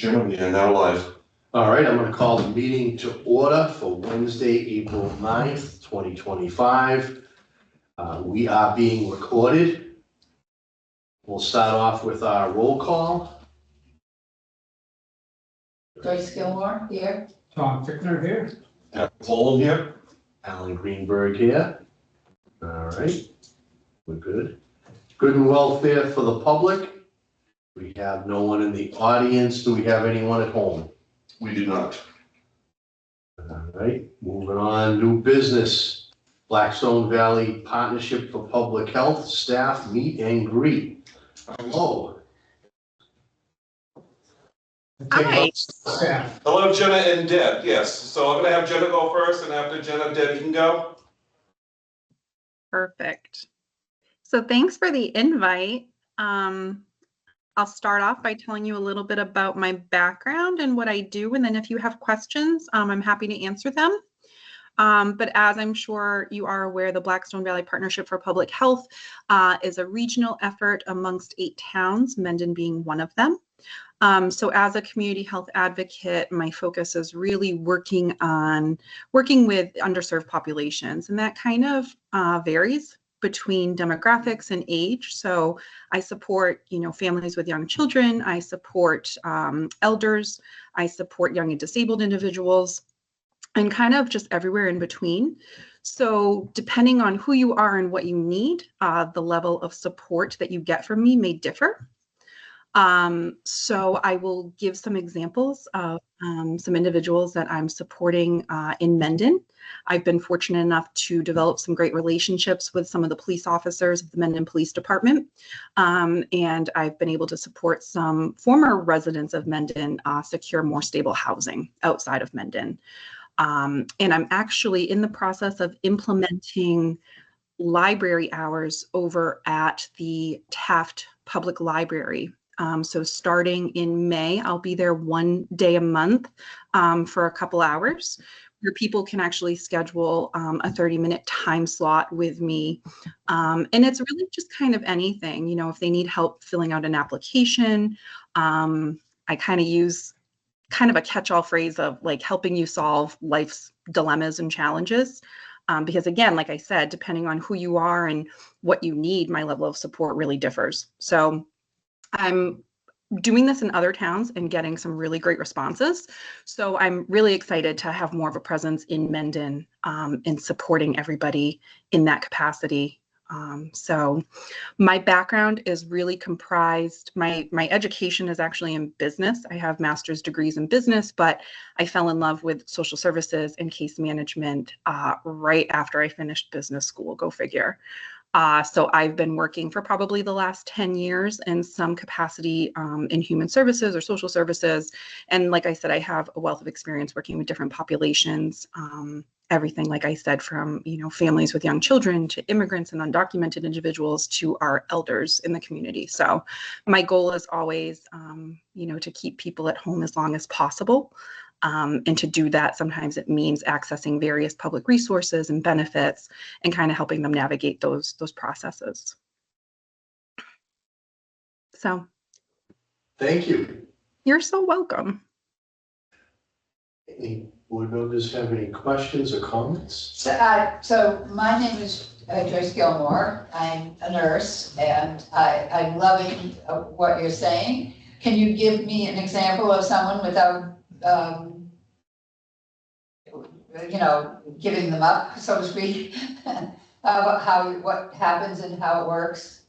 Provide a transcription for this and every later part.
Chairman, we are now live. All right, I'm going to call the meeting to order for Wednesday, April 9th, 2025. We are being recorded. We'll start off with our roll call. Joyce Gilmore here. Tom Fickner here. Poland here. Alan Greenberg here. All right, we're good. Good and welfare for the public. We have no one in the audience. Do we have anyone at home? We do not. All right, moving on, new business. Blackstone Valley Partnership for Public Health staff meet and greet. Hello. Hi. Staff. Hello, Jenna and Deb. Yes, so I'm going to have Jenna go first, and after Jenna, Deb, you can go. Perfect. So thanks for the invite. I'll start off by telling you a little bit about my background and what I do, and then if you have questions, I'm happy to answer them. But as I'm sure you are aware, the Blackstone Valley Partnership for Public Health is a regional effort amongst 8 towns, Mendon being one of them. So as a community health advocate, my focus is really working with underserved populations, and that kind of varies between demographics and age. So I support, families with young children. I support elders. I support young and disabled individuals, and kind of just everywhere in between. So depending on who you are and what you need, the level of support that you get from me may differ. So I will give some examples of some individuals that I'm supporting in Mendon. I've been fortunate enough to develop some great relationships with some of the police officers of the Mendon Police Department. And I've been able to support some former residents of Mendon secure more stable housing outside of Mendon. And I'm actually in the process of implementing library hours over at the Taft Public Library. So starting in May, I'll be there 1 day a month for a couple hours, where people can actually schedule a 30-minute time slot with me. And it's really just kind of anything, if they need help filling out an application. I kind of use a catch-all phrase of like helping you solve life's dilemmas and challenges. Because again, like I said, depending on who you are and what you need, my level of support really differs. So I'm doing this in other towns and getting some really great responses. So I'm really excited to have more of a presence in Mendon and supporting everybody in that capacity. So my background is really comprised, my education is actually in business. I have master's degrees in business, but I fell in love with social services and case management right after I finished business school, go figure. So I've been working for probably the last 10 years in some capacity in human services or social services. And like I said, I have a wealth of experience working with different populations, everything, like I said, from, families with young children to immigrants and undocumented individuals to our elders in the community. So my goal is always, to keep people at home as long as possible. And to do that, sometimes it means accessing various public resources and benefits and kind of helping them navigate those processes. So. Thank you. You're so welcome. Any board members have any questions or comments? So my name is Joyce Gilmore. I'm a nurse, and I'm loving what you're saying. Can you give me an example of someone without giving them up, so to speak, what happens and how it works?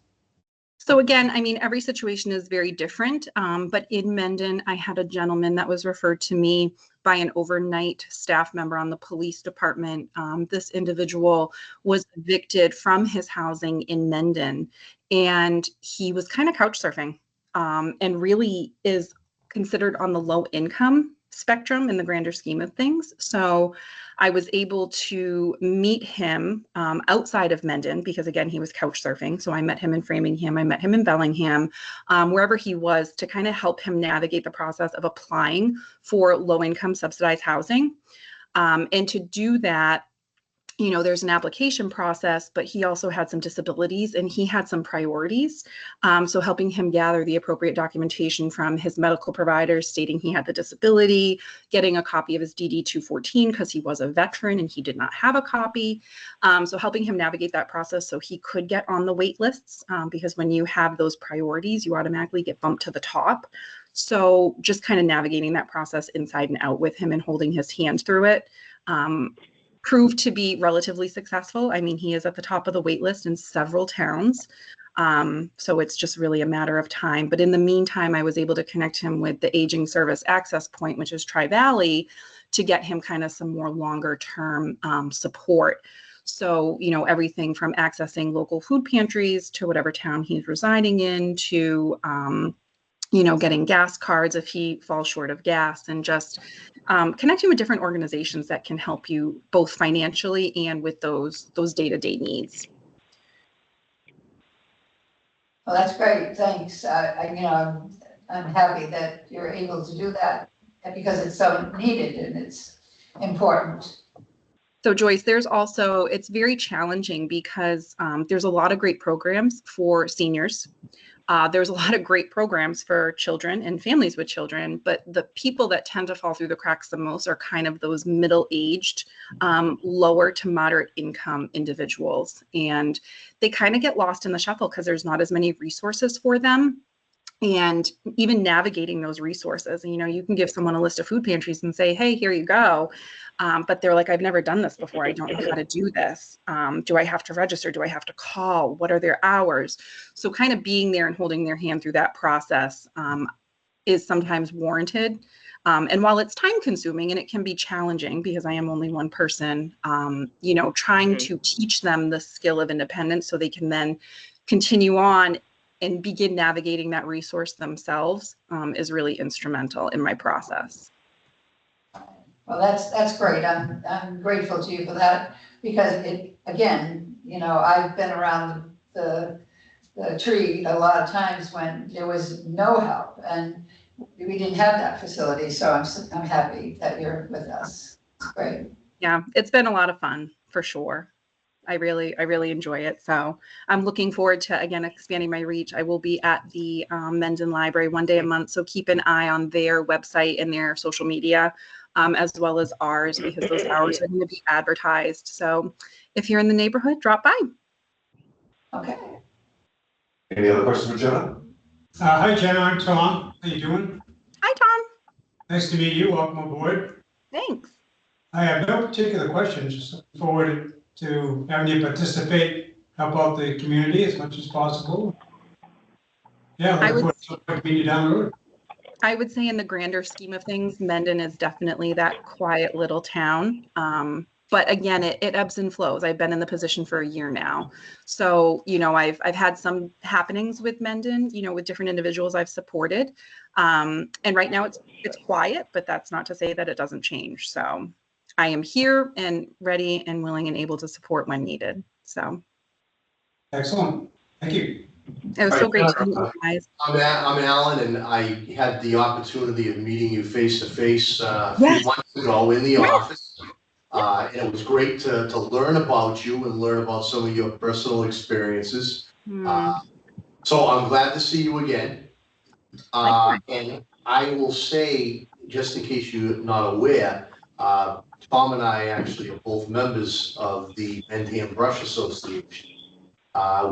So again, every situation is very different, but in Mendon, I had a gentleman that was referred to me by an overnight staff member on the police department. This individual was evicted from his housing in Mendon, and he was kind of couch surfing, and really is considered on the low income spectrum in the grander scheme of things. So I was able to meet him outside of Mendon because, again, he was couch surfing. So I met him in Framingham, I met him in Bellingham, wherever he was, to kind of help him navigate the process of applying for low income subsidized housing. And to do that, there's an application process, but he also had some disabilities and he had some priorities. So helping him gather the appropriate documentation from his medical providers stating he had the disability, getting a copy of his DD 214 because he was a veteran and he did not have a copy. So helping him navigate that process so he could get on the wait lists, because when you have those priorities, you automatically get bumped to the top. So just kind of navigating that process inside and out with him and holding his hand through it. Proved to be relatively successful. I mean, he is at the top of the wait list in several towns. So it's just really a matter of time. But in the meantime, I was able to connect him with the Aging Service Access Point, which is Tri-Valley, to get him kind of some more longer term support. So, everything from accessing local food pantries to whatever town he's residing in to, getting gas cards if he falls short of gas, and just connecting with different organizations that can help you both financially and with those day-to-day needs. Well, that's great. Thanks. I'm happy that you're able to do that because it's so needed and it's important. So Joyce, it's very challenging because there's a lot of great programs for seniors. There's a lot of great programs for children and families with children, but the people that tend to fall through the cracks the most are kind of those middle-aged, lower to moderate income individuals. And they kind of get lost in the shuffle because there's not as many resources for them. And even navigating those resources, you can give someone a list of food pantries and say, hey, here you go. But they're like, I've never done this before. I don't know how to do this. Do I have to register? Do I have to call? What are their hours? So kind of being there and holding their hand through that process is sometimes warranted. And while it's time consuming and it can be challenging because I am only one person, trying to teach them the skill of independence so they can then continue on and begin navigating that resource themselves is really instrumental in my process. Well, that's great. I'm grateful to you for that because I've been around the tree a lot of times when there was no help and we didn't have that facility. So I'm happy that you're with us. It's great. Yeah, it's been a lot of fun for sure. I really enjoy it. So I'm looking forward to, again, expanding my reach. I will be at the Mendon Library one day a month. So keep an eye on their website and their social media, as well as ours, because those hours are going to be advertised. So if you're in the neighborhood, drop by. Okay. Any other questions for Jenna? Hi, Jenna. I'm Tom. How you doing? Hi, Tom. Nice to meet you. Welcome aboard. Thanks. I have no particular questions. Just looking forward to having you participate, help out the community as much as possible. Yeah, looking forward to meeting you down the road. I would say in the grander scheme of things, Mendon is definitely that quiet little town. But again, it ebbs and flows. I've been in the position for a year now. So, I've had some happenings with Mendon, with different individuals I've supported. And right now it's quiet, but that's not to say that it doesn't change. So I am here and ready and willing and able to support when needed. So. Excellent. Thank you. It was so great to meet you guys. I'm Alan, and I had the opportunity of meeting you face to face a Yes. few months ago in the office. And it was great to learn about you and learn about some of your personal experiences. So I'm glad to see you again. And I will say, just in case you're not aware, Tom and I actually are both members of the Mendon Brush Association,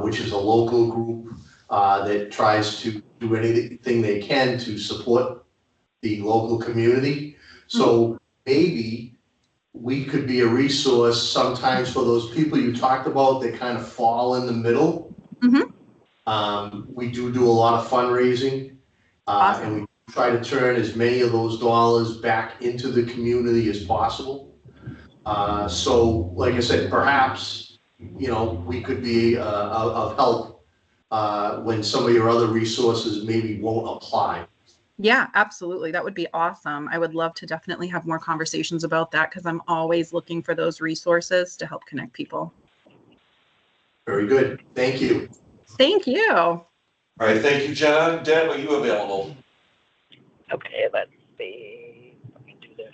which is a local group that tries to do anything they can to support the local community. So maybe we could be a resource sometimes for those people you talked about that kind of fall in the middle. We do a lot of fundraising, Awesome. and we try to turn as many of those dollars back into the community as possible. So like I said, perhaps, we could be of help when some of your other resources maybe won't apply. Yeah, absolutely. That would be awesome. I would love to definitely have more conversations about that because I'm always looking for those resources to help connect people. Very good. Thank you. Thank you. All right, thank you, Jenna. Deb, are you available? Okay, let's see. Let me do this.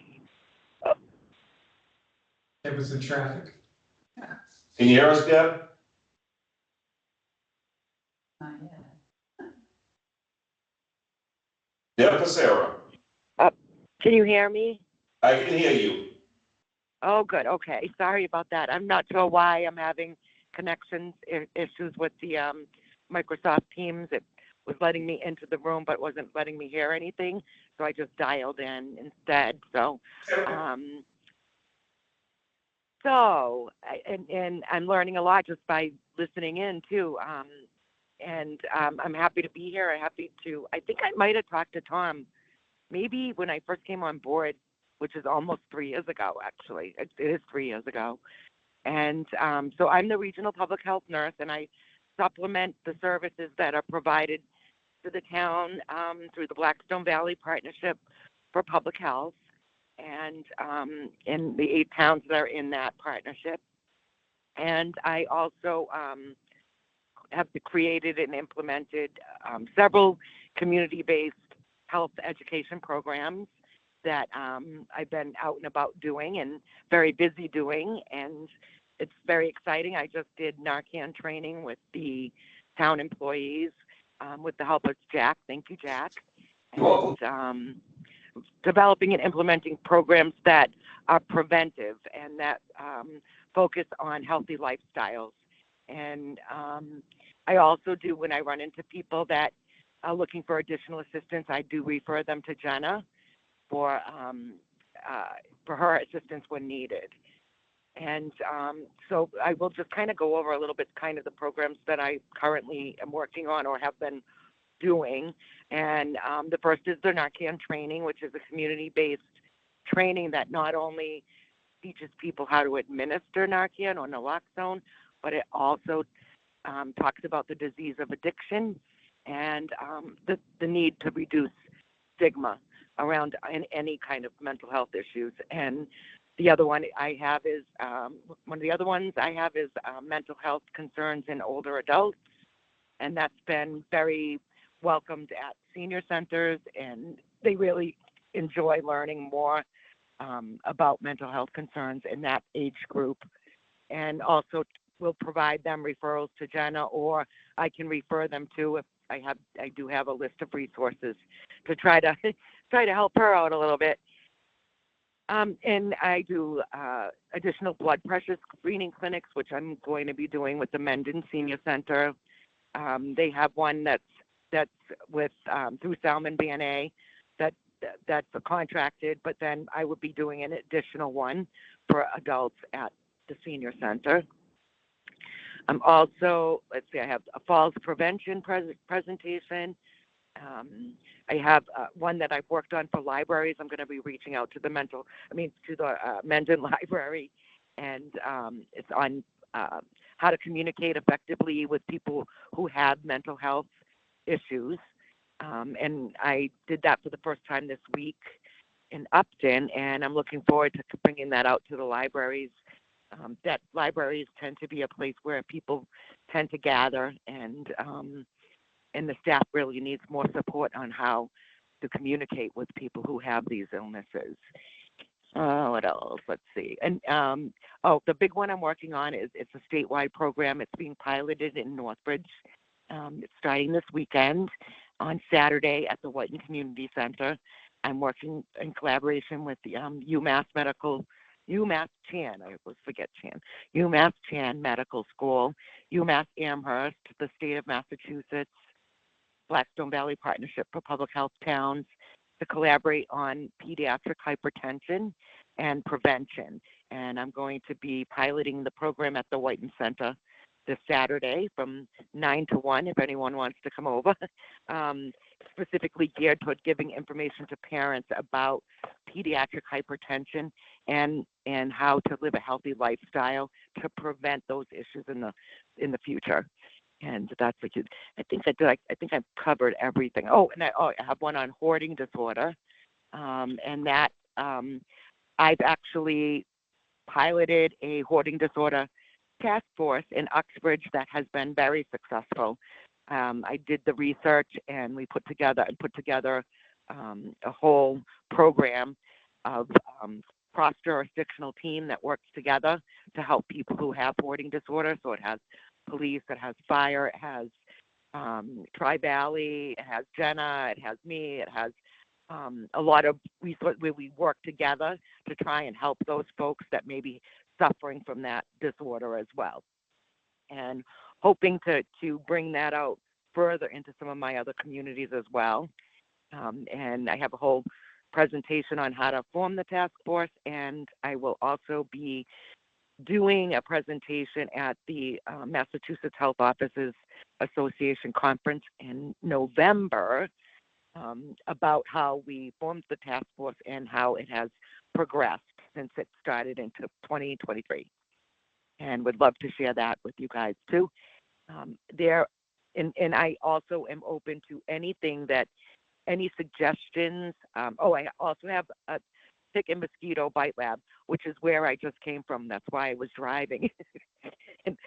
It was the traffic. Can you hear us, Deb? Deb Sarah, Can you hear me? I can hear you. Oh, good. Okay. Sorry about that. I'm not sure why I'm having connections issues with the Microsoft Teams. It was letting me into the room, but wasn't letting me hear anything. So I just dialed in instead. So, and I'm learning a lot just by listening in too. I'm happy to be here. I think I might have talked to Tom maybe when I first came on board, which is almost 3 years ago, actually. It is 3 years ago. And so I'm the regional public health nurse, and I supplement the services that are provided to the town through the Blackstone Valley Partnership for Public Health and in the 8 towns that are in that partnership. And I also have created and implemented several community-based health education programs that I've been out and about doing and very busy doing, and it's very exciting. I just did Narcan training with the town employees with the help of Jack. Thank you, Jack. And developing and implementing programs that are preventive and that focus on healthy lifestyles. And I also do, when I run into people that are looking for additional assistance, I do refer them to Jenna for her assistance when needed. And so I will just kind of go over a little bit kind of the programs that I currently am working on or have been doing. And the first is the Narcan training, which is a community-based training that not only teaches people how to administer Narcan or naloxone, but it also talks about the disease of addiction and the need to reduce stigma around any kind of mental health issues. And the other one I have is mental health concerns in older adults, and that's been very welcomed at senior centers, and they really enjoy learning more about mental health concerns in that age group. And also we'll provide them referrals to Jenna, or I can refer them to, if I do have a list of resources to try to help her out a little bit. And I do additional blood pressure screening clinics, which I'm going to be doing with the Mendon Senior Center. They have one that's with through Salmon BNA that's contracted, but then I would be doing an additional one for adults at the senior center. I'm also, I have a falls prevention presentation. I have one that I've worked on for libraries. I'm going to be reaching out to the Mendon Library, and it's on how to communicate effectively with people who have mental health issues. And I did that for the first time this week in Upton, and I'm looking forward to bringing that out to the libraries. That libraries tend to be a place where people tend to gather, and the staff really needs more support on how to communicate with people who have these illnesses. What else? Let's see. And the big one I'm working on it's a statewide program. It's being piloted in Northbridge. It's starting this weekend on Saturday at the Whiten Community Center. I'm working in collaboration with the UMass Chan Medical School, UMass Amherst, the state of Massachusetts, Blackstone Valley Partnership for Public Health Towns, to collaborate on pediatric hypertension and prevention. And I'm going to be piloting the program at the Whiten Center this Saturday from 9 to 1, if anyone wants to come over, specifically geared toward giving information to parents about pediatric hypertension and how to live a healthy lifestyle to prevent those issues in the future. And that's I think I've covered everything. Oh, and I have one on hoarding disorder, and that I've actually piloted a hoarding disorder task force in Uxbridge that has been very successful. I did the research, and we put together a whole program of cross-jurisdictional team that works together to help people who have hoarding disorder. So it has police, it has fire, it has Tri-Valley, it has Jenna, it has me, it has a lot of resources where we work together to try and help those folks that may be suffering from that disorder as well. And hoping to bring that out further into some of my other communities as well. And I have a whole presentation on how to form the task force, and I will also be doing a presentation at the Massachusetts Health Officers Association conference in November about how we formed the task force and how it has progressed since it started into 2023. And would love to share that with you guys too. And I also am open to anything any suggestions. I also have a tick and mosquito bite lab, which is where I just came from. That's why I was driving. And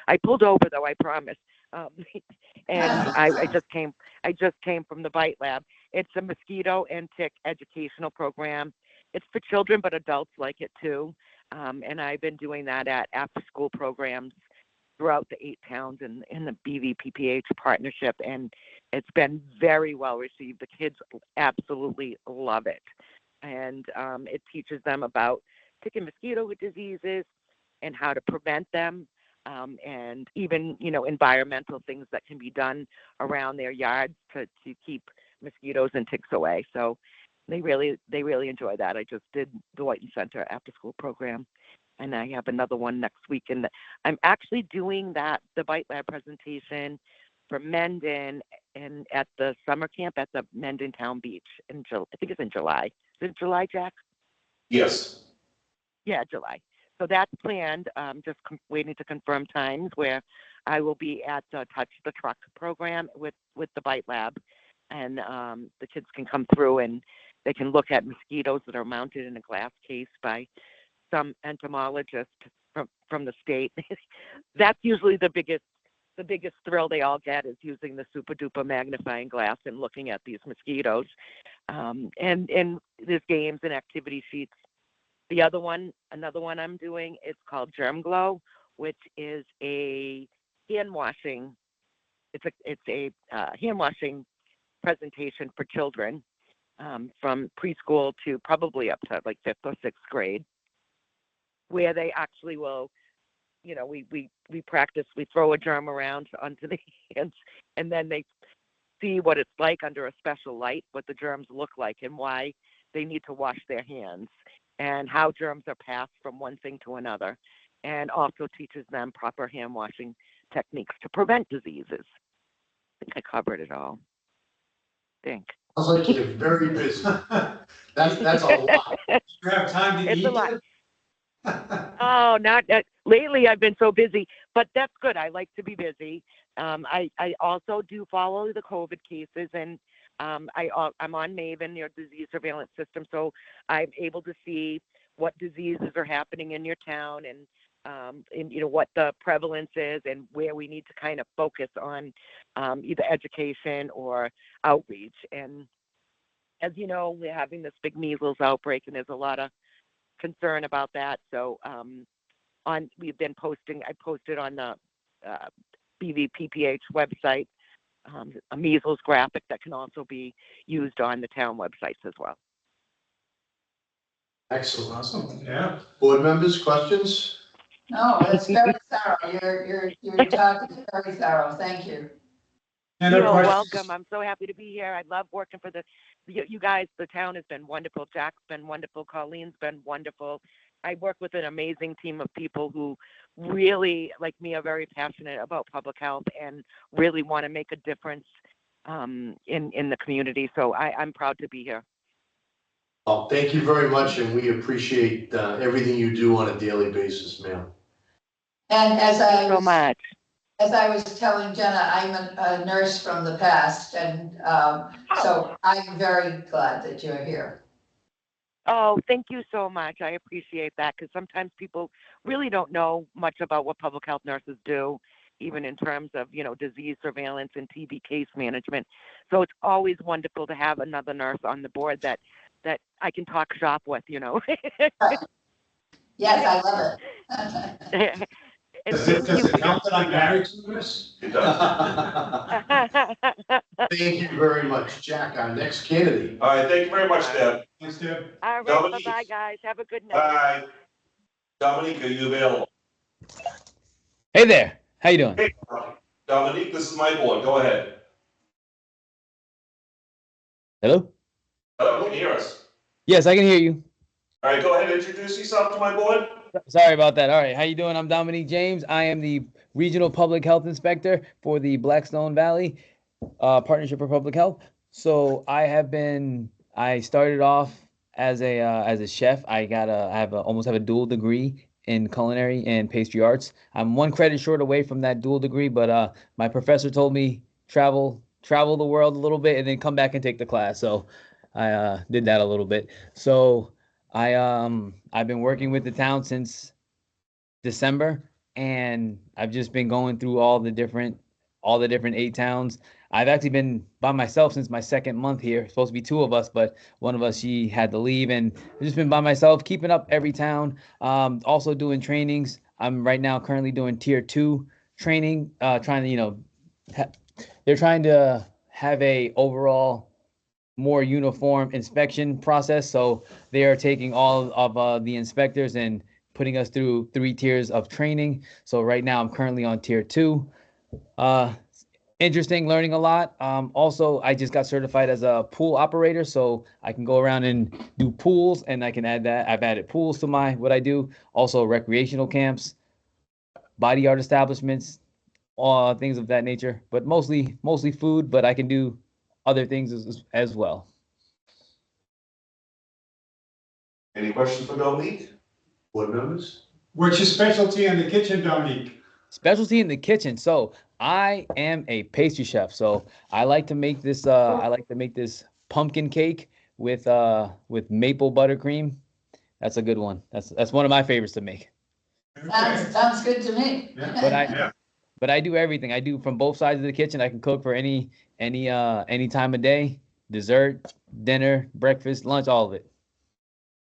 I pulled over though, I promise. And I just came from the bite lab. It's a mosquito and tick educational program. It's for children, but adults like it too. And I've been doing that at after-school programs throughout the 8 towns in the BVPPH partnership, and it's been very well received. The kids absolutely love it. And it teaches them about tick and mosquito diseases and how to prevent them, and even, environmental things that can be done around their yards to keep mosquitoes and ticks away. So they really enjoy that. I just did the Whiten Center after school program, and I have another one next week. And I'm actually doing the Bite Lab presentation for Mendon and at the summer camp at the Mendon Town Beach I think it's in July. Is it July, Jack? Yes. Yeah, July. So that's planned. Just waiting to confirm times where I will be at the Touch the Truck program with the Bite Lab, and the kids can come through and they can look at mosquitoes that are mounted in a glass case by some entomologist from the state. That's usually the biggest thrill they all get, is using the super duper magnifying glass and looking at these mosquitoes. And there's games and activity sheets. Another one I'm doing, it's called Germ Glow, which is a hand washing. It's a hand washing presentation for children from preschool to probably up to like 5th or 6th grade, where they actually will, we practice, we throw a germ around onto the hands, and then they see what it's like under a special light, what the germs look like and why they need to wash their hands, and how germs are passed from one thing to another, and also teaches them proper hand washing techniques to prevent diseases. I think I covered it all. Sounds like you're very busy. That's a lot. You have time to It's eat? a lot. Oh, not lately. I've been so busy, but that's good. I like to be busy. I also do follow the COVID cases, and I'm on Maven, your disease surveillance system, so I'm able to see what diseases are happening in your town, and what the prevalence is, and where we need to kind of focus on either education or outreach. And as you know, we're having this big measles outbreak, and there's a lot of concern about that. So we've been posting. I posted on the BVPPH website a measles graphic that can also be used on the town websites as well. Excellent. Awesome, yeah. Board members, questions? No, it's very thorough. Your talk is very thorough. Thank you. And You're no questions? welcome. I'm so happy to be here. I love working for you guys. The town has been wonderful. Jack's been wonderful. Colleen's been wonderful. I work with an amazing team of people who really, like me, are very passionate about public health and really want to make a difference in the community. So I'm proud to be here. Well, thank you very much, and we appreciate everything you do on a daily basis, ma'am. And Thank you so much. as I was telling Jenna, I'm a nurse from the past, and so I'm very glad that you're here. Oh, thank you so much. I appreciate that, because sometimes people really don't know much about what public health nurses do, even in terms of, disease surveillance and TB case management. So it's always wonderful to have another nurse on the board that that I can talk shop with, you know. Yes, I love it. And Does thank you. it help that I'm married to this? It does. Thank you very much, Jack. Our next candidate. All right, thank you very much, Deb. Thanks, Deb. All right, Dominique. bye-bye, guys. Have a good night. Bye. Dominique, are you available? Hey there, how you doing? Hey, Dominique, this is my board. Go ahead. Hello? Hello, can you hear us? Yes, I can hear you. All right, go ahead and introduce yourself to my board. Sorry about that. All right, how you doing? I'm Dominique James. I am the Regional Public Health Inspector for the Blackstone Valley Partnership for Public Health. So I started off as a chef. Almost have a dual degree in culinary and pastry arts. I'm one credit short away from that dual degree, but my professor told me travel the world a little bit and then come back and take the class. So I did that a little bit. So I've been working with the town since December, and I've just been going through all the different 8 towns. I've actually been by myself since my second month here. It's supposed to be 2 of us, but one of us, she had to leave, and I've just been by myself, keeping up every town. Also doing trainings. I'm right now currently doing tier 2 training, trying to, they're trying to have a overall more uniform inspection process. So they are taking all of the inspectors and putting us through 3 tiers of training. So right now I'm currently on tier 2. Interesting, learning a lot. Also, I just got certified as a pool operator, so I can go around and do pools, and I can add that. I've added pools to what I do. Also recreational camps, body art establishments, things of that nature, but mostly food, but I can do other things as well. Any questions for Dominique? Board members? What's your specialty in the kitchen, Dominique? Specialty in the kitchen. So I am a pastry chef. So I like to make this. I like to make this pumpkin cake with maple buttercream. That's a good one. That's one of my favorites to make. Sounds good to me. Yeah. But I do everything. I do from both sides of the kitchen. I can cook for any time of day, dessert, dinner, breakfast, lunch, all of it.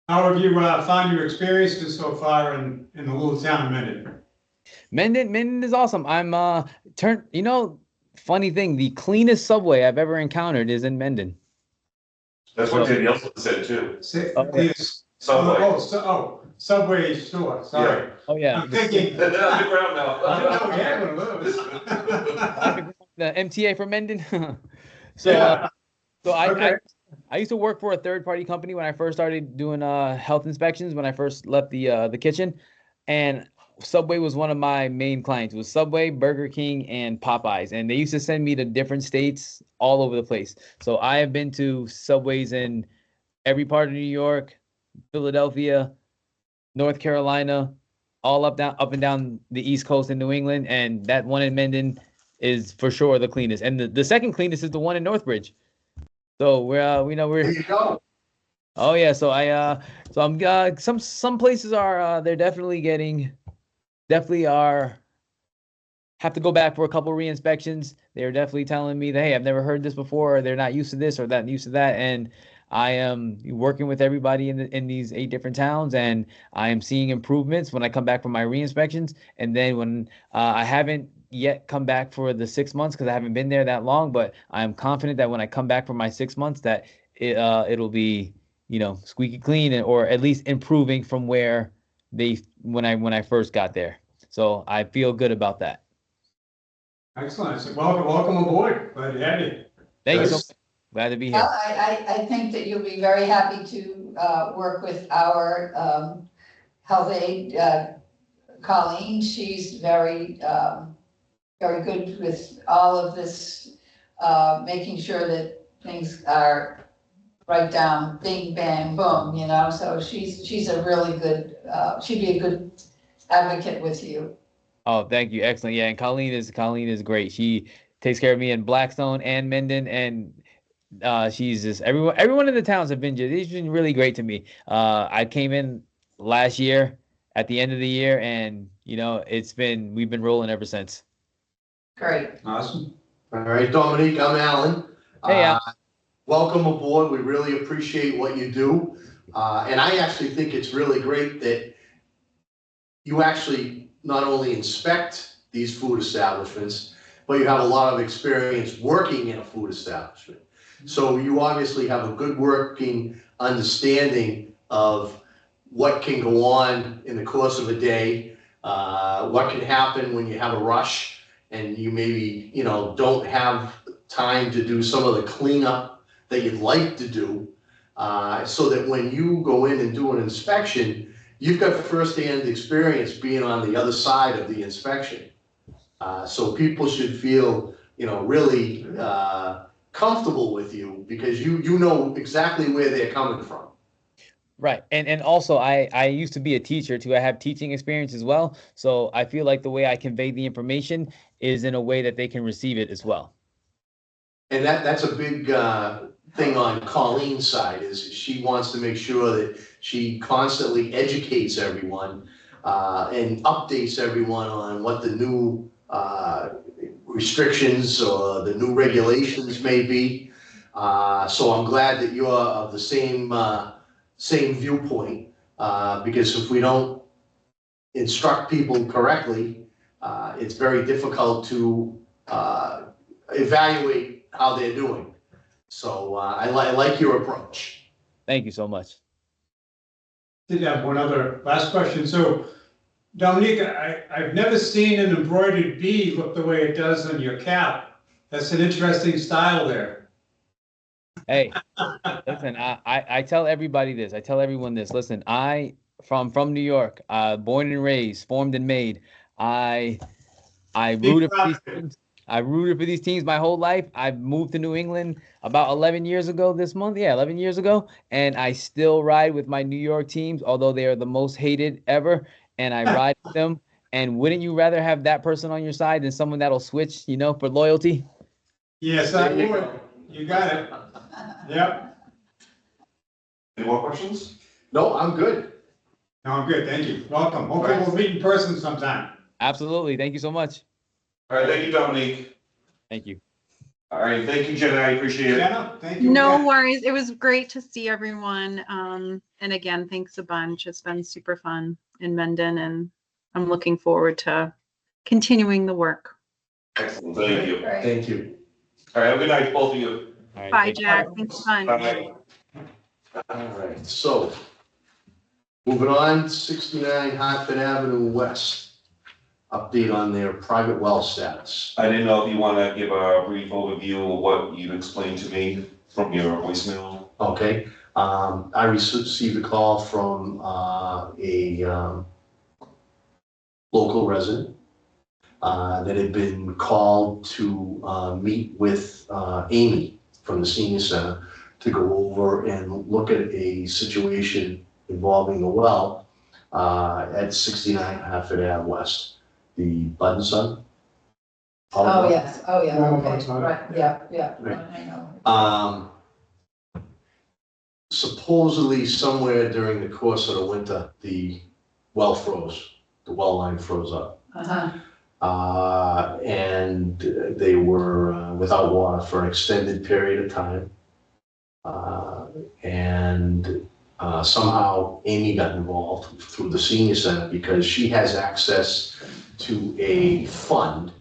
How have you found your experiences so far in the little town of Mendon? Mendon is awesome. I'm funny thing, the cleanest subway I've ever encountered is in Mendon. That's what Jim Nielsen said too. Okay. Subway. Subway store, sorry. Oh yeah. I'm thinking. Underground I didn't know we now. had one of those. The MTA for Mendon. So Yeah. so Okay. I used to work for a third-party company when I first started doing health inspections when I first left the kitchen, and Subway was one of my main clients. It was Subway, Burger King, and Popeyes, and they used to send me to different states all over the place. So I have been to Subways in every part of New York, Philadelphia, North Carolina, all up and down the East Coast in New England, and that one in Mendon is for sure the cleanest. And the second cleanest is the one in Northbridge. So There you go. oh yeah, so I'm some places are they're definitely have to go back for a couple re-inspections. They're definitely telling me that, hey, I've never heard this before, or they're not used to this or that, used to that. And I am working with everybody in these 8 different towns, and I am seeing improvements when I come back from my re-inspections. And then when I haven't yet come back for the 6 months because I haven't been there that long, but I am confident that when I come back for my 6 months, that it'll be, squeaky clean, or at least improving from where when I first got there. So I feel good about that. Excellent. So welcome aboard. Glad to have you. Thank you so much. Glad to be here. Well, I think that you'll be very happy to work with our health aide, Colleen. She's very good with all of this, making sure that things are right down, bing, bang, boom, so she's a really good, she'd be a good advocate with you. Oh, thank you. Excellent. Yeah, and Colleen is great. She takes care of me in Blackstone and Mendon, and she's just everyone in the towns have been really great to me. I came in last year at the end of the year, and we've been rolling ever since. Great. Awesome. All right, Dominique, I'm Alan. Hey, Al. welcome aboard. We really appreciate what you do. And I actually think it's really great that you actually not only inspect these food establishments, but you have a lot of experience working in a food establishment. So you obviously have a good working understanding of what can go on in the course of a day, what can happen when you have a rush and you maybe, don't have time to do some of the cleanup that you'd like to do, so that when you go in and do an inspection, you've got firsthand experience being on the other side of the inspection. So people should feel, really comfortable with you because you know exactly where they're coming from. Right. And also I used to be a teacher too. I have teaching experience as well. So I feel like the way I convey the information is in a way that they can receive it as well. And that's a big thing on Colleen's side, is she wants to make sure that she constantly educates everyone and updates everyone on what the new restrictions or the new regulations may be. So I'm glad that you're of the same viewpoint, because if we don't instruct people correctly, it's very difficult to evaluate how they're doing. So I like your approach. Thank you so much. Did have one other last question. So Dominique, I've never seen an embroidered bee look the way it does on your cap. That's an interesting style there. Hey, listen, I tell everybody this. I tell everyone this. Listen, from New York, born and raised, formed and made. I rooted for these teams. I rooted for these teams my whole life. I've moved to New England about 11 years ago this month. Yeah, 11 years ago. And I still ride with my New York teams, although they are the most hated ever. And I ride with them. And wouldn't you rather have that person on your side than someone that'll switch, for loyalty? Yes, I would. You got it. Yep. Any more questions? No, I'm good. No, I'm good. Thank you. Welcome. Hopefully we'll meet in person sometime. Absolutely. Thank you so much. All right, thank you, Dominique. Thank you. All right, thank you, Jenna, I appreciate it. Jenna, thank you. No again. worries. It was great to see everyone. And again, thanks a bunch. It's been super fun in Mendon, and I'm looking forward to continuing the work. Excellent, thank you. Great. Thank you. All right, have a good night, both of you. All right, Bye, thank you. Jack. Thanks for fun. Bye. All right, so moving on, 69 Hartford Avenue West. Update on their private well status. I didn't know if you want to give a brief overview of what you explained to me from your voicemail. Okay, I received a call from a local resident that had been called to meet with Amy from the senior center to go over and look at a situation involving the well at 69 Hartford Ave West, the Bud & Son. Oh, yes, oh, yeah, Normal okay, parts on it. right, yeah, Right. I know. Supposedly somewhere during the course of the winter, the well froze, the well line froze up. Uh-huh, And they were without water for an extended period of time. And somehow Amy got involved through the senior center because she has access to a fund,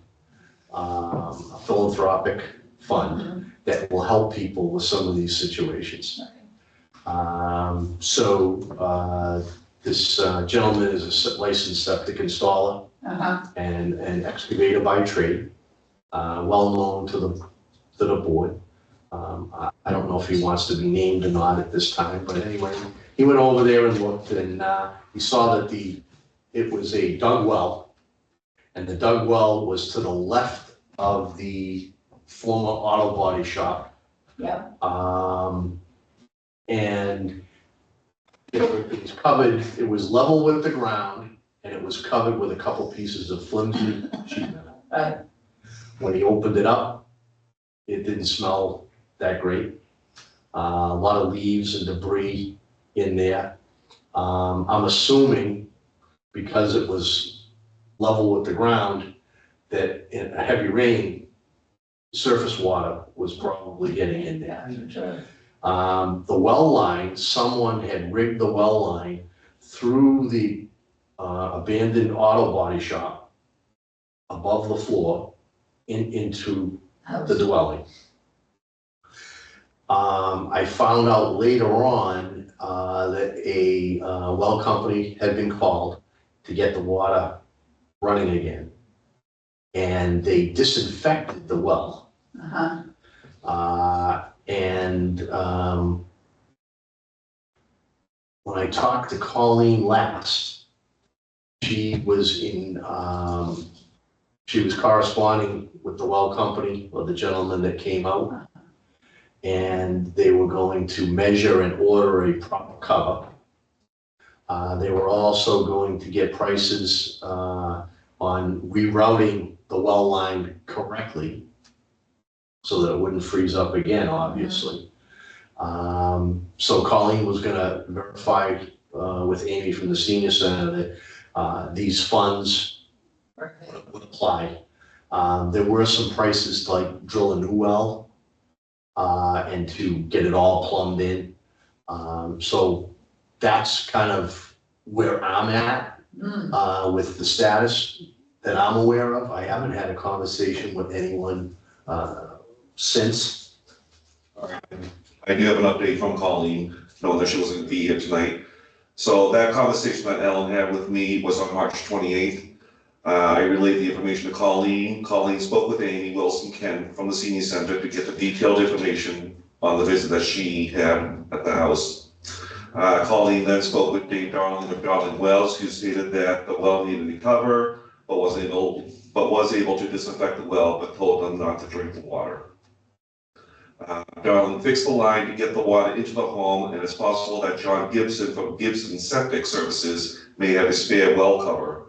a philanthropic fund that will help people with some of these situations. This gentleman is a licensed septic installer uh-huh, and an excavator by trade, well known to the board. I don't know if he wants to be named or not at this time, but anyway, he went over there and looked, and he saw that it was a dug well, and the dug well was to the left of the former auto body shop. yeah, And it was covered, it was level with the ground, and it was covered with a couple pieces of flimsy sheet metal. right, When he opened it up, it didn't smell that great. A lot of leaves and debris in there. I'm assuming because it was level with the ground that in a heavy rain, surface water was probably getting in there. Yeah, sure. The well line, someone had rigged the well line through the abandoned auto body shop above the floor into the dwelling. I found out later on that a well company had been called to get the water running again. And they disinfected the well. Uh-huh. When I talked to Colleen last, she was corresponding with the well company or the gentleman that came out. And they were going to measure and order a proper cover. They were also going to get prices on rerouting the well line correctly so that it wouldn't freeze up again, obviously. So Colleen was gonna verify with Amy from the senior center that these funds would apply. There were some prices to like drill a new well and to get it all plumbed in. So that's kind of where I'm at with the status that I'm aware of. I haven't had a conversation with anyone since. I do have an update from Colleen, knowing that she wasn't gonna be here tonight. So that conversation that Ellen had with me was on March 28th. I relayed the information to Colleen. Colleen spoke with Amy Wilson-Kent from the senior center to get the detailed information on the visit that she had at the house. Colleen then spoke with Dave Darling of Darling Wells, who stated that the well needed to recover, but was able to disinfect the well, but told them not to drink the water. Darling fixed the line to get the water into the home, and it's possible that John Gibson from Gibson Septic Services may have a spare well cover.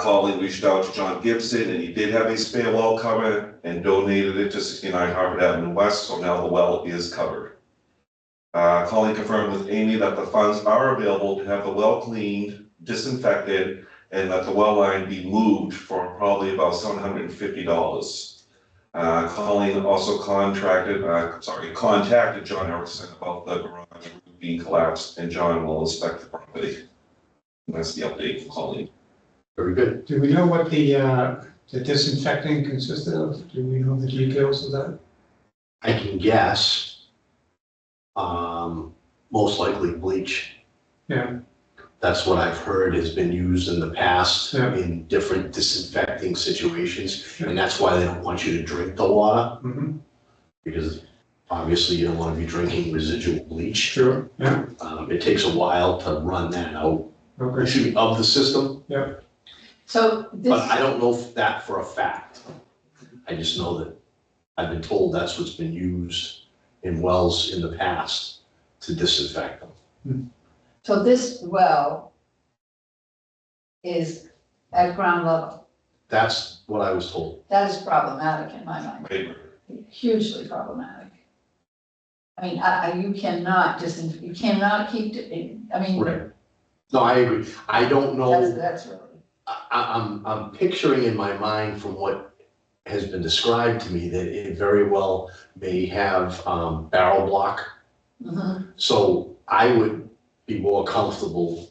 Colleen reached out to John Gibson, and he did have a spare well cover and donated it to 69 Harvard Avenue West, so now the well is covered. Colleen confirmed with Amy that the funds are available to have the well cleaned, disinfected, and that the well line be moved for probably about $750. Colleen also contacted John Erickson about the garage being collapsed, and John will inspect the property. And that's the update from Colleen. Very good. Do we know what the disinfecting consisted of? Do we know the details of that? I can guess. Most likely bleach. Yeah. That's what I've heard has been used in the past Yeah. in different disinfecting situations. And that's why they don't want you to drink the water, because obviously you don't want to be drinking residual bleach. Sure, yeah. It takes a while to run that out, Okay. of the system. Yeah. So this. But I don't know that for a fact. I just know that I've been told that's what's been used in wells in the past to disinfect them. So this well is at ground level. That's what I was told. That is problematic in my mind, hugely problematic. I mean, you cannot you cannot keep, I mean. Right. No, I agree. I don't know. That's really. I'm picturing in my mind from what has been described to me that it very well may have barrel block. So I would be more comfortable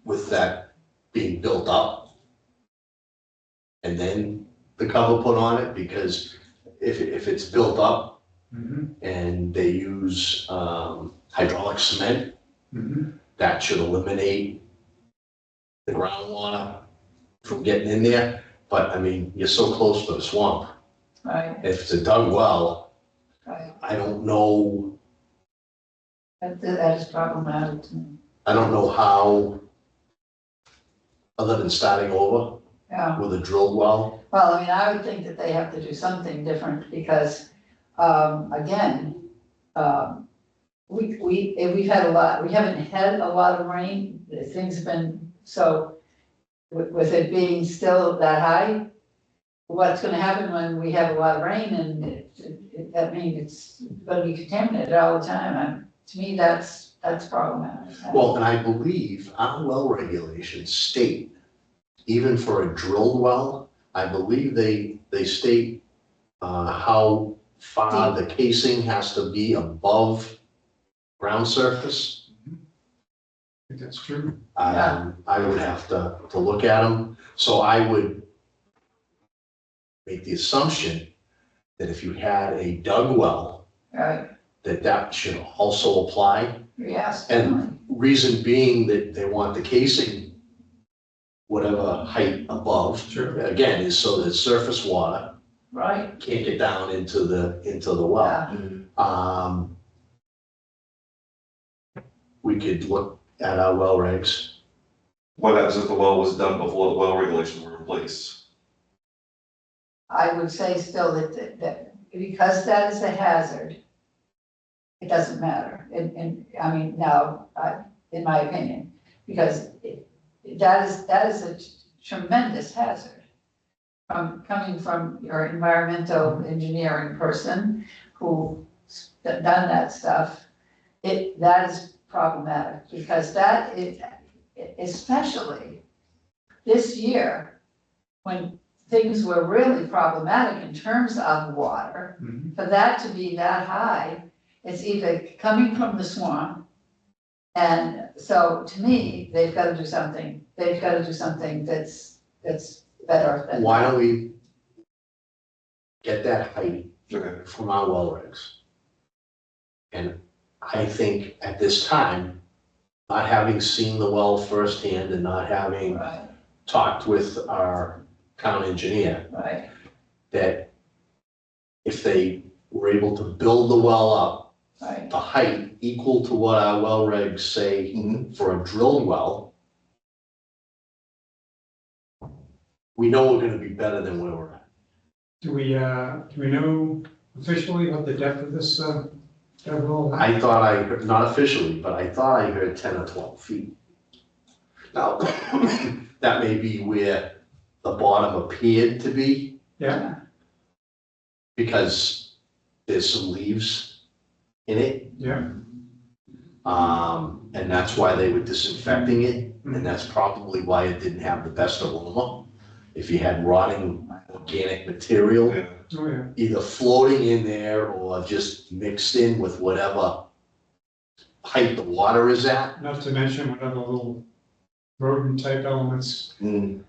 with that being built up and then the cover put on it, because if it's built up and they use hydraulic cement, that should eliminate the groundwater from getting in there. But I mean, you're so close to the swamp. Right. If it's a dug well, Right. I don't know. That is problematic to me. I don't know how, other than starting over Yeah. with a drilled well. Well, I mean, I would think that they have to do something different because, again, we've had we haven't had a lot of rain. Things have been, so with it being still that high, what's gonna happen when we have a lot of rain and that means it's gonna be contaminated all the time? To me, that's problematic. Well, and I believe our well regulations state, even for a drilled well, I believe they state how far the casing has to be above ground surface. I think that's true. I would have to look at them. So I would make the assumption that if you had a dug well, Right, that should also apply. yes, And definitely. reason being that they want the casing, whatever height above, Sure. again, is so that surface water Right, can't get down into the well. yeah, We could look at our well regs. What happens if the well was done before the well regulations were in place? I would say still that because that is a hazard, it doesn't matter, and, I mean, now, in my opinion, because that is a tremendous hazard. Coming from your environmental engineering person who's done that stuff, that is problematic, because that is, especially this year, when things were really problematic in terms of water, Mhm. for that to be that high, it's either coming from the swamp. And so, to me, they've got to do something, that's better than. Why don't we get that height Okay. from our well regs? And I think at this time, not having seen the well firsthand and not having Right, talked with our town engineer, right, that if they were able to build the well up, right, the height equal to what our well regs say for a drilled well, we know we're gonna be better than where we're at. Do we know officially what the depth of this, well is? I thought I heard, not officially, but I thought I heard 10 or 12 feet. Now, that may be where the bottom appeared to be, Yeah, because there's some leaves in it. yeah, And that's why they were disinfecting it, and that's probably why it didn't have the best aroma. If you had rotting organic material, Yeah. oh, yeah. either floating in there or just mixed in with whatever height the water is at. Not to mention whatever little rodent type elements Mm.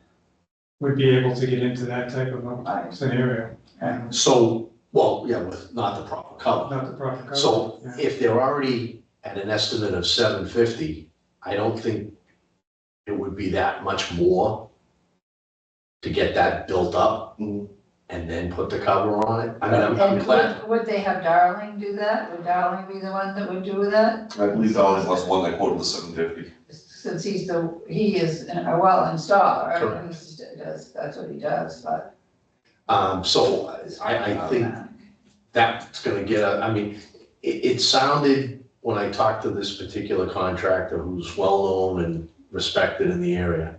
would be able to get into that type of a right, scenario. right. So, well, yeah, with not the proper cover. Not the proper cover. So Yeah. if they're already at an estimate of 750, I don't think it would be that much more to get that built up Mm. and then put the cover on it. I mean, I'm And glad. would they have Darling do that? Would Darling be the one that would do that? I believe Darling was the one that quoted the 750. Since he is a well installer, Correct. that's what he does, but. So I think that's gonna get, I mean, it sounded, when I talked to this particular contractor who's well-known and respected in the area,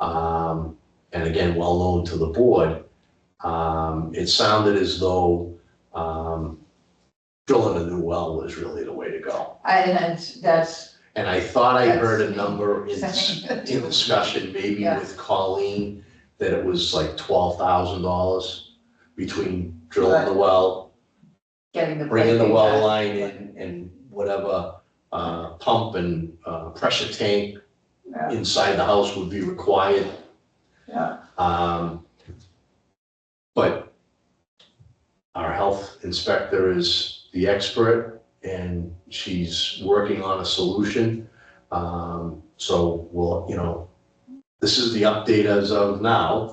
and again, well-known to the board, it sounded as though drilling a new well was really the way to go. That's. And I thought I heard a That's- number in discussion, maybe Yeah. with Colleen, that it was like $12,000 between drilling the well, Getting the. bringing the piping well done. line in, and whatever pump and pressure tank Yeah, inside the house would be required. yeah, But our health inspector is the expert, and she's working on a solution. So we'll, this is the update as of now.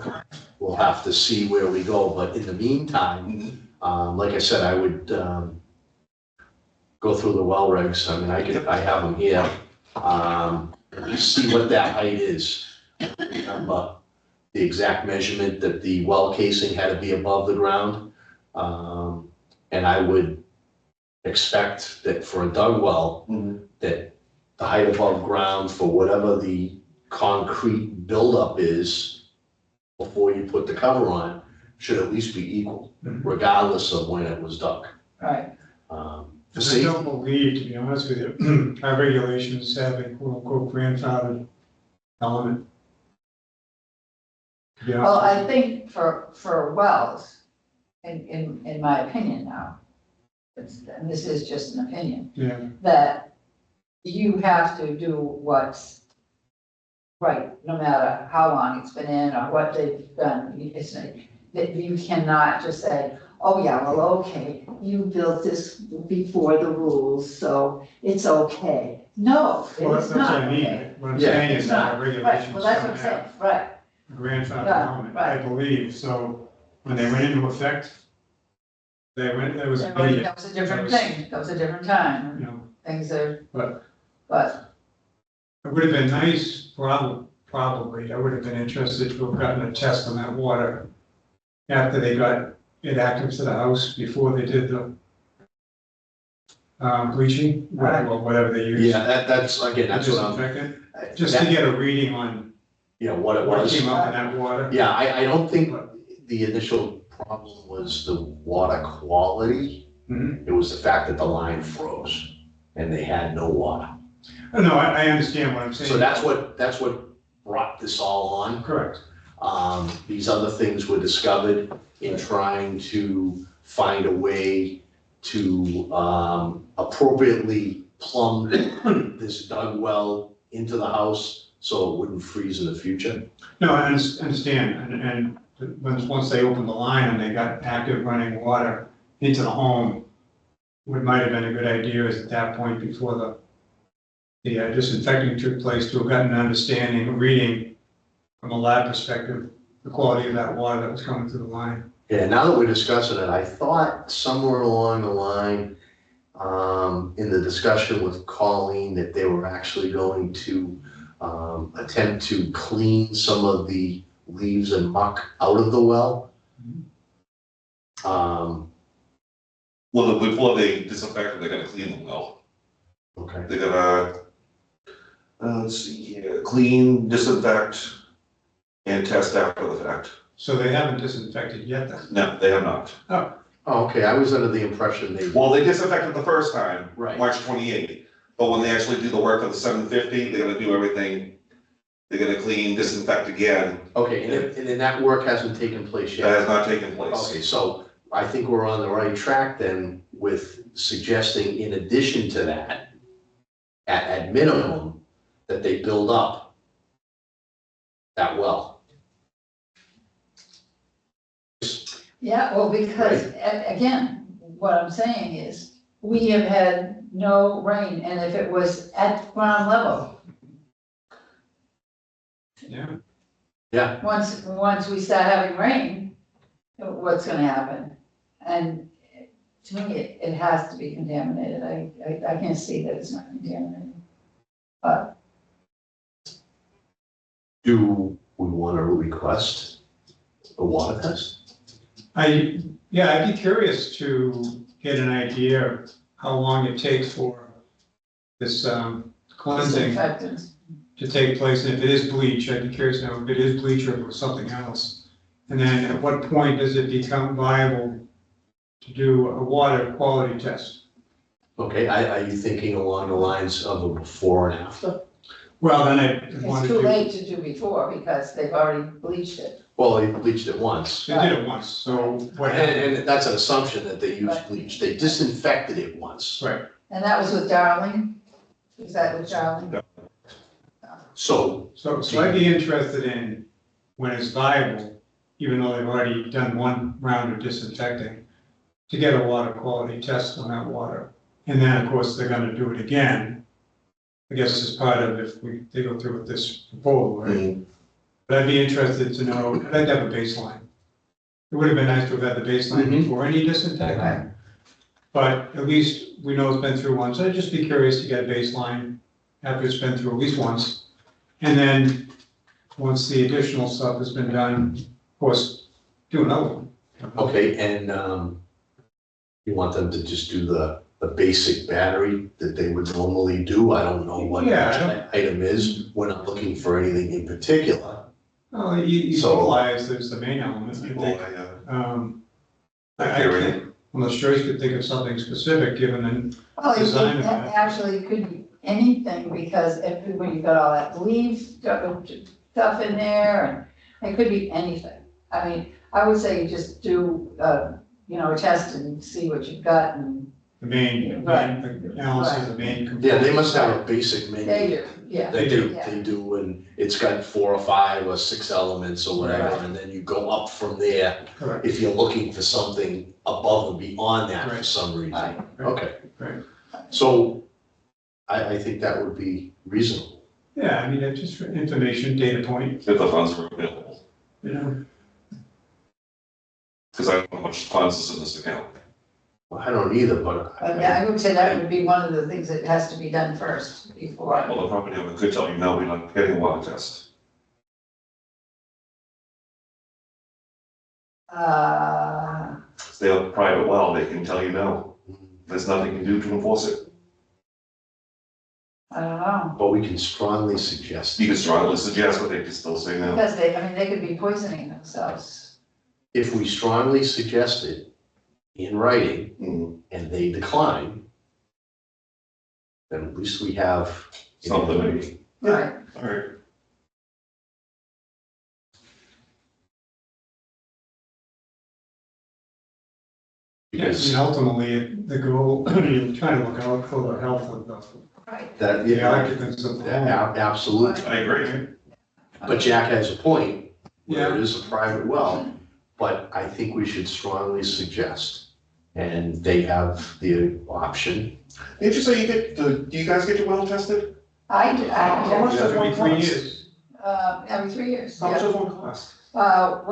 We'll have to see where we go, but in the meantime, like I said, I would go through the well regs. I mean, I have them here. See what that height is. Remember the exact measurement that the well casing had to be above the ground. And I would expect that for a dug well, that the height above ground for whatever the concrete buildup is before you put the cover on should at least be equal, regardless of when it was dug. right, For I safety, don't believe, to be honest with you, our regulations have a quote unquote grandfathered element. Yeah. Well, I think for wells, in my opinion now, and this is just an opinion, Yeah, that you have to do what's right, no matter how long it's been in or what they've done. It's, that you cannot just say, oh yeah, well, okay, you built this before the rules, so it's okay. No, well, it's that's what not I mean. okay. What I'm Yeah. saying It's is that not, our right, regulations well, that's what don't I'm saying, have right. grandfather Yeah, element, right. I believe. So when they went into effect, it was That immediate. was a different That was, thing, that was a different time, You know, things are, but but, it would have been nice, probably, I would have been interested to have gotten a test on that water after they got it active to the house, before they did the bleaching, whatever they used. Yeah, that's, again, that's what I'm. Disinfectant, just to get a reading on Yeah, what it what was. came up in that water. Yeah, I don't think the initial problem was the water quality. Mhm. It was the fact that the line froze and they had no water. Oh, no, I understand what I'm saying. So that's what brought this all on. Correct. These other things were discovered in trying to find a way to appropriately plumb this dug well into the house so it wouldn't freeze in the future. No, I understand, and once they opened the line and they got active running water into the home, what might have been a good idea is at that point, before the disinfecting took place, to have gotten an understanding, a reading from a lab perspective, the quality of that water that was coming through the line. Yeah, now that we're discussing it, I thought somewhere along the line, in the discussion with Colleen, that they were actually going to attempt to clean some of the leaves and muck out of the well. Well, before they disinfect it, they're gonna clean the well. Okay. They're gonna, let's see here, clean, disinfect, and test after the fact. So they haven't disinfected yet then? No, they have not. Oh, okay, I was under the impression they. Well, they disinfected the first time, Right. March 28th. But when they actually do the work of the 750, they're gonna do everything. They're gonna clean, disinfect again. Okay, and then that work hasn't taken place That yet. has not taken place. Okay, so I think we're on the right track then with suggesting, in addition to that, at minimum, that they build up that well. yeah, well, because, again, what I'm saying is, we have had no rain, and if it was at ground level, Yeah. Yeah, once we start having rain, what's gonna happen? And to me, it has to be contaminated, I can't see that it's not contaminated. But, do we want to request a water test? I'd be curious to get an idea of how long it takes for this cleansing disinfectants, to take place, and if it is bleach, I'd be curious to know if it is bleach or if it was something else. And then at what point does it become viable to do a water quality test? Okay, are you thinking along the lines of a before and after? Well, then I'd want it's to too do, late to do before, because they've already bleached it. Well, they bleached it once. they did it once, so what And, happened? and that's an assumption that they used Right. bleach. They disinfected it once. Right, And that was with Darling? Was that with Darling? So, so I'd be interested in when it's viable, even though they've already done one round of disinfecting, to get a water quality test on that water. And then, of course, they're gonna do it again, I guess as part of if they go through with this proposal, right? mm, But I'd be interested to know, I'd like to have a baseline. It would have been nice to have had the baseline Mhm. before any disinfecting. But at least we know it's been through once, so I'd just be curious to get a baseline after it's been through at least once. And then, once the additional stuff has been done, of course, do another one. okay, and, you want them to just do the basic battery that they would normally do? I don't know what Yeah, each item is. We're not looking for anything in particular. Oh, you So- realize there's the main element, I People, think. I Carry can't, unless Joyce could think of something specific, given an Well, Design it of that. actually could be anything, because when you've got all that leaf stuff in there, It could be anything. I mean, I would say you just do, you know, a test and see what you've got and The main analysis, the main. Yeah, they must have a basic menu. they do, yeah. That Yeah. they do, and it's got 4 or 5 or 6 elements or whatever, Right. and then you go up from there Correct. if you're looking for something above and beyond that for Right. some reason. Right. Okay. Right. So I think that would be reasonable. Yeah, I mean, that's just for information, data point, If the funds were available, you know. because I don't know how much funds is in this account. Well, I don't either, but I would say that would be one of the things that has to be done first before. Well, the property owner could tell you, no, we're not getting a water test. If they have a private well, they can tell you no. There's nothing you can do to enforce it. I don't know, but we can strongly suggest, You can strongly suggest, but they can still say no. because they, I mean, they could be poisoning themselves. if we strongly suggest it in writing Mhm. and they decline, then at least we have Something maybe. Right. All right. Yeah, I because mean, ultimately, the goal, you're trying to look out for the health of Right. that, the yeah, occupants of the home. absolutely. I agree. But Jack has a point, where Yeah. it is a private well, but I think we should strongly suggest, and they have the option. Didn't you say you get, do you guys get your well tested? I do, How much does Every one 3 cost? years. every 3 years, How much yeah. does one cost? Well,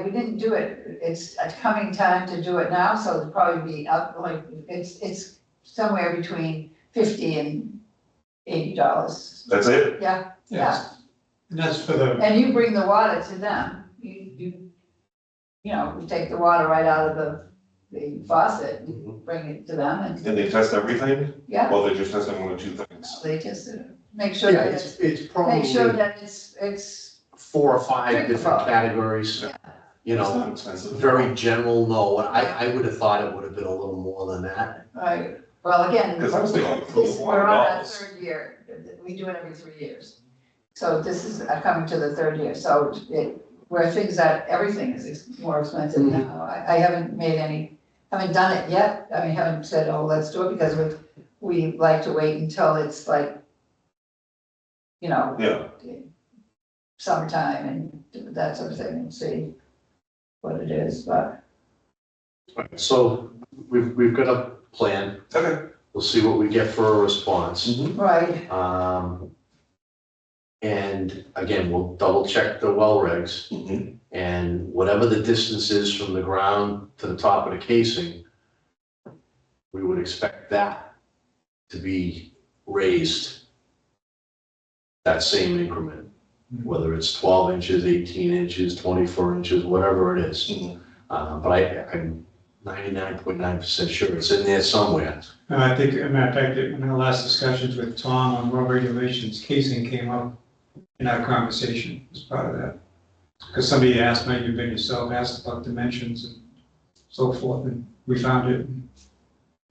we didn't do it, it's a coming time to do it now, so it'll probably be up, like, it's somewhere between $50 and $80. That's it? Yeah, yeah, Yes. And that's for the, and you bring the water to them, you know, we take the water right out of the faucet, and bring it to them, and, And they test everything? yeah, Well, they just tested one or two things. they just make sure Yeah, that it's make probably sure that it's, 4 or 5 different Drinkable. categories, Yeah. you It's know, not expensive. very general, no, I would have thought it would have been a little more than that. right, well, again, Because I was thinking we're on our $400. 3rd year, we do it every 3 years. So this is coming to the 3rd year, so where things that, everything is more expensive Mhm. now. I haven't done it yet, I mean, haven't said, oh, let's do it, because we like to wait until it's like, you know, Yeah, summertime and that sort of thing, and see what it is, but, So we've got a plan, okay. we'll see what we get for a response. right, And again, we'll double check the well regs, Mhm. and whatever the distance is from the ground to the top of the casing, we would expect that to be raised that same increment, whether it's 12 inches, 18 inches, 24 inches, whatever it is. Mhm. But I'm 99.9% sure it's in there somewhere. and I think, as a matter of fact, in our last discussions with Tom on well regulations, casing came up in our conversation as part of that. Because somebody asked, maybe you've been yourself, asked about dimensions and so forth, and we found it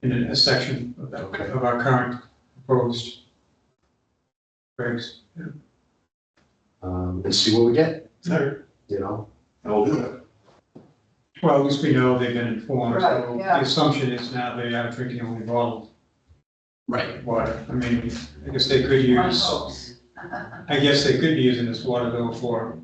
in a section of that, Okay. of our current proposed regs. And see what we get, All right, you know? I will do that. Well, at least we know they've been informed, Right, so yeah. the assumption is now they are drinking only bottled Right. water. I mean, I guess they could one use, hopes. I guess they could be using this water though for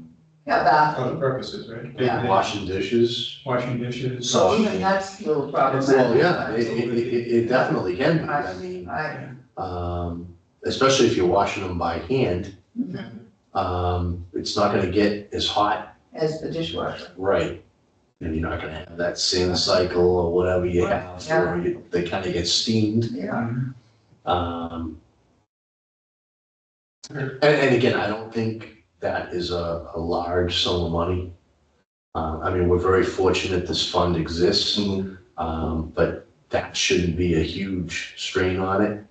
Yeah, bath, other purposes, right? Yeah. Washing dishes. Washing dishes. So- even that's a little problematic. Well, yeah, it definitely can be, I mean, Right, especially if you're washing them by hand, mhm, it's not gonna get as hot, as the dishwasher, right? And you're not gonna have that same cycle or whatever you Right, have, yeah. where they kinda get steamed. yeah, Um, and again, I don't think that is a large sum of money. I mean, we're very fortunate this fund exists, Mhm. but that shouldn't be a huge strain on it.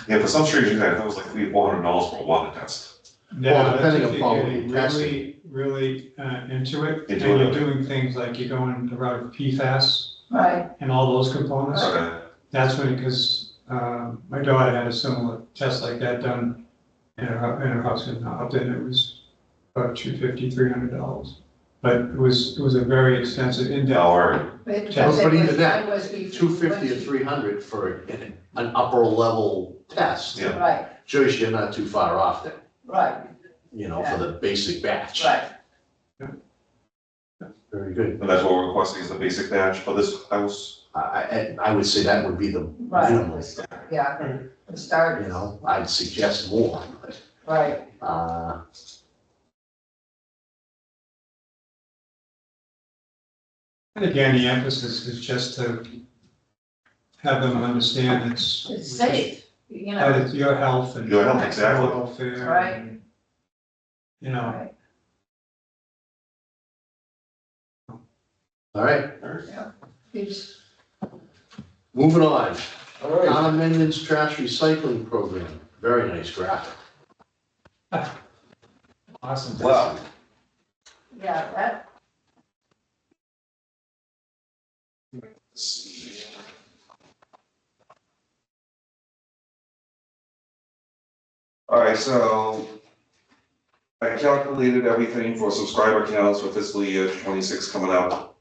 Yeah, for some strange reason, I thought it was like $400 for a water test. Now, depending that's if upon you're what getting you're testing. really into it, and Into you're it. doing things like you're going the route of PFAS right, and all those components. Okay. That's when, because my daughter had a similar test like that done in a house in Upton, it was about $250, $300. But it was a very extensive, in-depth. But even that, it was before- 250 or 300 for an upper level test. Yeah. Right, Shows you're not too far off then, right, for the basic batch. right. Very good. And that's what we're requesting is the basic batch for this house. I would say that would be the Right. minimum, Yeah, to start, I'd suggest more, but, right, And again, the emphasis is just to have them understand it's safe, that it's your health and. Your health, exactly. Welfare. Right. and, You know, right, all right, it's, moving on. Town of Mendon's trash recycling program, very nice graphic. awesome. Wow. yeah, that, All right, so I calculated everything for subscriber counts for fiscal year 26 coming up.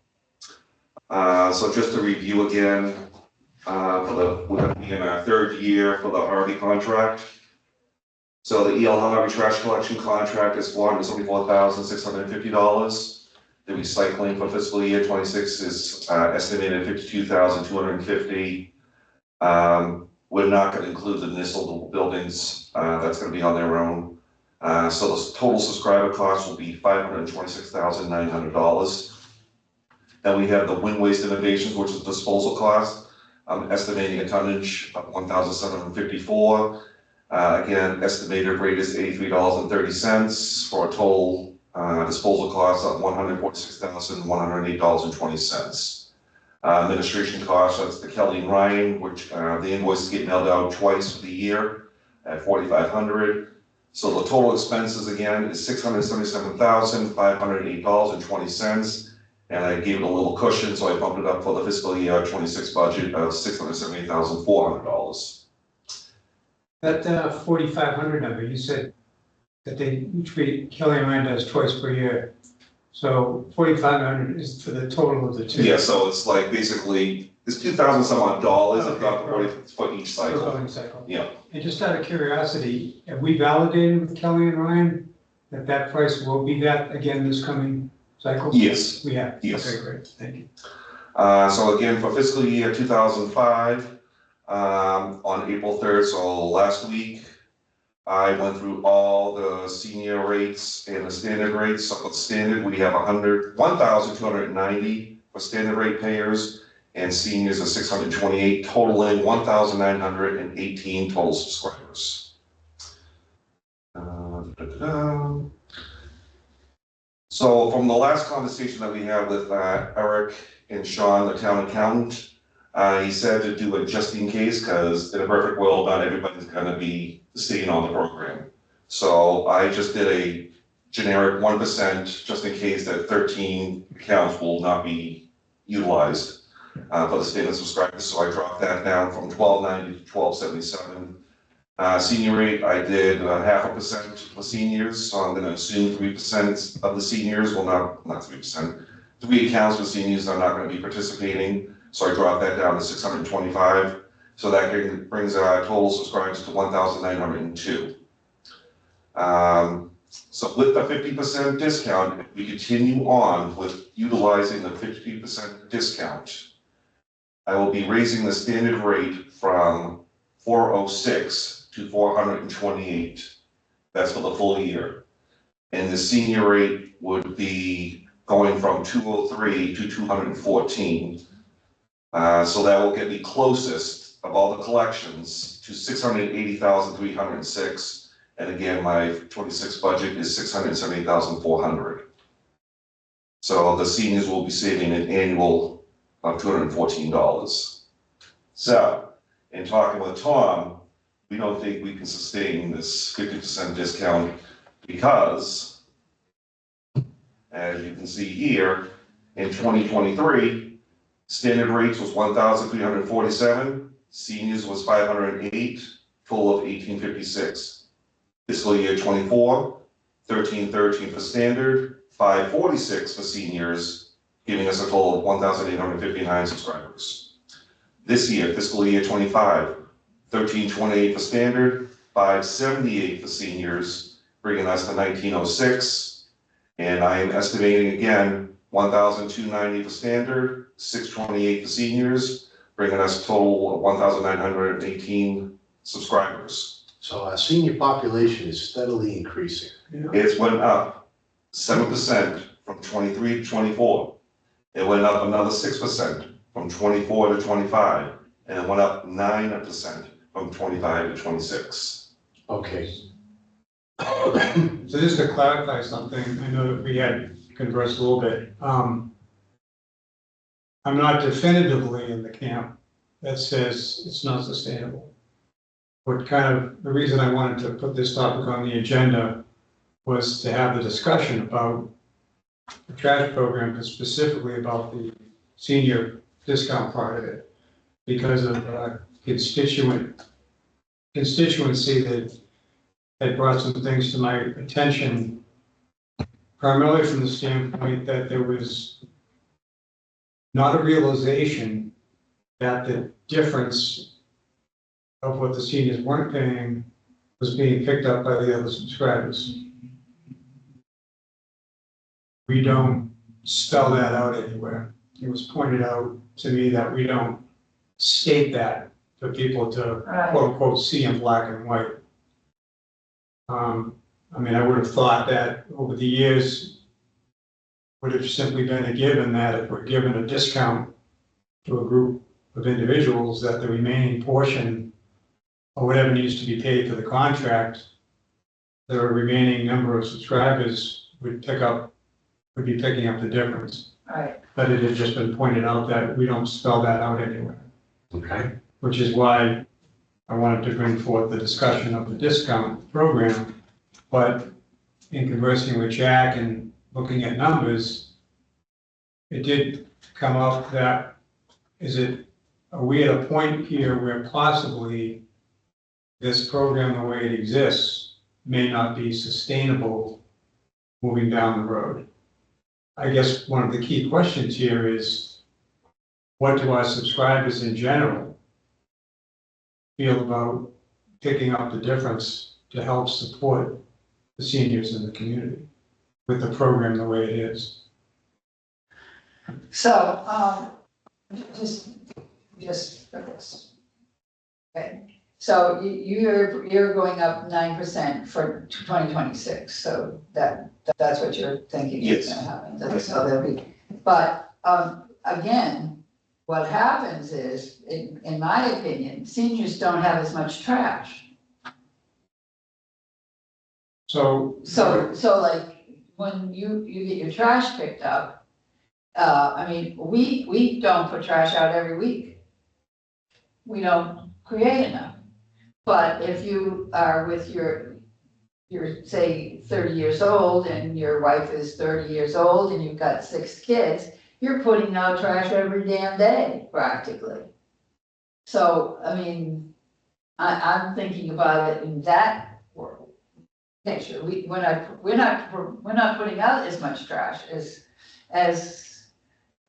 So just to review again, we're gonna be in our third year for the Harvey contract. So the EL Harvey trash collection contract is $474,650. The recycling for fiscal year 26 is estimated at $52,250. We're not gonna include the municipal buildings, that's gonna be on their own. So the total subscriber cost will be $526,900. Then we have the wind waste innovations, which is disposal cost. I'm estimating a tonnage of 1,754. Again, estimated rate is $83.30 for a total disposal cost of $146,108.20. Administration costs, that's the Kelly and Ryan, which the invoices get mailed out twice for the year at $4,500. So the total expenses again is $677,508.20. And I gave it a little cushion, so I bumped it up for the fiscal year 26 budget of $678,400. That 4,500 number, you said that they treat, Kelly and Ryan does twice per year. So 4,500 is for the total of the two. Yeah, so it's like basically, it's 2,000 some odd dollars, Okay, about 40 for each Per cycle. billing cycle. Yeah. And just out of curiosity, have we validated with Kelly and Ryan that that price will be that again this coming cycle? Yes. We have? Yes. Okay, great, thank you. So again, for fiscal year 2005, on April 3rd, so last week, I went through all the senior rates and the standard rates. So for the standard, we have 1,290 for standard rate payers, and seniors are 628, totaling 1,918 total subscribers. So from the last conversation that we had with Eric and Sean, the town accountant, he said to do it just in case, because in a perfect world, not everybody's gonna be staying on the program. So I just did a generic 1%, just in case that 13 accounts will not be utilized for the standard subscribers. So I dropped that down from 1290 to 1277. Senior rate, I did 0.5% for seniors, so I'm gonna assume 3% of the seniors will not 3%. 3 accounts for seniors are not gonna be participating, so I dropped that down to 625. So that brings our total subscribers to 1,902. So with the 50% discount, if we continue on with utilizing the 50% discount, I will be raising the standard rate from 406 to 428. That's for the full year. And the senior rate would be going from 203 to 214. So that will get me closest of all the collections to 680,306. And again, my 26 budget is 678,400. So the seniors will be saving an annual of $214. So, in talking with Tom, we don't think we can sustain this 50% discount because, as you can see here, in 2023, standard rates was 1,347, seniors was 508, total of 1,856. Fiscal year 24, 1313 for standard, 546 for seniors, giving us a total of 1,859 subscribers. This year, fiscal year 25, 1328 for standard, 578 for seniors, bringing us to 1906. And I am estimating again, 1,290 for standard, 628 for seniors, bringing us a total of 1,918 subscribers. So our senior population is steadily increasing. It's went up 7% from 23 to 24. It went up another 6% from 24 to 25, and it went up 9% from 25 to 26. Okay. So just to clarify something, I know that we had conversed a little bit. I'm not definitively in the camp that says it's not sustainable. What kind of, the reason I wanted to put this topic on the agenda was to have the discussion about the trash program, but specifically about the senior discount part of it, because of constituency that had brought some things to my attention, primarily from the standpoint that there was not a realization that the difference of what the seniors weren't paying was being picked up by the other subscribers. We don't spell that out anywhere. It was pointed out to me that we don't state that for people to quote unquote see in black and white. I mean, I would have thought that over the years would have simply been a given that if we're given a discount to a group of individuals, that the remaining portion or whatever needs to be paid for the contract, the remaining number of subscribers would be picking up the difference. Right. But it had just been pointed out that we don't spell that out anywhere. Okay. Which is why I wanted to bring forth the discussion of the discount program. But in conversing with Jack and looking at numbers, it did come up that, are we at a point here where possibly this program, the way it exists, may not be sustainable moving down the road? I guess one of the key questions here is, what do our subscribers in general feel about picking up the difference to help support the seniors in the community with the program the way it is? So, just for this. Okay, so you're going up 9% for 2026, so that's what you're thinking is Yes. gonna happen. So there'll be, but, again, what happens is, in my opinion, seniors don't have as much trash. So like, when you get your trash picked up, I mean, we don't put trash out every week. We don't create enough. But if you are with you're say 30 years old and your wife is 30 years old and you've got 6 kids, you're putting out trash every damn day, practically. So, I mean, I'm thinking about it in that world. Picture, we're not putting out as much trash as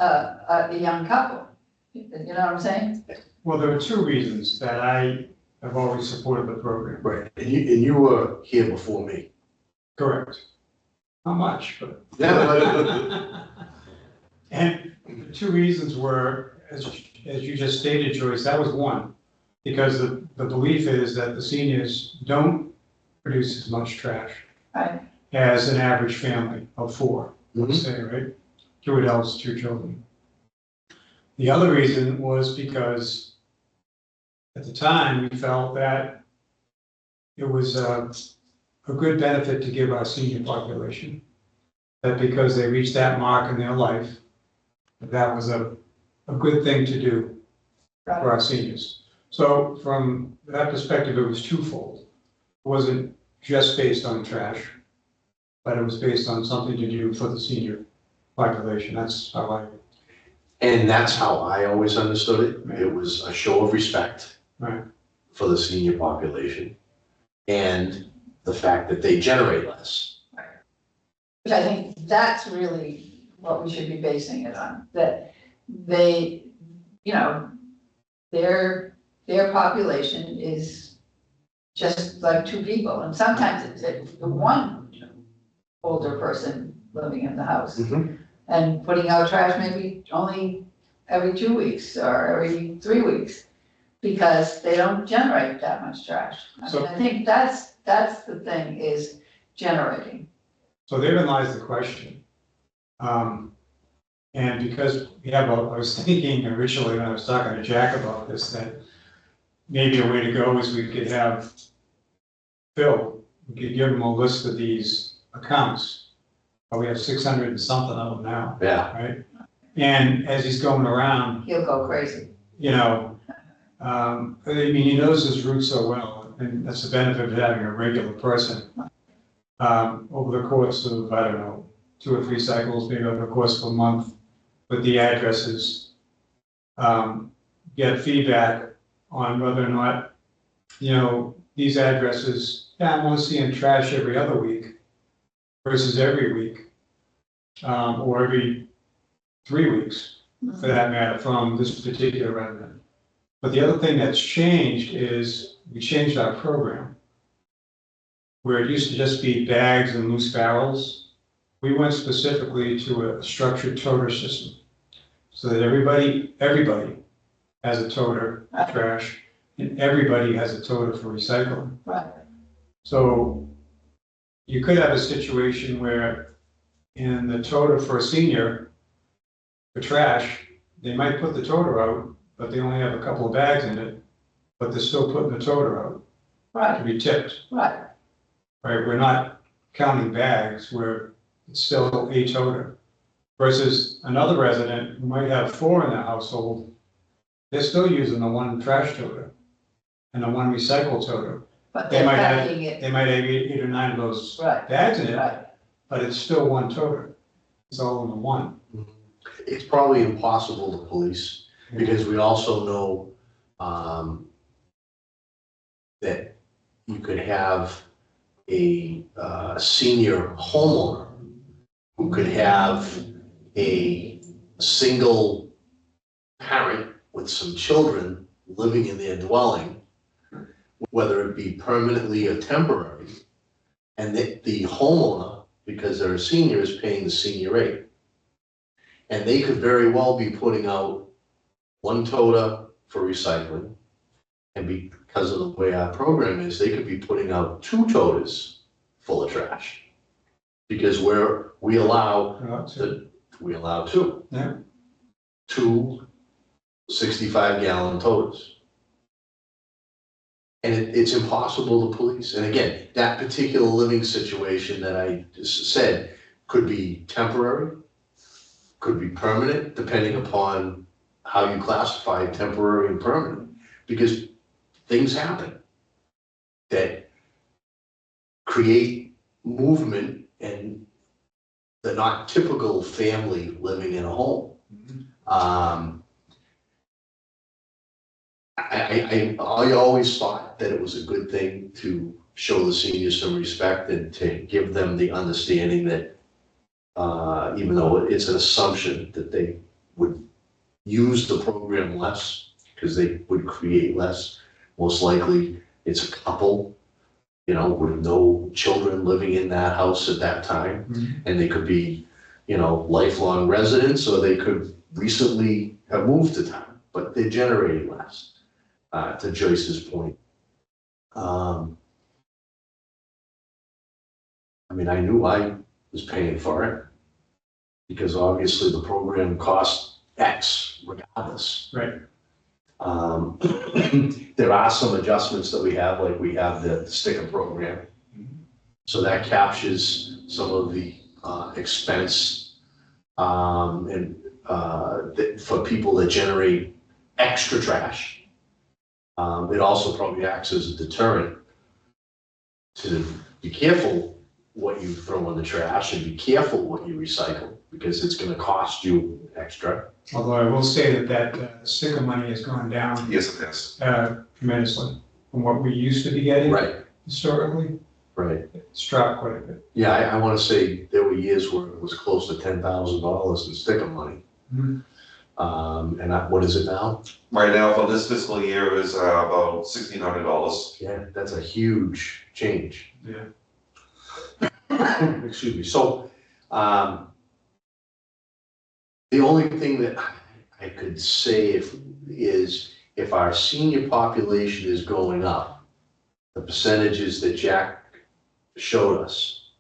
a young couple. You know what I'm saying? well, there are 2 reasons that I have always supported the program. Right. And you were here before me. Correct. Not much, but. Yeah. And the 2 reasons were, as you just stated, Joyce, that was one, because the belief is that the seniors don't produce as much trash Right. as an average family of 4, let's Mhm. say, right? 2 adults, 2 children. The other reason was because at the time, we felt that it was a good benefit to give our senior population. That because they reached that mark in their life, that was a good thing to do for our seniors. So from that perspective, it was twofold. It wasn't just based on trash, but it was based on something to do for the senior population. That's how And that's how I always understood it. It was a show of respect Right. for the senior population. And the fact that they generate less. Which I think that's really what we should be basing it on, that they, you know, their population is just like two people, and sometimes it's one older person living in the house. Mhm. And putting out trash maybe only every 2 weeks or every 3 weeks, because they don't generate that much trash. I So- mean, I think that's the thing, is generating. So therein lies the question. And because we have, I was thinking originally when I was talking to Jack about this, that maybe a way to go is we could have Phil, we could give him a list of these accounts. We have 600 and something of them now, Yeah, right? And as he's going around, He'll go crazy. you know, I mean, he knows his route so well, and that's the benefit of having a regular person. Over the course of, I don't know, 2 or 3 cycles, maybe over the course of a month, with the addresses, get feedback on whether or not, you know, these addresses, yeah, I'm only seeing trash every other week versus every week, or every 3 weeks, for that matter, from this particular resident. But the other thing that's changed is we changed our program. Where it used to just be bags and loose barrels, we went specifically to a structured toter system. So that everybody has a toter for trash, and everybody has a toter for recycling. Right. So you could have a situation where in the toter for a senior, for trash, they might put the toter out, but they only have a couple of bags in it, but they're still putting the toter out to Right, be tipped. right, Right, we're not counting bags, it's still a toter. Versus another resident who might have 4 in their household, they're still using the one trash toter and the one recycle toter. but They they're might have- packing it, They might have 8 or 9 of those right, bags in it, right. but it's still one toter. It's all in the one. it's probably impossible to police, because we also know, that you could have a senior homeowner who could have a single parent with some children living in their dwelling, whether it be permanently or temporary, and the homeowner, because they're a senior, is paying the senior rate. And they could very well be putting out one toter for recycling, and because of the way our program is, they could be putting out 2 toters full of trash. Because we allow 2. Yeah. 2 65-gallon toters. And it's impossible to police. And again, that particular living situation that I just said could be temporary, could be permanent, depending upon how you classify temporary and permanent. Because things happen that create movement, and they're not typical family living in a home. I always thought that it was a good thing to show the seniors some respect and to give them the understanding that even though it's an assumption that they would use the program less because they would create less, most likely it's a couple, you know, with no children living in that house at that time. And they could be, you know, lifelong residents, or they could recently have moved to town, but they're generating less, to Joyce's point. I mean, I knew I was paying for it because obviously the program costs X regardless. Right. There are some adjustments that we have, like we have the sticker program. So that captures some of the expense for people that generate extra trash. It also probably acts as a deterrent to be careful what you throw in the trash and be careful what you recycle, because it's going to cost you extra. Although I will say that sticker money has gone down Yes, it has. tremendously from what we used to be getting Right. historically. Right. It's dropped quite a bit. Yeah, I want to say there were years where it was close to $10,000 in sticker money. Mhm. What is it now? Right now, for this fiscal year is about $1,600. Yeah, that's a huge change. Yeah. Excuse me. So, the only thing that I could say is if our senior population is going up, the percentages that Jack showed us,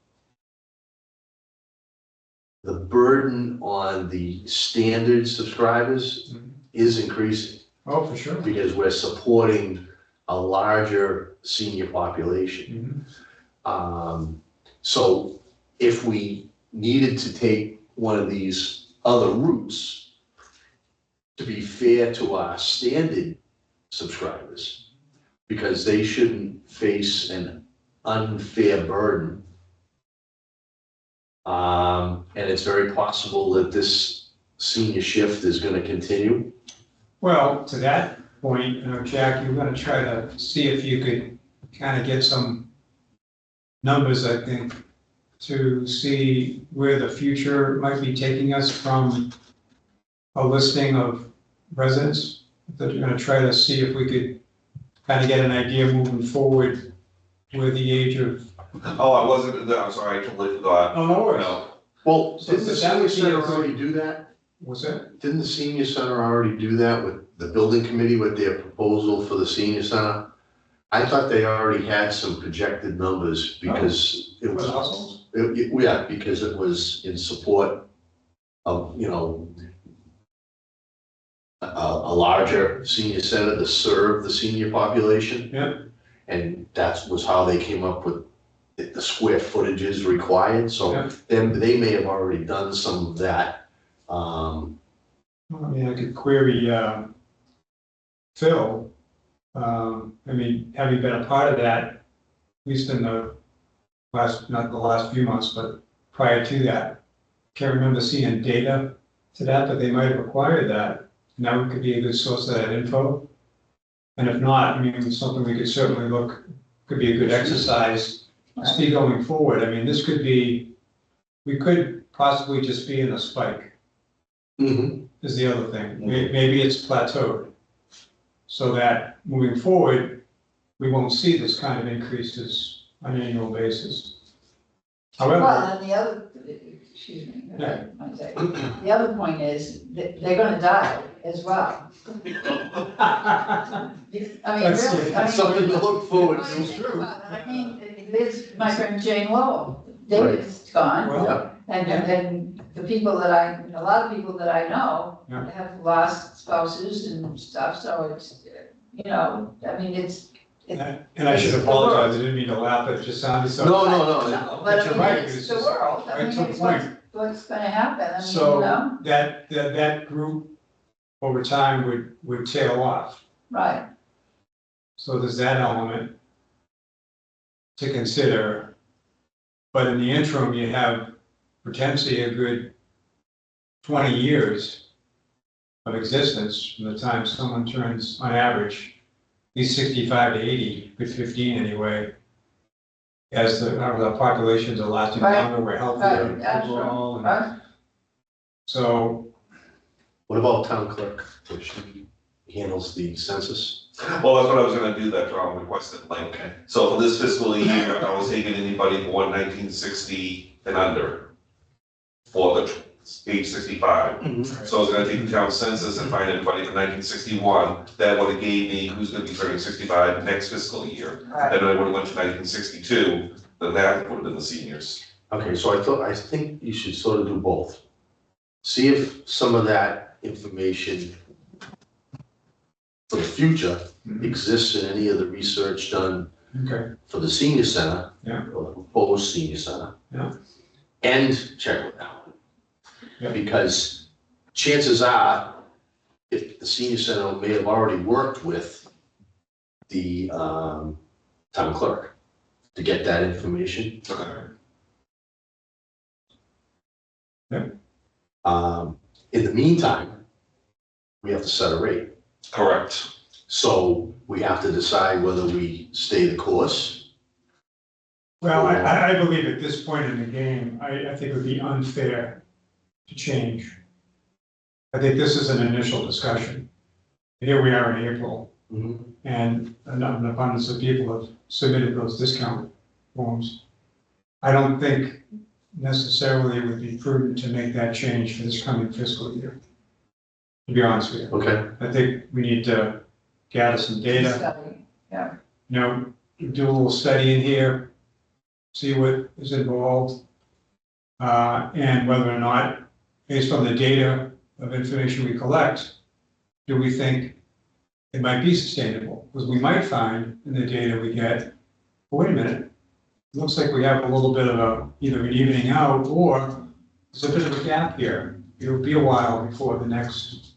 the burden on the standard subscribers is increasing Oh, for sure. because we're supporting a larger senior population. So if we needed to take one of these other routes, to be fair to our standard subscribers, because they shouldn't face an unfair burden. And it's very possible that this senior shift is gonna continue. Well, to that point, Jack, you're gonna try to see if you could kind of get some numbers, I think, to see where the future might be taking us from a listing of residents. That you're gonna try to see if we could kind of get an idea moving forward with the age of. Oh, I'm sorry, I totally forgot. Oh, no worries. No. Well, So didn't the that senior would be center a good- already do that? What's that? Didn't the senior center already do that with the building committee with their proposal for the senior center? I thought they already had some projected numbers because it For was, households? yeah, because it was in support of, a larger senior center to serve the senior population. Yeah. And that was how they came up with the square footages required, so Yeah. then they may have already done some of that. I mean, I could query, Phil. Having been a part of that, at least in the not the last few months, but prior to that, can't remember seeing data to that, but they might have acquired that. And that could be a good source of that info. And if not, it's something we could certainly could be a good exercise to see going forward. This could be, we could possibly just be in a spike. Is the other thing. Maybe it's plateaued. So that moving forward, we won't see this kind of increases on an annual basis. However, Well, and the other, excuse me, Yeah. one second. The other point is that they're gonna die as well. That's- Really, That's something to look forward Well, to. you think about it. There's my friend Jane Lowell, David's gone, well, and the people a lot of people that I know Yeah. have lost spouses and stuff, so it's, it's. and I should apologize, I didn't mean to laugh, it just sounded so. No. But You're right, it's it's the just world, right to the it's point. what's gonna happen, So- you know, That group over time would tail off. right, So there's that element to consider. But in the interim, you have potentially a good 20 years of existence from the time someone turns, on average, at least 65 to 80, good 15 anyway, as the populations are lasting Right. longer, we're right, healthier that's overall. and right. So, What about town clerk, which handles the census? Well, that's what I was gonna do, that requested link. So for this fiscal year, I was taking anybody born 1960 and under for the age 65. So I was gonna take the town census and find anybody from 1961, that would have gave me who's gonna be turning 65 next fiscal year. Right. Then I would have went to 1962, then that would have been the seniors. Okay, so I think you should sort of do both. See if some of that information for the future exists in any of the research done okay, for the senior center. Yeah. Or the proposed senior center. Yeah. And check with Alan. Yeah. Because chances are, if the senior center may have already worked with the town clerk to get that information. Okay. In the meantime, we have to set a rate. Correct. So we have to decide whether we stay the course Well, I believe at this point in the game, I think it would be unfair to change. I think this is an initial discussion. Here we are in April, Mhm. and an abundance of people have submitted those discount forms. I don't think necessarily it would be prudent to make that change for this coming fiscal year, to be honest with you. Okay, I think we need to gather some data, Study, yeah, you know, do a little study in here, see what is involved, and whether or not, based on the data of information we collect, do we think it might be sustainable? Because we might find in the data we get, well, wait a minute, it looks like we have a little bit of a, either an evening out, or there's a bit of a gap here. It'll be a while before the next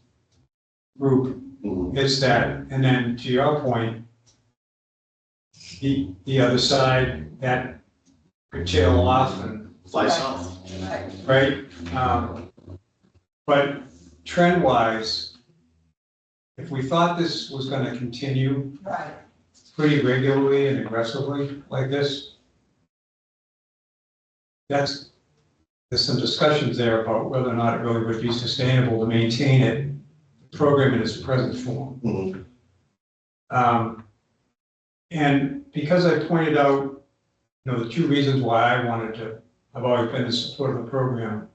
group Mhm. hits that, and then to your point, the other side, that could tail off and, fly south. right, right? But trend wise, if we thought this was gonna continue right, pretty regularly and aggressively like this, there's some discussions there about whether or not it really would be sustainable to maintain it, the program in its present form. Mhm. And because I pointed out, you know, the two reasons why I've always been in support of the program,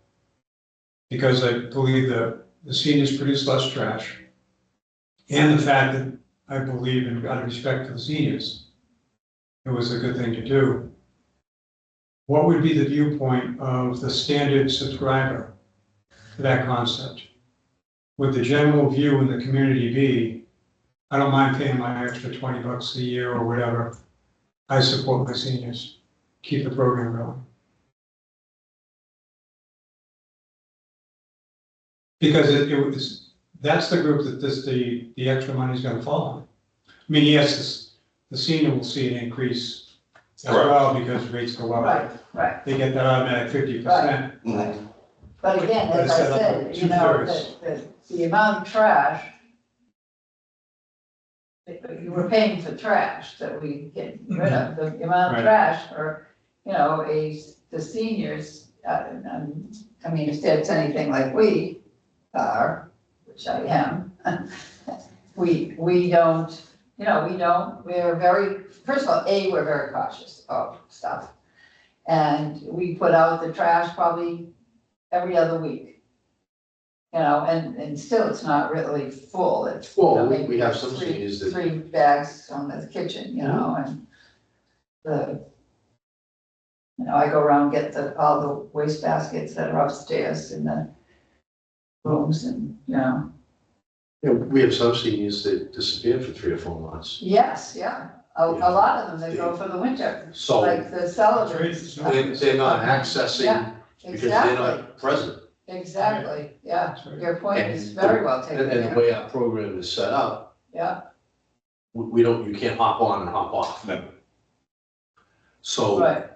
because I believe that the seniors produce less trash, and the fact that I believe in, out of respect for the seniors, it was a good thing to do. What would be the viewpoint of the standard subscriber to that concept? Would the general view in the community be, I don't mind paying my extra $20 a year or whatever, I support my seniors, keep the program going? Because that's the group that the extra money is gonna fall on. I mean, yes, the senior will see an increase as Correct. well because rates go up. right, right, They get that automatic 50%. right. But again, But as it's I set up said, with you know, two-thirds. the amount of trash, you were paying for trash that we get rid of, the amount Right. of trash for, you know, the seniors, I mean, if it's anything like we are, which I am, we don't, you know, we're very, first of all, we're very cautious of stuff. And we put out the trash probably every other week. You know, and still it's not really full, it's, you know, Well, maybe we have some three, seniors that, 3 bags on the kitchen, you know, and you know, I go around, get all the waste baskets that are upstairs in the rooms and, you know. we have some seniors that disappear for 3 or 4 months. Yes, yeah, a lot of them, they go for the winter, So like the Sullivans. they're not accessing Yeah, because they're exactly, not present. exactly, yeah, That's right. your point is And very well taken And the there, way our program is set up, yeah, you can't hop on and hop off. No. So right,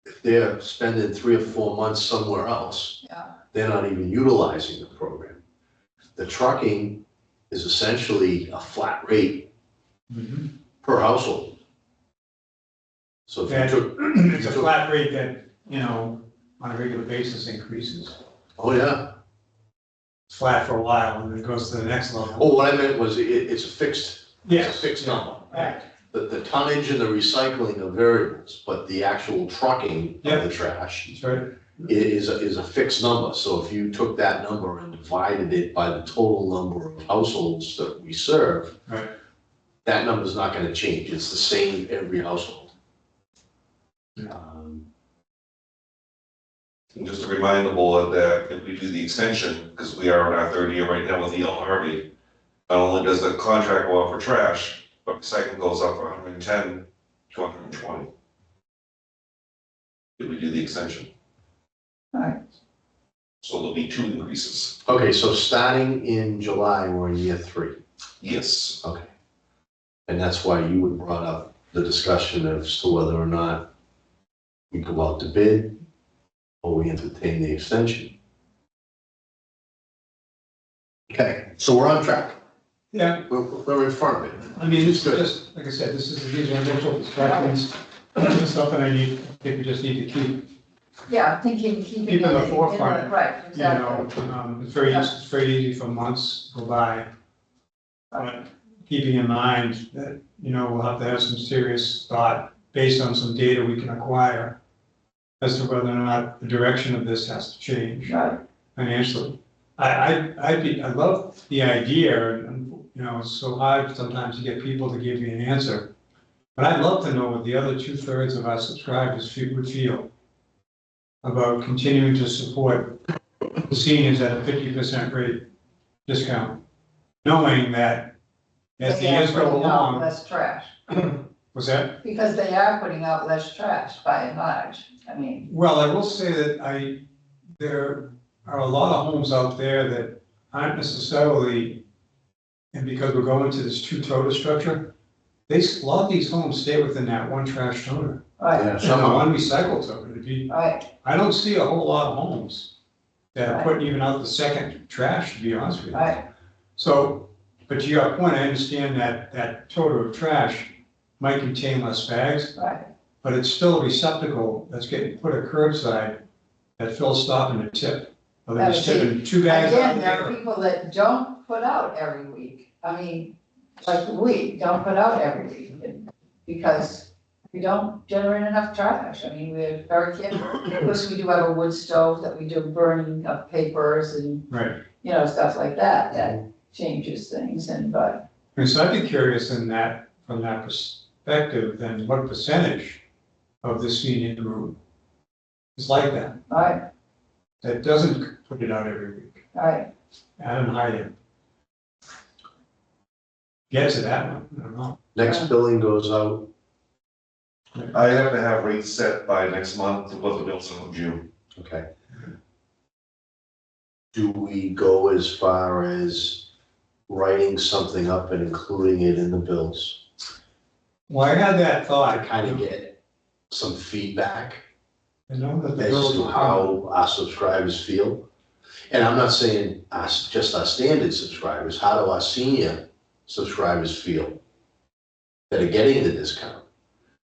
if they're spending 3 or 4 months somewhere else, yeah, they're not even utilizing the program. The trucking is essentially a flat rate Mhm. per household. So if That- you took, It's a flat rate that, you know, on a regular basis increases. oh yeah. It's flat for a while and then it goes to the next level. Oh, what I meant was it's a fixed, it's a Yes. fixed number. right, The tonnage and the recycling are variables, but the actual trucking Yeah. of the trash That's right. is a fixed number. So if you took that number and divided it by the total number of households that we serve, Right. that number's not gonna change. It's the same every household. And just to remind the board that if we do the extension, because we are in our 3rd year right now with E.L. Harvey, not only does the contract go up for trash, but recycling goes up from 110 to 120. If we do the extension. right, So there'll be 2 increases. Okay, so starting in July, we're in year 3. Yes. Okay. And that's why you had brought up the discussion as to whether or not we go out to bid or we entertain the extension. Okay, so we're on track. Yeah, We're in front of it. I mean, it's just, like I said, these are initial discussions. It's something I think we just need to keep keeping Keep it in the forefront, right, you know, exactly. it's very easy for months to go by. But keeping in mind that, you know, we'll have to have some serious thought based on some data we can acquire as to whether or not the direction of this has to change Right, financially. I love the idea, and, you know, it's so hard sometimes to get people to give you an answer. But I'd love to know what the other 2/3 of our subscribers would feel about continuing to support the seniors at a 50% rate discount, knowing that as the they are years go putting out along, less trash, was that? because they are putting out less trash by and large, I mean, Well, I will say that there are a lot of homes out there that aren't necessarily, and because we're going to this two-toter structure, a lot of these homes stay within that one trash toter. right, Yeah, And some the of one recycle toter, it'd be, right, I don't see a whole lot of homes that are Right. putting even out the second trash, to be honest with you. right, So, but to your point, I understand that toter of trash might contain less bags, right. but it's still a receptacle that's getting put at curbside that Phil's stopping to tip. Or they're just tipping 2 bags out Again, of there are there. people that don't put out every week, I mean, like we don't put out every week, because we don't generate enough trash, I mean, we're very careful. Of course, we do have a wood stove that we do burning of papers and, Right. you know, stuff like that, that changes things, and, but, And so I'd be curious from that perspective, then what percentage of the senior group is like that, right, that doesn't put it out every week? right, Adam Hyde. Get to that one, I don't know. next billing goes out, I have to have rates set by next month to put the bills in June. okay. Do we go as far as writing something up and including it in the bills? Well, I had that To thought. kind of get some feedback I know that the as bills to will come. how our subscribers feel. And I'm not saying us, just our standard subscribers, how do our senior subscribers feel that are getting the discount?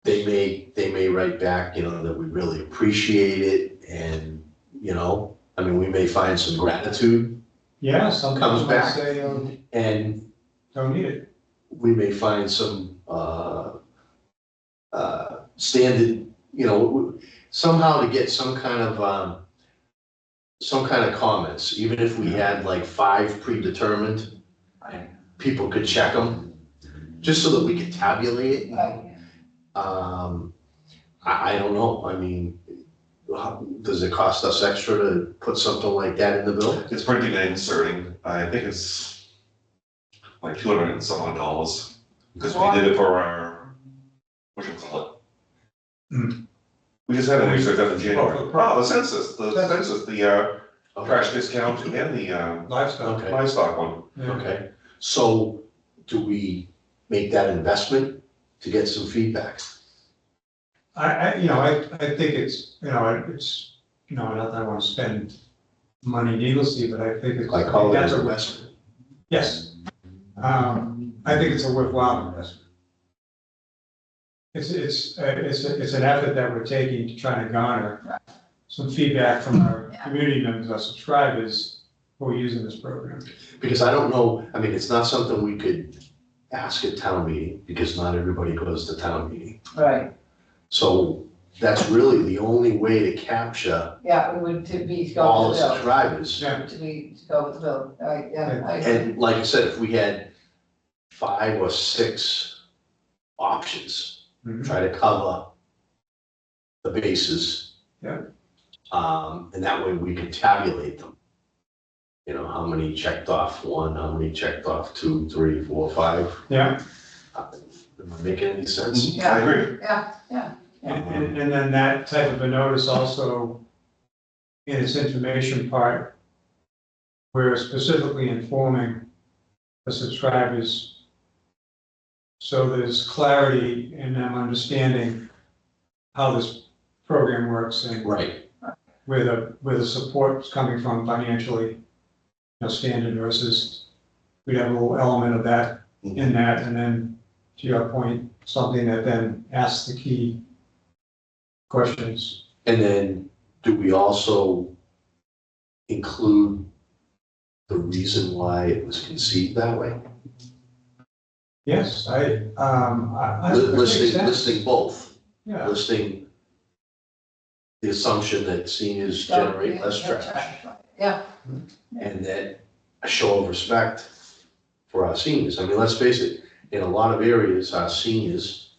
They may write back, you know, that we really appreciate it, and, you know, I mean, we may find some gratitude, Yeah, some Comes people might back. say, and don't need it. we may find some, standard, you know, somehow to get some kind of comments, even if we had like 5 predetermined, right, people could check them, just so that we could tabulate it. right. I don't know, I mean, does it cost us extra to put something like that in the bill? It's printing and inserting, I think it's like $200 and some odd dollars, because we did it for our, what you call it? Hmm. We just had an insert done in January. Oh, The census, the trash discount and the Livestock. Okay, livestock one. Yeah. okay, so do we make that investment to get some feedback? I think it's, not that I want to spend money needlessly, but I think it's. I call it that's an a- investment. Yes. I think it's a worthwhile investment. It's an effort that we're taking to try to garner some feedback from our Yeah. community members, our subscribers who are using this program. Because I don't know, I mean, it's not something we could ask at town meeting, because not everybody goes to town meeting. Right, So that's really the only way to capture yeah, we would to be, to all go the with the bill, subscribers. Yeah. to go with the bill, right, yeah, I agree. And like I said, if we had 5 or 6 options, Mhm. try to cover the bases. Yeah. And that way we could tabulate them. You know, how many checked off 1, how many checked off 2, 3, 4, 5. Yeah, Am I making any sense? Yeah. I agree. Yeah, and then that type of a notice also, in its information part, we're specifically informing the subscribers so there's clarity in them understanding how this program works and Right, where the support's coming from financially, standard versus, we'd have a little element of that in that, and then, to your point, something that then asks the key questions. And then do we also include the reason why it was conceived that way? Yes, Listing both, Yeah, listing the assumption that seniors generate less trash, Yeah, and that a show of respect for our seniors. I mean, let's face it, in a lot of areas, our seniors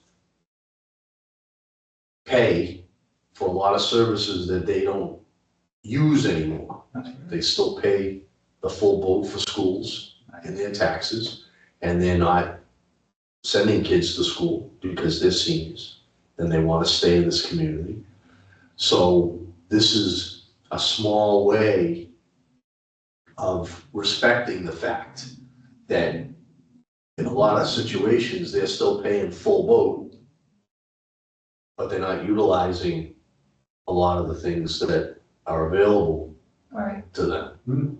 pay for a lot of services that they don't use anymore. They still pay the full boat for schools and their taxes, and they're not sending kids to school because they're seniors and they want to stay in this community. So this is a small way of respecting the fact that in a lot of situations, they're still paying full boat, but they're not utilizing a lot of the things that are available all right. to them.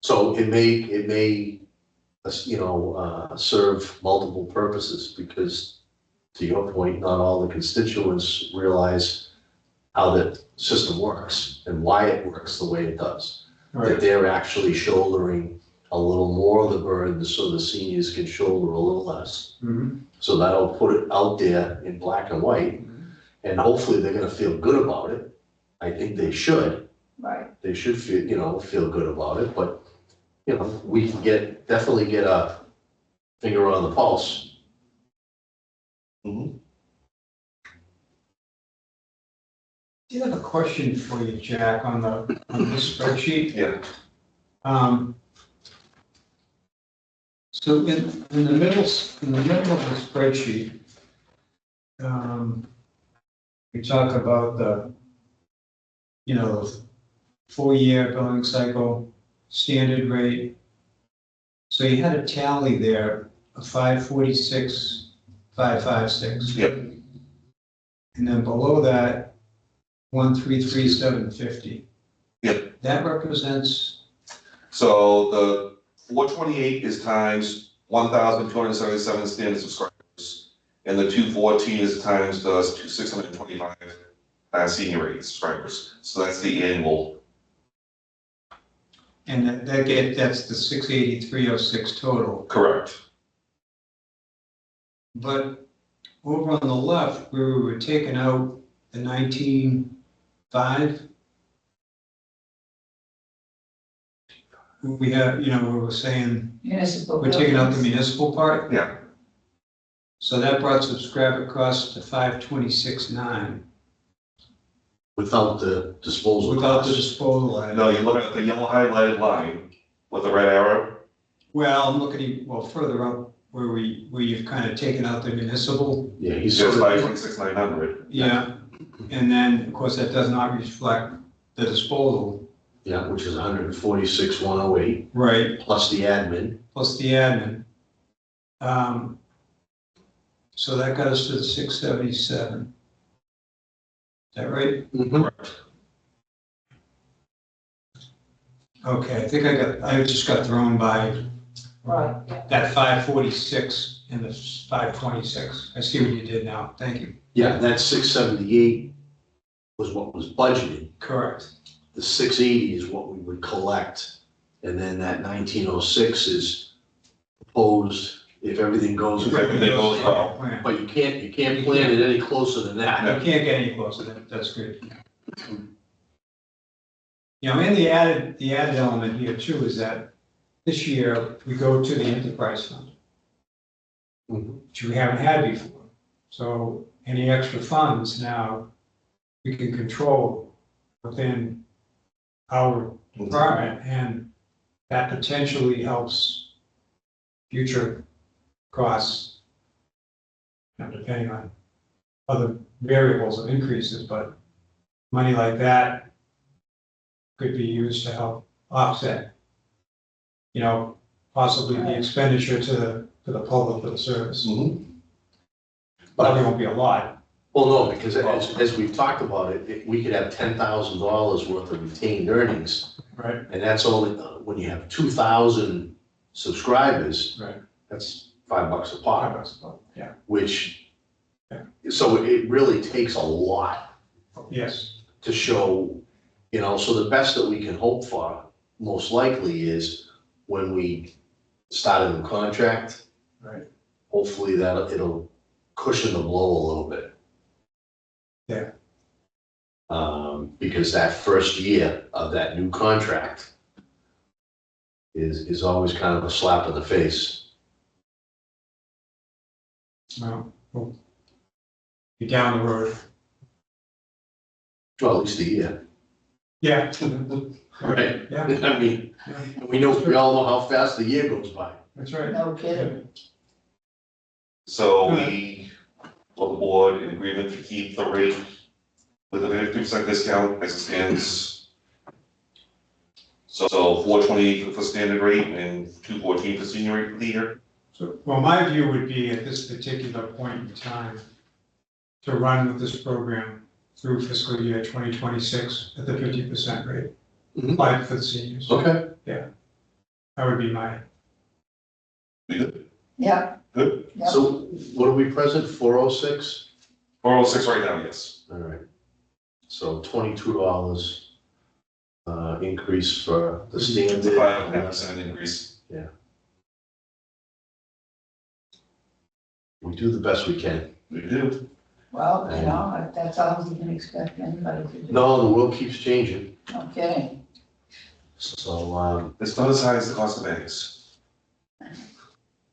So it may, serve multiple purposes, because to your point, not all the constituents realize how the system works and why it works the way it does. That they're actually shouldering a little more of the burden so the seniors can shoulder a little less. Mm-hmm. So that'll put it out there in black and white, and hopefully they're gonna feel good about it. I think they should. Right. They should feel good about it, but, we can definitely get a finger on the pulse. Do you have a question for you, Jack, on this spreadsheet? Yeah. So in the middle of the spreadsheet, we talk about the 4-year billing cycle, standard rate. So you had a tally there of 546, 556. Yep. And then below that, 1,337.50. Yep. That represents, So the 428 is times 1,277 standard subscribers, and the 214 is times the 625 senior rate subscribers. So that's the annual. and that's the 683.06 total. Correct. But over on the left, where we were taking out the 19.5, we have, we were saying, Municipal. we're taking out the buildings. municipal part. Yeah. So that brought subscriber costs to 526.9 Without the disposal without the costs. disposal. item. No, you look at the yellow highlighted line with the red arrow. Well, I'm looking, further up where you've kind of taken out the municipal. Yeah, It's he's just sort of, 526,900. Yeah, and then, of course, that does not reflect the disposal. yeah, which is 146,108 Right. plus the admin. Plus the admin. So that got us to the 677. Is that right? Correct. Okay, I think I just got thrown by Right, that 546 and the 526. I see what you did now. Thank you. Yeah, that 678 was what was budgeted. Correct. The 680 is what we would collect, and then that 1906 is proposed if everything goes. If everything goes well. Plan. But you can't plan it any closer than that. You can't get any closer. That's good. And the added element here too is that this year we go to the enterprise fund, which we haven't had before. So any extra funds now we can control within our department, and that potentially helps future costs, depending on other variables of increases, but money like that could be used to help offset, possibly the expenditure to the public for the service. Probably won't be a lot. Well, no, because as we've talked about it, we could have $10,000 worth of retained earnings, Right. and that's only when you have 2,000 subscribers. Right. That's $5 a pop, Yeah, which, Yeah. so it really takes a lot yes, to show, so the best that we can hope for, most likely, is when we start a new contract, right, hopefully it'll cushion the blow a little bit. Yeah. Because that first year of that new contract is always kind of a slap in the face. well, we'll be down the road. Well, at least a year. Yeah, Right. yeah, I mean, yeah, we all know how fast the year goes by. that's right. No kidding. So we, well, the board in agreement to keep the rate with a 50% discount as it stands. So 420 for standard rate and 214 for senior rate for the year. So, well, my view would be at this particular point in time to run with this program through fiscal year 2026 at the 50% rate, Mhm. applied for the seniors. Okay. That would be my, Yeah. Good. Yep. So what are we present, 406? 406 right now, yes. All right. So $22 increase for the standard. It's a 5.5% increase. We do the best we can. We do. Well, that's all we can expect anybody to do. No, the world keeps changing. No kidding. So, It's not as high as the cost of eggs.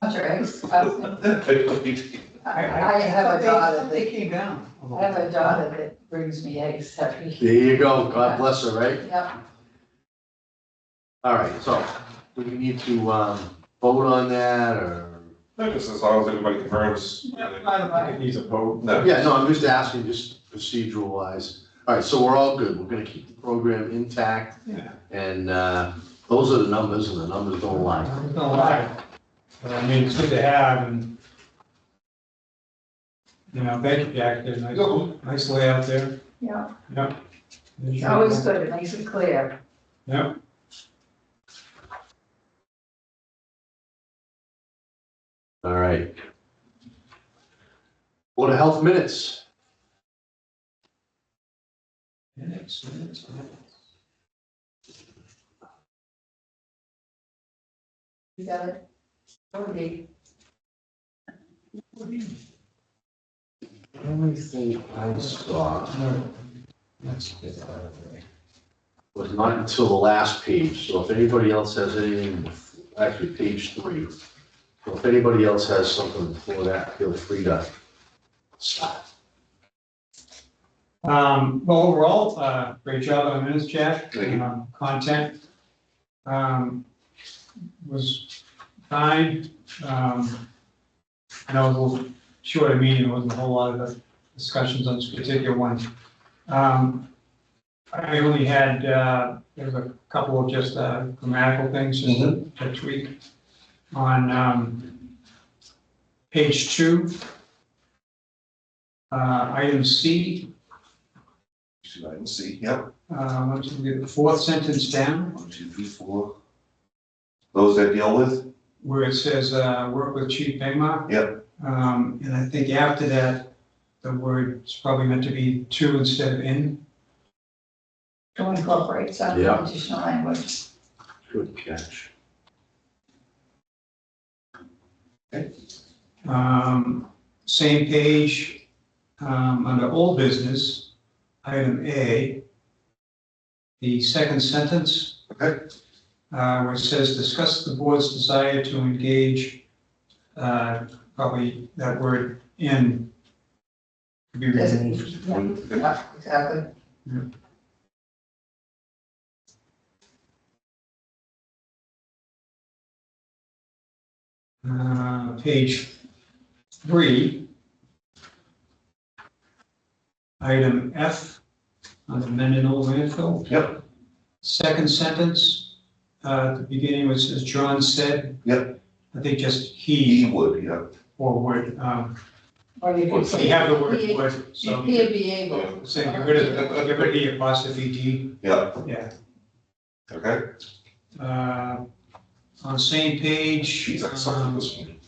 What's your eggs? I have a daughter They that, came down. a I have little. a daughter that brings me eggs every. there you go. God bless her, right? Yep. All right, so do we need to vote on that or? Just as long as everybody confirms. I don't think it needs a vote. No. Yeah, no, I'm just asking, just procedural wise. All right, so we're all good. We're gonna keep the program intact. Yeah. And those are the numbers and the numbers don't lie. No lie. But I mean, it's good to have and, thank you, Jack, did a nice layout there. Yeah, Yep. it's always good, it makes it clear. Yep. All right. Board of Health minutes. Minutes. You got it? Okay. Everything I saw That's good. was not until the last page, so if anybody else has anything, actually page 3. So if anybody else has something before that, feel free to start. Well, overall, great job on the minutes, Jack. Thank you. Content was fine. I know it was a little short meeting, there wasn't a whole lot of discussions on this particular one. I only had, there was a couple of just grammatical things just to tweak on page 2. Item C, Item C, yep. once we get the fourth sentence down, 1, 2, 3, 4. Those that deal with? where it says, work with Chief Bengma. Yep. And I think after that, the word is probably meant to be to instead of in. To incorporate some Yeah. additional language. Good catch. Same page, under old business, item A, the second sentence. Okay. Where it says, discuss the board's desire to engage, probably that word in. Could be removed. Yeah, exactly. Page 3, item F, on the Mendonma landfill. Yep. Second sentence, at the beginning, which says John said. Yep. I think just He he would, yep. or would, Or you could we say. have the word he- would, so. He'd be able. So get rid of the apostrophe D, Yep, yeah. okay. On the same page. Jeez, I suck at this one.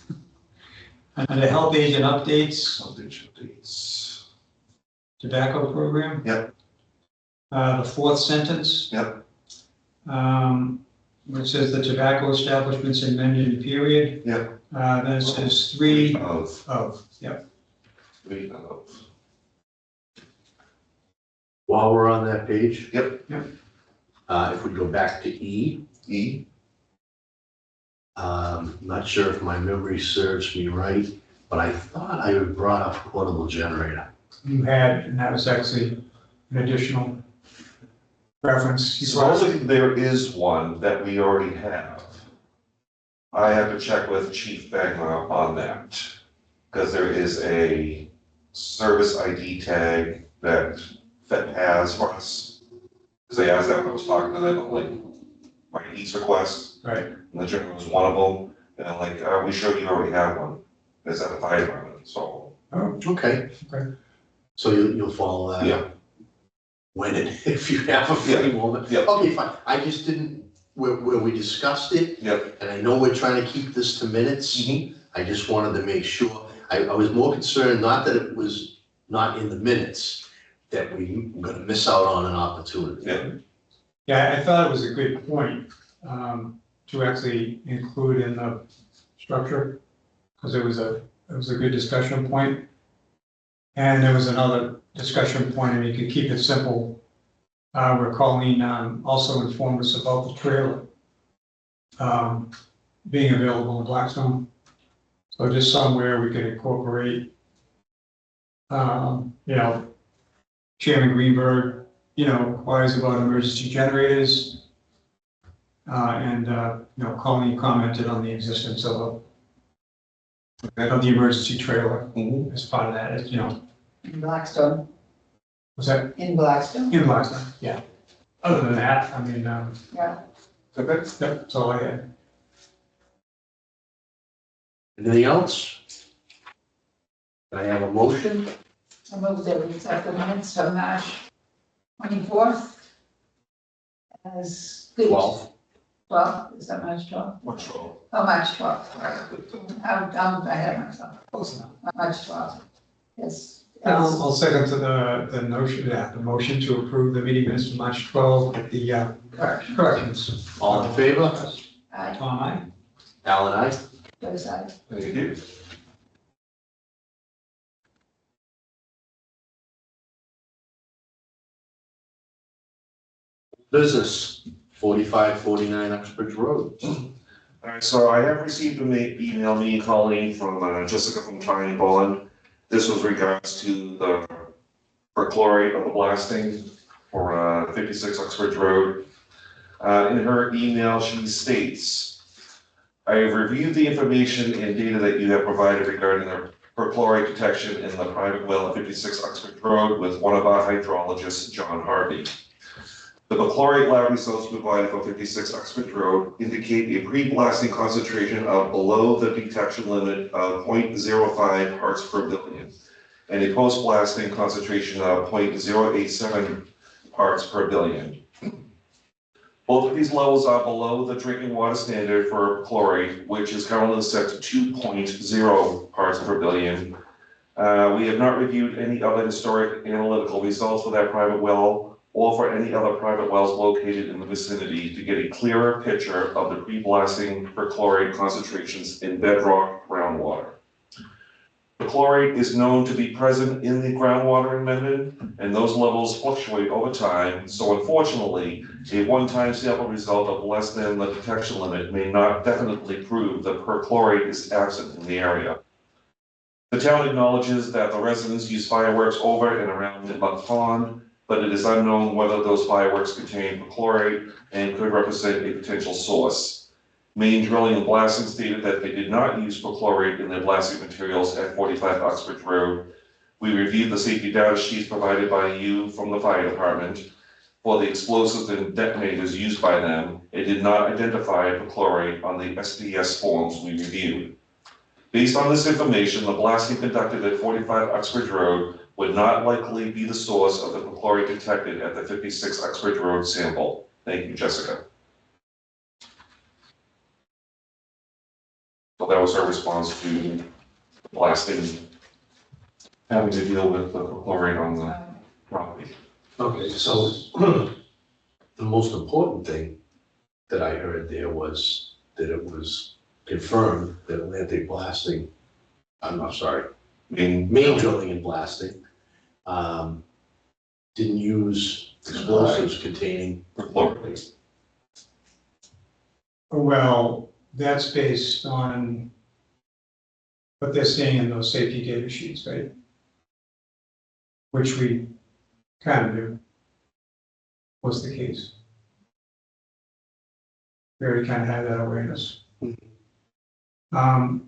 And the health agent updates, Updates. tobacco program. Yep. The fourth sentence. Yep. Which says the tobacco establishments in Mendon period. Yep. Then it says three Of. yep. Three of. While we're on that page. Yep. Yep. If we go back to E, E. not sure if my memory serves me right, but I thought I had brought up portable generator. You had, and that was actually an additional reference. You brought up. Supposedly there is one that we already have. I have to check with Chief Bagma on that, because there is a service ID tag that FET has for us. Because they asked that when I was talking to them, like, my needs request, Right. and the general was one of them, and I'm like, are we sure you already have one? It's at the fire department, so. Oh, Okay. Okay. So you'll follow that? Yeah. When if you have a free moment? Yeah. Okay, fine. I just didn't, where we discussed it, Yep. and I know we're trying to keep this to minutes. Mm-hmm. I just wanted to make sure, I was more concerned, not that it was not in the minutes, that we were gonna miss out on an opportunity. Yeah. yeah, I thought it was a good point to actually include in the structure, because it was a good discussion point. And there was another discussion point, and you could keep it simple, where Colleen also informed us about the trailer being available in Blackstone. So just somewhere we could incorporate, Chairman Greenberg, inquires about emergency generators. And Colleen commented on the existence of the emergency trailer Mm-hmm. as part of that, In Blackstone, was that in Blackstone, in Blackstone? Yeah. Other than that, I mean, yeah. Okay. that's all I had. Anything else? Can I have a motion? I move that we accept the minutes from March 24th as good. 12. 12, is that March 12th? What's wrong? Oh, March 12th, right. I'm ahead of myself. Close enough. March 12th, yes. I'll second to the notion, the motion to approve the meeting minutes from March 12 with the Correction. corrections. All in favor? Aye, Tom, aye. Alan, aye? both sides. Thank you. Business, 4549 Uxbridge Road. All right, so I have received an email, me and Colleen, from Jessica from Tiny Bond. This was regards to the perchlorate of the blasting for 56 Uxbridge Road. In her email, she states, I have reviewed the information and data that you have provided regarding the perchlorate detection in the private well at 56 Uxbridge Road with one of our hydrologists, John Harvey. The perchlorate lab results provided for 56 Uxbridge Road indicate a pre-blasting concentration of below the detection limit of 0.05 parts per billion and a post-blasting concentration of 0.087 parts per billion. Both of these levels are below the drinking water standard for chlorate, which is currently set to 2.0 parts per billion. We have not reviewed any other historic analytical results for that private well or for any other private wells located in the vicinity to get a clearer picture of the pre-blasting perchlorate concentrations in bedrock groundwater. Perchlorate is known to be present in the groundwater in Mendon, and those levels fluctuate over time, so unfortunately, a one-time sample result of less than the detection limit may not definitely prove that perchlorate is absent in the area. The town acknowledges that the residents use fireworks over and around Midbuck Pond, but it is unknown whether those fireworks contain perchlorate and could represent a potential source. Main Drilling and Blasting stated that they did not use perchlorate in their blasting materials at 45 Uxbridge Road. We reviewed the safety data sheets provided by you from the fire department for the explosives and detonators used by them. It did not identify perchlorate on the SDS forms we reviewed. Based on this information, the blasting conducted at 45 Uxbridge Road would not likely be the source of the perchlorate detected at the 56 Uxbridge Road sample. Thank you, Jessica. So that was her response to blasting, having to deal with the chlorine on the property. Okay, so the most important thing that I heard there was that it was confirmed that Atlantic Blasting, I'm sorry, main drilling and blasting, didn't use explosives containing chlorine. Well, that's based on what they're saying in those safety data sheets, right? Which we kind of knew was the case. We already kind of had that awareness. I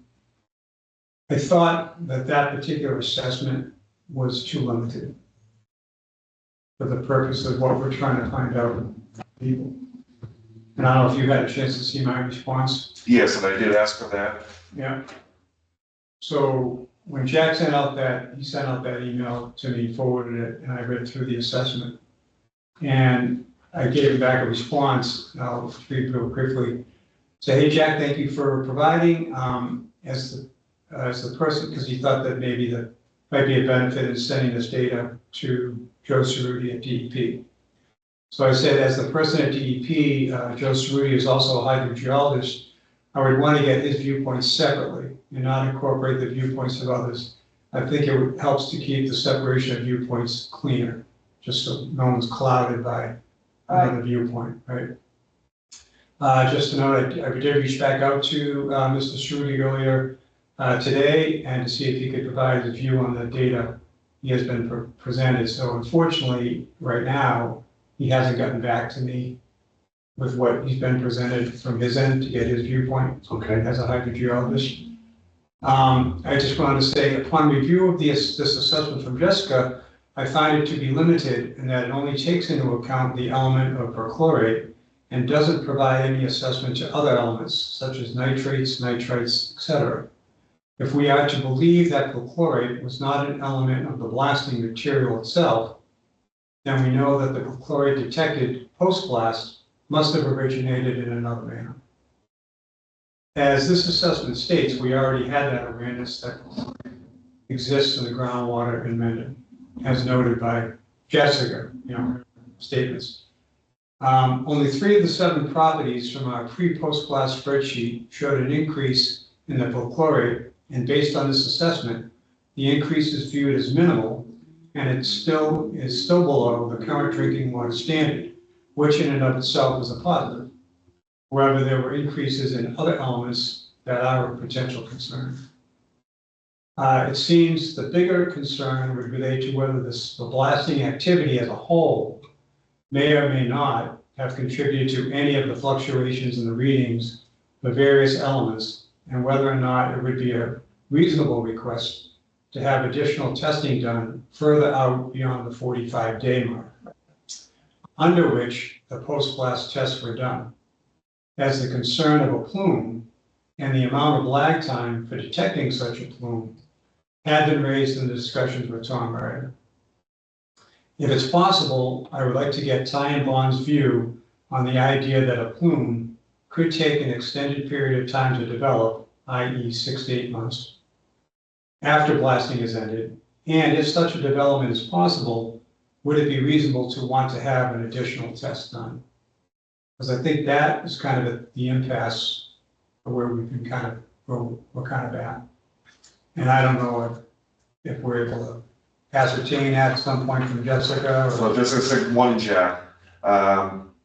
thought that that particular assessment was too limited for the purpose of what we're trying to find out from people. And I don't know if you had a chance to see my response. Yes, and I did ask for that. Yeah. So when Jack sent out that email to me, forwarded it, and I read through the assessment. And I gave him back a response, and I'll read real quickly. Say, hey, Jack, thank you for providing, as the person, because he thought that maybe that might be a benefit in sending this data to Joe Cerruti at DEP. So I said, as the person at DEP, Joe Cerruti is also a hydrogeologist, I would want to get his viewpoints separately and not incorporate the viewpoints of others. I think it helps to keep the separation of viewpoints cleaner, just so no one's clouded by another viewpoint, right? Just to note, I did reach back out to Mr. Cerruti earlier today and to see if he could provide his view on the data he has been presented. So unfortunately, right now, he hasn't gotten back to me with what he's been presented from his end to get his viewpoint. Okay. As a hydrogeologist. I just wanted to say, upon review of this assessment from Jessica, I find it to be limited in that it only takes into account the element of perchlorate and doesn't provide any assessment to other elements such as nitrates, nitrites, etc. If we are to believe that perchlorate was not an element of the blasting material itself, then we know that the perchlorate detected post-blast must have originated in another manner. As this assessment states, we already had that awareness that exists in the groundwater in Mendon, as noted by Jessica, her statements. Only 3 of the 7 properties from our pre-post-blast spreadsheet showed an increase in the perchlorate, and based on this assessment, the increase is viewed as minimal, and it is still below the current drinking water standard, which in and of itself is a positive. However, there were increases in other elements that are of potential concern. It seems the bigger concern would relate to whether the blasting activity as a whole may or may not have contributed to any of the fluctuations in the readings for various elements, and whether or not it would be a reasonable request to have additional testing done further out beyond the 45-day mark, under which the post-blast tests were done, as the concern of a plume and the amount of lag time for detecting such a plume had been raised in the discussions with Tom Ryder. If it's possible, I would like to get Ty and Bond's view on the idea that a plume could take an extended period of time to develop, i.e. 6 to 8 months, after blasting is ended, and if such a development is possible, would it be reasonable to want to have an additional test done? Because I think that is kind of at the impasse of where we've been where we're kind of at. And I don't know if we're able to ascertain that at some point from Jessica. So just to say one, Jack,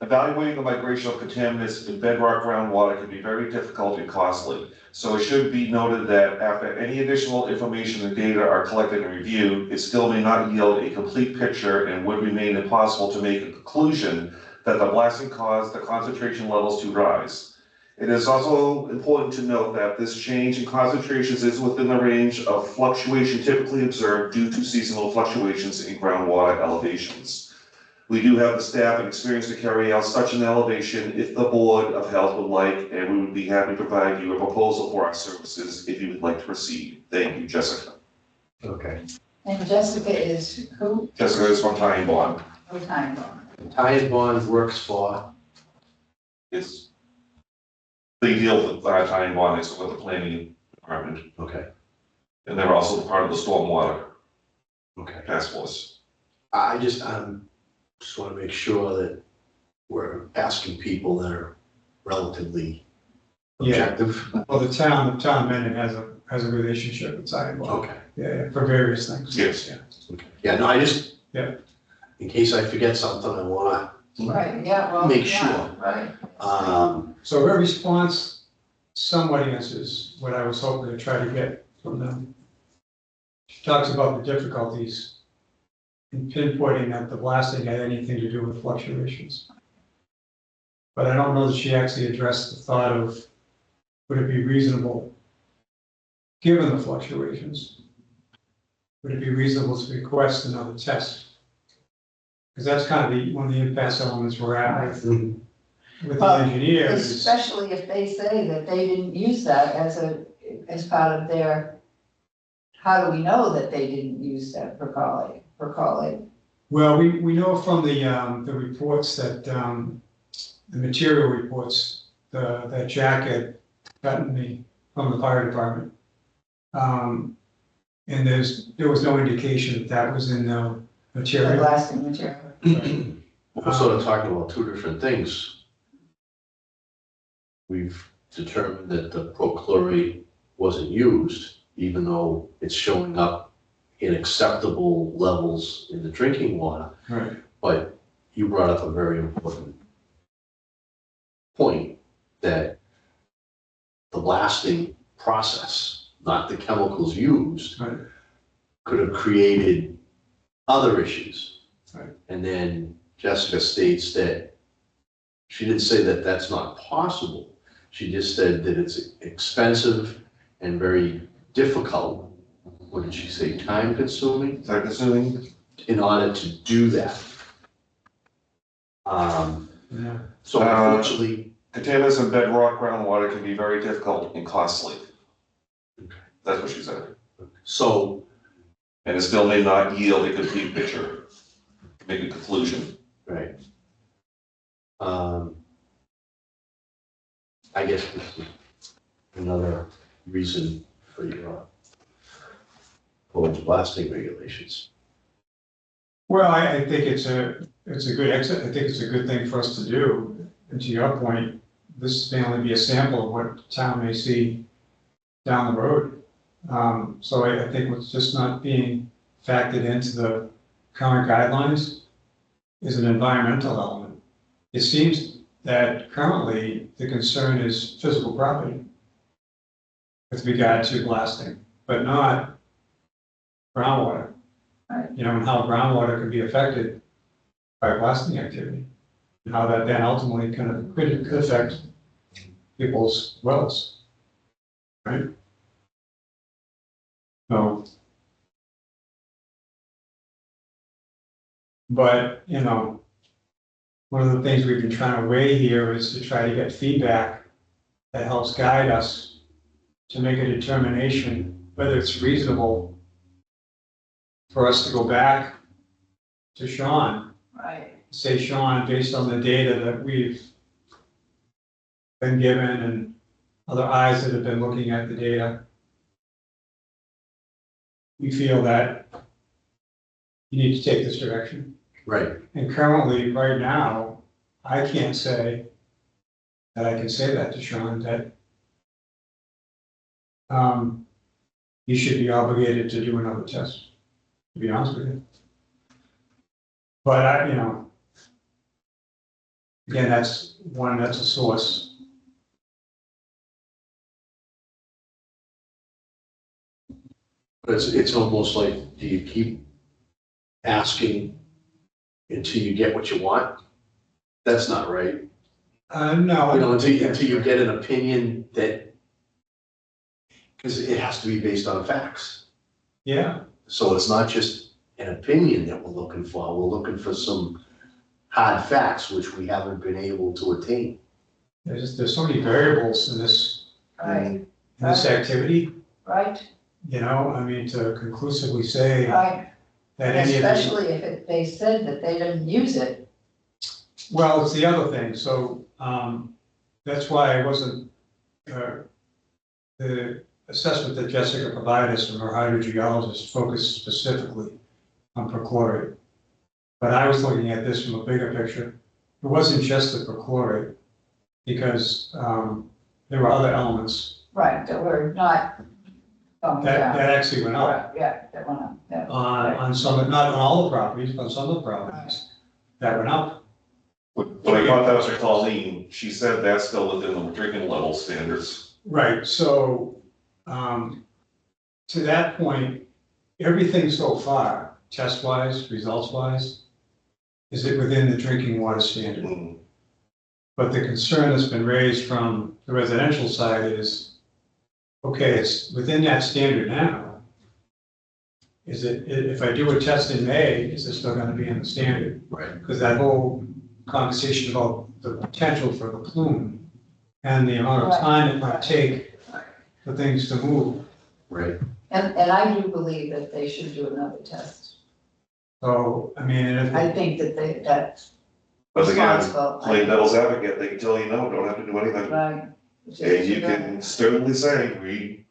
evaluating the migration of contaminants in bedrock groundwater can be very difficult and costly. So it should be noted that after any additional information and data are collected and reviewed, it still may not yield a complete picture and would remain impossible to make a conclusion that the blasting caused the concentration levels to rise. It is also important to note that this change in concentrations is within the range of fluctuation typically observed due to seasonal fluctuations in groundwater elevations. We do have the staff and experience to carry out such an elevation if the Board of Health would like, and we would be happy to provide you a proposal for our services if you would like to proceed. Thank you, Jessica. Okay. And Jessica is who? Jessica is from Ty and Bond. Oh, Time Bond. Ty and Bond works for, Yes. They deal with Ty and Bond, it's with the planning department. okay. And they're also part of the stormwater Okay. task force. I just want to make sure that we're asking people that are relatively objective. Well, the town of Mendon has a relationship with Sidewalk. Okay. Yeah, for various things. Yes. Yeah. Okay. Yeah, no, I just, Yeah. in case I forget something, I want Right, yeah, well, Make yeah, sure. right. to, So her response somewhat answers what I was hoping to try to get from them. She talks about the difficulties in pinpointing that the blasting had anything to do with fluctuations. But I don't know that she actually addressed the thought of, would it be reasonable, given the fluctuations, would it be reasonable to request another test? Because that's kind of one of the impasse elements we're at with the Well, engineers. Especially if they say that they didn't use that as part of their, how do we know that they didn't use that for calling? Well, we know from the reports that, the material reports, that Jack had gotten me from the fire department. And there was no indication that was in the The material. blasting material. we're sort of talking about two different things. We've determined that the prochlorate wasn't used, even though it's showing up in acceptable levels in the drinking water. Right. But you brought up a very important point, that the blasting process, not the chemicals used, Right. could have created other issues. Right. And then Jessica states that she didn't say that that's not possible. She just said that it's expensive and very difficult. What did she say? Time consuming Time consuming? in order to do that. Yeah. So unfortunately, Contaminants in bedrock groundwater can be very difficult and costly. That's what she said. so And it still may not yield a complete picture, make a conclusion. right. I guess this is another reason for your blasting regulations. Well, I think it's a good exit. I think it's a good thing for us to do. And to your point, this may only be a sample of what the town may see down the road. So I think what's just not being factored into the current guidelines is an environmental element. It seems that currently the concern is physical property with regard to blasting, but not groundwater. Right. You know, and how groundwater can be affected by blasting activity, and how that then ultimately could affect people's wells, right? So, but, you know, one of the things we've been trying to weigh here is to try to get feedback that helps guide us to make a determination whether it's reasonable for us to go back to Sean, Right, say, Sean, based on the data that we've been given and other eyes that have been looking at the data, we feel that you need to take this direction. Right. And currently, right now, I can't say that I can say that to Sean, that he should be obligated to do another test, to be honest with you. But again, that's a source. But it's almost like, do you keep asking until you get what you want? That's not right. No. You know, until you get an opinion that, because it has to be based on facts. Yeah, So it's not just an opinion that we're looking for. We're looking for some hard facts, which we haven't been able to attain. there's so many variables in this right, activity, right, you know, I mean, to conclusively say right. that any of the. Especially if they said that they didn't use it. Well, it's the other thing, so, that's why I wasn't, assessment that Jessica provided us from her hydrogeologist focused specifically on perchlorate. But I was looking at this from a bigger picture. It wasn't just the perchlorate, because there were other elements Right, that we're not going that down. actually went up Right, yeah, that went up, yeah. on some, not on all the properties, but on some of the properties that went up. When I got that to Colleen, she said that's still within the drinking level standards. Right, so, to that point, everything so far, test-wise, results-wise, is it within the drinking water standard? Mm. But the concern that's been raised from the residential side is, okay, it's within that standard now. Is it, if I do a test in May, is it still gonna be in the standard? Right. Because that whole conversation about the potential for the plume and the amount of Right. time it might take for things to move. Right. And I do believe that they should do another test. So, I mean, and if, I think that that's But again, responsible. playing devil's advocate, they can tell you no, don't have to do anything. Right. It's just And you too bad. can sternly say, we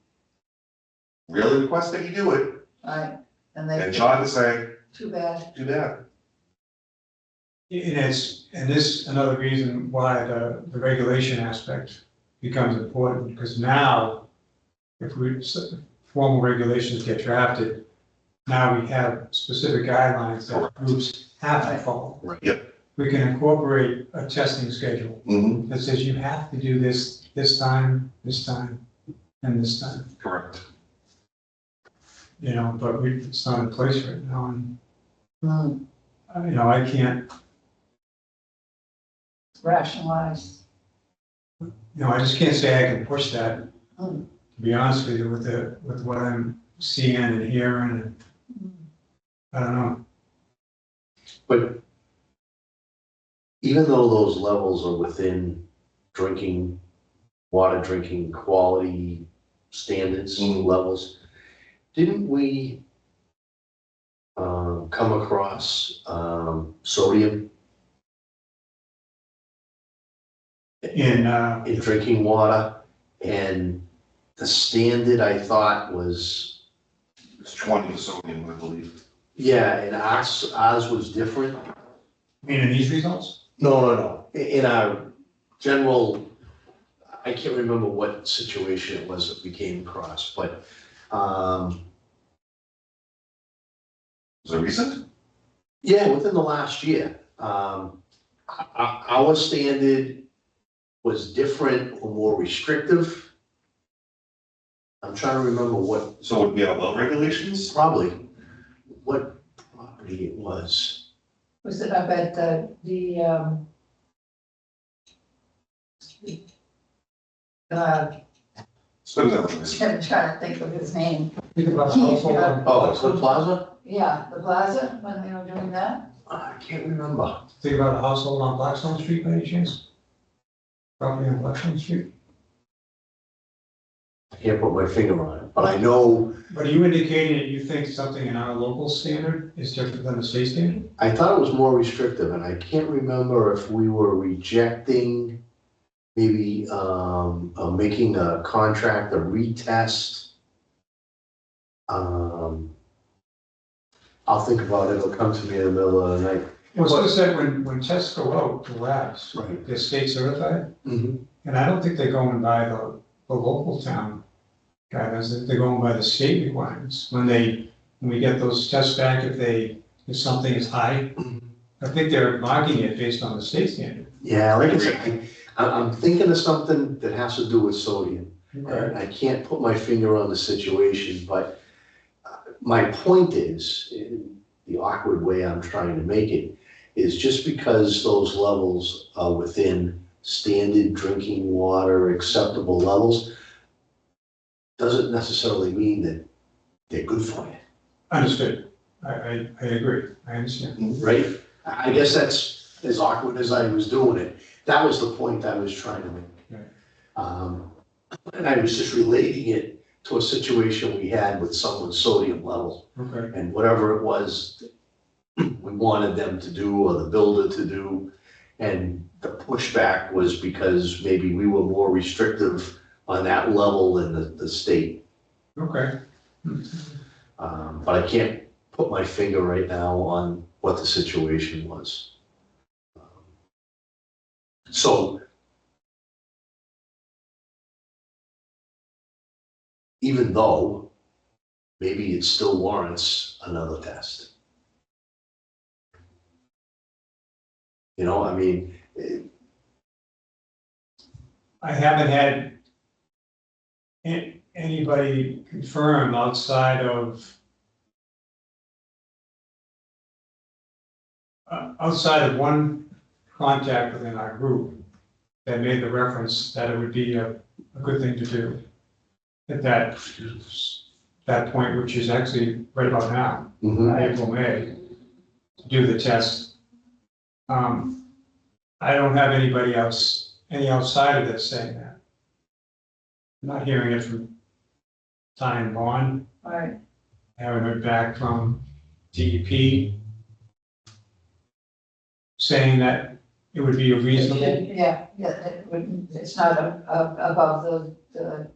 really request that you do it. Right, and And they, John can say, too bad. do that. and this another reason why the regulation aspect becomes important, because now, if formal regulations get drafted, now we have specific guidelines that groups have to follow. Right. Yep. We can incorporate a testing schedule Mm-hmm. that says you have to do this time, and this time, Correct. you know, but it's not in place right now, and, Hmm, you know, I can't, rationalize. you know, I just can't say I can push that, Hmm. to be honest with you, with what I'm seeing and hearing, and I don't know. But even though those levels are within water drinking quality standards levels, didn't we come across sodium In, in drinking water? And the standard, I thought, was, It's 20 sodium, I believe. yeah, and ours was different. meaning these results? No. In our general, I can't remember what situation it was that we came across, but, Is it recent? yeah, within the last year. Our standard was different or more restrictive. I'm trying to remember what, So would it be our well regulations? probably, what property it was. Was it up at Spend that I'm trying to think of his name. Think about household. Oh, Cliff Plaza? Yeah, the plaza, when they were doing that? I can't remember. Think about a household on Blackstone Street by any chance? Property on Blackstone Street? I can't put my finger on it, but I know, But are you indicating that you think something in our local standard is different than the state standard? I thought it was more restrictive, and I can't remember if we were rejecting, maybe, making a contract, a retest. I'll think about it, it'll come to me in the middle of the night. Well, so that when tests go out to labs, Right. they're state certified, Mhm. and I don't think they're going by the local town guidelines, they're going by the state requirements. When we get those tests back, if something is high, I think they're marking it based on the state standard. Yeah, like I said, I'm thinking of something that has to do with sodium. Right. I can't put my finger on the situation, but my point is, in the awkward way I'm trying to make it, is just because those levels are within standard drinking water acceptable levels, doesn't necessarily mean that they're good for you, Understood. I agree. I understand. right? I guess that's as awkward as I was doing it. That was the point I was trying to make. And I was just relating it to a situation we had with someone's sodium level. Okay. And whatever it was we wanted them to do or the builder to do. And the pushback was because maybe we were more restrictive on that level than the state. Okay. But I can't put my finger right now on what the situation was. So even though maybe it still warrants another test. You know, I mean, I haven't had anybody confirm outside of one contact within our group that made the reference that it would be a good thing to do at that point, which is actually right about now, April, May, to do the test. I don't have anybody else, any outside of this saying that. I'm not hearing it from Ty and Bond. Right. I haven't heard back from DEP saying that it would be a reasonable. Yeah, it's not above the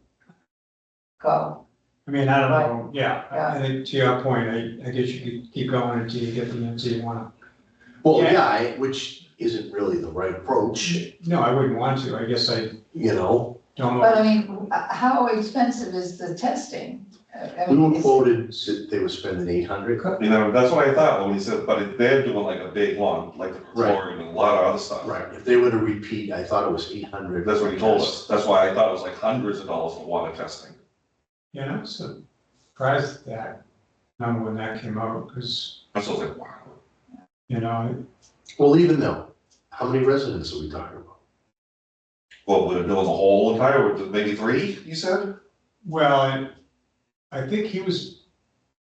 goal. I mean, I don't Right. know, yeah, I think to your point, I guess you could keep going until you get the answer you want. well, Yeah. yeah, which isn't really the right approach, No, I wouldn't want to, I guess I you know? don't But know. I mean, how expensive is the testing? I We mean, were quoted that they were spending 800. You know, that's what I thought when he said, but if they're doing like a big one, like the Right. chlorine and a lot of other stuff. Right, if they were to repeat, I thought it was 800. That's what he told us. That's why I thought it was like hundreds of dollars for water testing. You know, so surprised at that number when that came out, because, That's what I was like, wow. you know, Well, even though, how many residents are we talking about? Well, we're doing the whole entire, maybe 3, you said? well, I think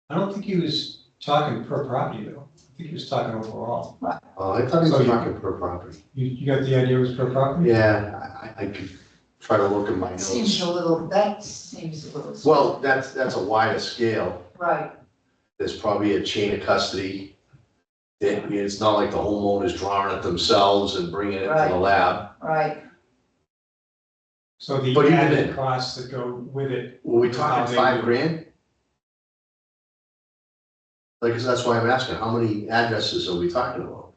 I don't think he was talking per property though. I think he was talking overall. I thought he So was you- talking per property. You got the idea it was per property? Yeah, I could try to look in my that seems notes. that seems a little. Well, that's a wider scale. Right, There's probably a chain of custody. It's not like the homeowner's drawing it themselves and bringing it to the Right. lab. right. So the But even added then- costs that go with it. Were we How talking they $5 do. grand? Like, 'cause that's why I'm asking, how many addresses are we talking about?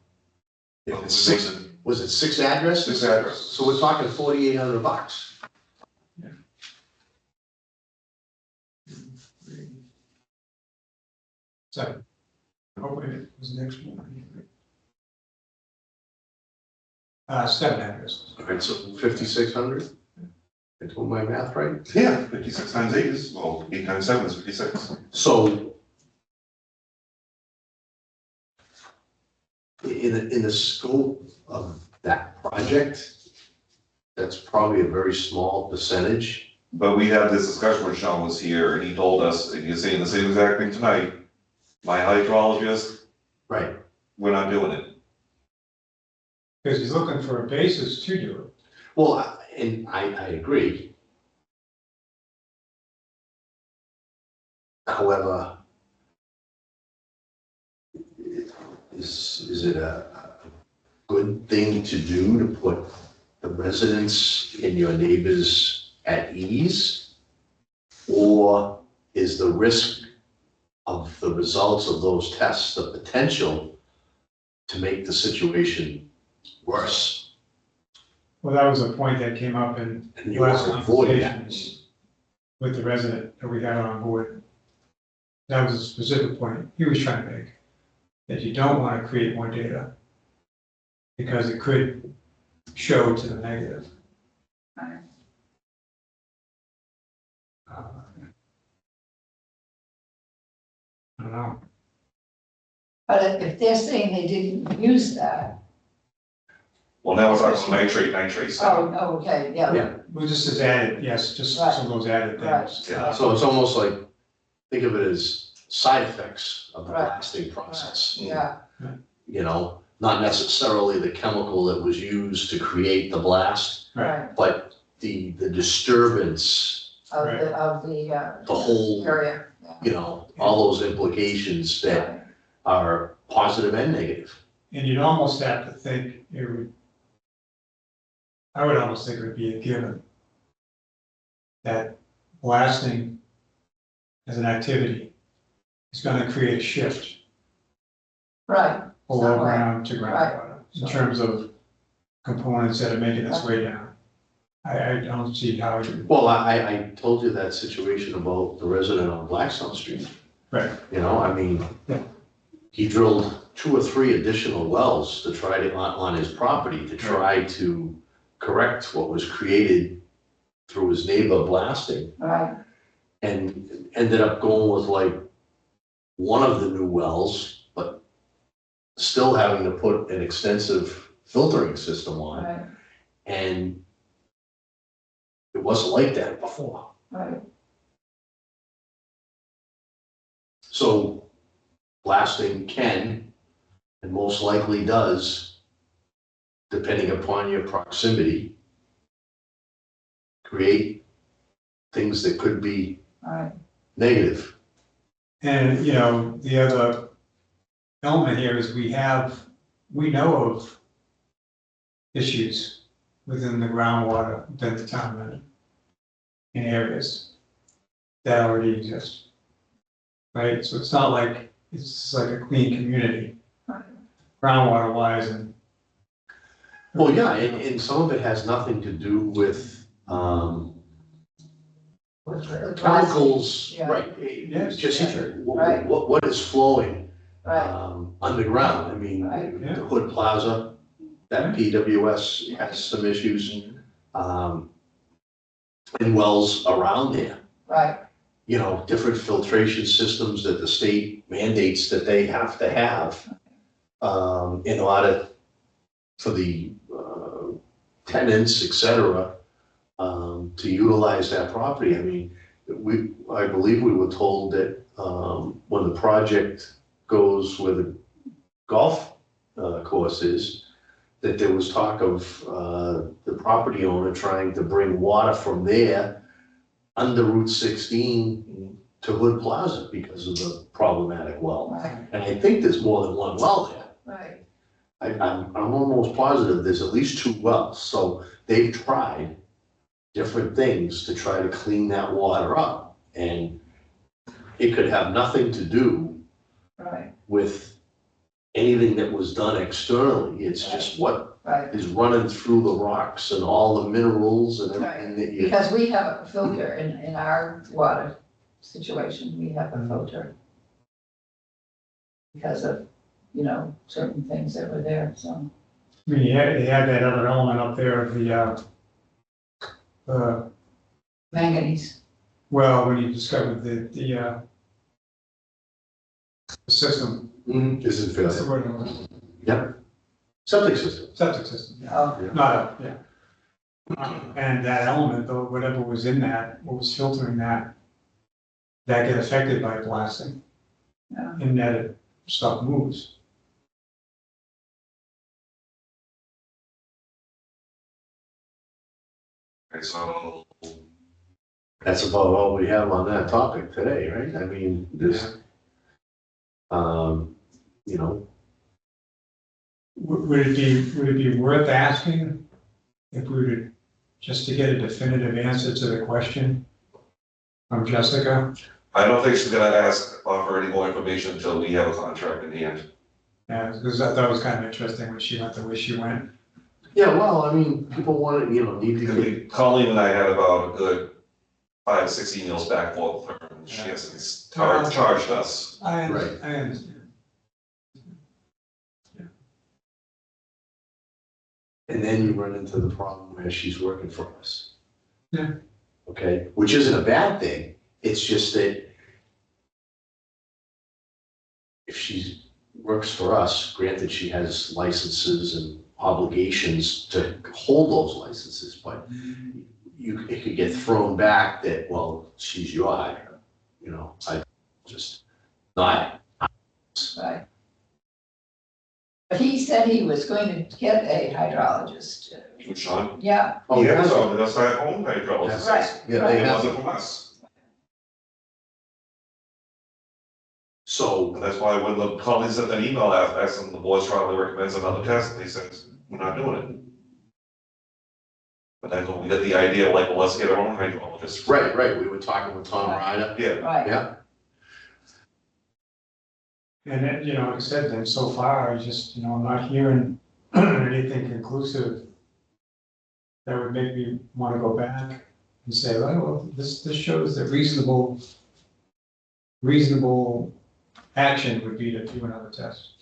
If it's six, was it 6 addresses? 6 addresses. So we're talking $4,800. So, oh, wait, it was next one. 7 addresses. All right, so 5,600? I told my math right? Yeah, 56 times 8 is, well, 8 times 7 is 56. So in the scope of that project, that's probably a very small percentage. But we had this discussion when Sean was here, and he told us, and he's saying the same exact thing tonight, my hydrologist, Right. we're not doing it. Because he's looking for a basis to do it. Well, and I agree. However, is it a good thing to do to put the residents and your neighbors at ease? Or is the risk of the results of those tests the potential to make the situation worse? Well, that was a point that came up in And you last want to avoid that. conversations with the resident that we had on board. That was a specific point he was trying to make, that you don't want to create more data because it could show to the negative. Right. I don't know. But if they're saying they didn't use that, Well, now we're talking nitrate stuff. oh, okay, yeah, Yeah. Well, just as added, yes, just Right. some of those added Right. things. Yeah. So it's almost like, think of it as side effects of the Right. blasting process. yeah, You know, not necessarily the chemical that was used to create the blast, right, but the disturbance, of Right. the whole, area. Yeah. you know, all those implications that Right. are positive and negative. And you'd almost have to think it would, I would almost think it would be a given that blasting as an activity is gonna create a shift Right, below Somewhat. ground to groundwater in terms of components that are making its way down. I don't see how you, Well, I told you that situation about the resident on Blackstone Street. right, You know, I mean, Yeah. he drilled 2 or 3 additional wells to try to, on his property, to try to correct what was created through his neighbor blasting, right, and ended up going with like one of the new wells, but still having to put an extensive filtering system on, right, and it wasn't like that before. right, So blasting can, and most likely does, depending upon your proximity, create things that could be right, negative. and, you know, the other element here is we know of issues within the groundwater, within the town in areas that already exist. Right, so it's not like, it's just like a clean community, right, groundwater wise and. Well, yeah, and some of it has nothing to do with, with the chemicals, Yeah. right? Yes. Just Right. what is flowing, Right, underground. I mean, Right. Yeah. the Hood Plaza, that PWS has some issues, and wells around there. right, You know, different filtration systems that the state mandates that they have to have, in order for the, tenants, et cetera, to utilize that property. I mean, I believe we were told that, when the project goes where the golf, course is, that there was talk of, the property owner trying to bring water from there under Route 16 to Hood Plaza because of the problematic well. right, And I think there's more than one well there. right, I'm almost positive there's at least 2 wells, so they've tried different things to try to clean that water up. And it could have nothing to do right, with anything that was done externally. It's just what right. is running through the rocks and all the minerals and everything that you. Because we have a filter in our water situation, we have a filter. Because of, you know, certain things that were there, so. I mean, you had that other element up there of the, Manganese, well, when you discovered the system. Isn't That's the fair. word I'm looking for. Yep. Septic system. Septic system, yeah. oh, Not, yeah. And that element, though, whatever was in that, what was filtering that get affected by blasting. Yeah. And that stuff moves. Okay, so, That's about all we have on that topic today, right? I mean, this, you know, Would it be worth asking if we were just to get a definitive answer to the question from Jessica? I don't think she's gonna offer any more information until we have a contract in hand. Yeah, because I thought it was kind of interesting when she went the way she went. yeah, well, I mean, people want to, you know, need to Because get. Colleen and I had about a good 5, 6 emails back and forth with her, and she hasn't charged us. I Right. understand. And then you run into the problem where she's working for us. Yeah. Okay, which isn't a bad thing, it's just that if she works for us, granted she has licenses and obligations to hold those licenses, but it could get thrown back that, well, she's your hire, you know, I just not. right. But he said he was going to get a hydrologist. With Sean? Yeah, Oh, Yeah, yeah. so that's our home hydrologist. right, Yeah, they It have, wasn't from us. so, And that's why when the Colleen sent that email asking the board strongly recommends another test, and they said, we're not doing it. But then when we got the idea, like, well, let's get our own hydrologist. Right, we were talking with Tom Ryder. Yeah, Right. Yeah, And then, like I said, then so far, I just, I'm not hearing anything conclusive that would make me want to go back and say, well, this shows that reasonable action would be to do another test.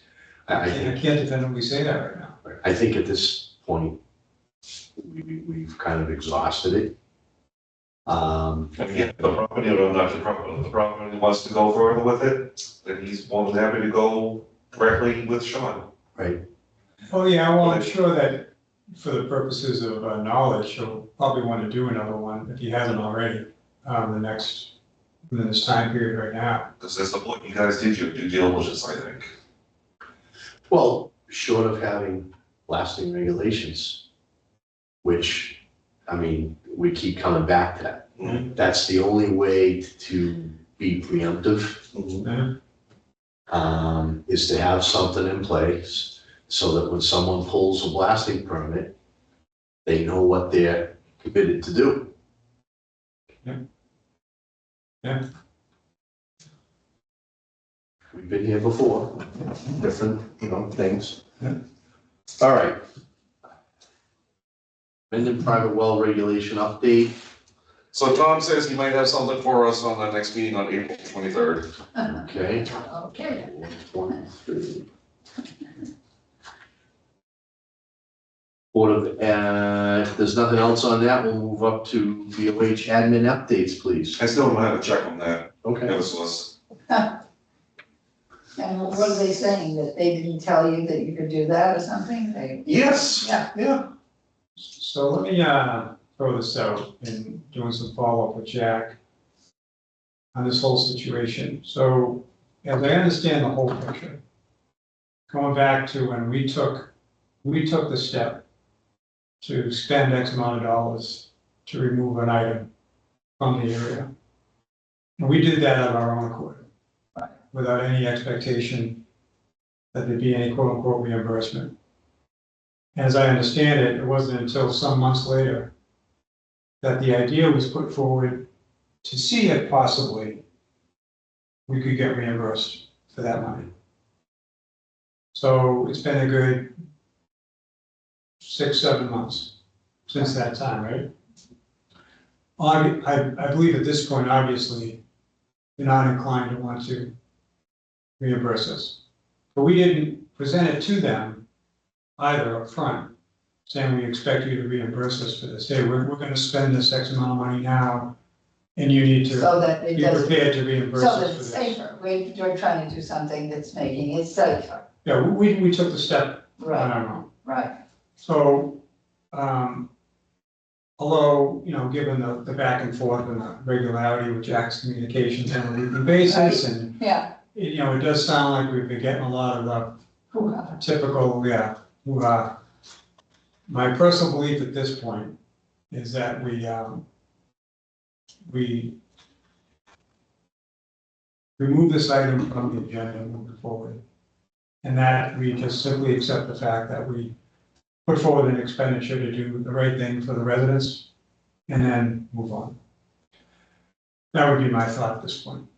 I I think, can't definitively say that right now. I think at this point, we've kind of exhausted it. and again, the property owner, not the property wants to go further with it, then he's more than happy to go directly with Sean. Right, Oh, yeah, well, I'm sure that for the purposes of knowledge, he'll probably want to do another one if he hasn't already, within this time period right now. Because that's the point, you guys did your due diligence, I think. well, short of having lasting regulations, which, I mean, we keep coming back to that. Mhm. That's the only way to be preemptive, is to have something in place so that when someone pulls a blasting permit, they know what they're committed to do. Yeah. We've been here before, different, things. Yeah. All right. Mendon private well regulation update. So Tom says he might have something for us on the next meeting on April 23rd. Okay. Okay. 123. Board of, if there's nothing else on that, we'll move up to VOH admin updates, please. I still don't have a check on that, Okay. Eversource. And what are they saying, that they didn't tell you that you could do that or something? Yes. Yeah. So let me throw this out in doing some follow-up with Jack on this whole situation. So as I understand the whole picture, going back to when we took the step to spend X amount of dollars to remove an item from the area. And we did that of our own accord, without any expectation that there'd be any quote-unquote reimbursement. As I understand it, it wasn't until some months later that the idea was put forward to see if possibly we could get reimbursed for that money. So it's been a good 6-7 months since that time, right? I believe at this point, obviously, you're not inclined to want to reimburse us. But we didn't present it to them either up front, saying we expect you to reimburse us for this. Hey, we're gonna spend this X amount of money now, and you need to So that it be doesn't, prepared to reimburse so us that for it's this. safer. We're trying to do something that's making it safer. Yeah, we took the step on Right, our own. right. So, although, given the back and forth and the regularity with Jack's communications on a weekly basis, and, Yeah. it does sound like we've been getting a lot of the Hoo-ha. typical, hoo-ha. My personal belief at this point is that we remove this item from the agenda moving forward. And that we just simply accept the fact that we put forward an expenditure to do the right thing for the residents and then move on. That would be my thought at this point.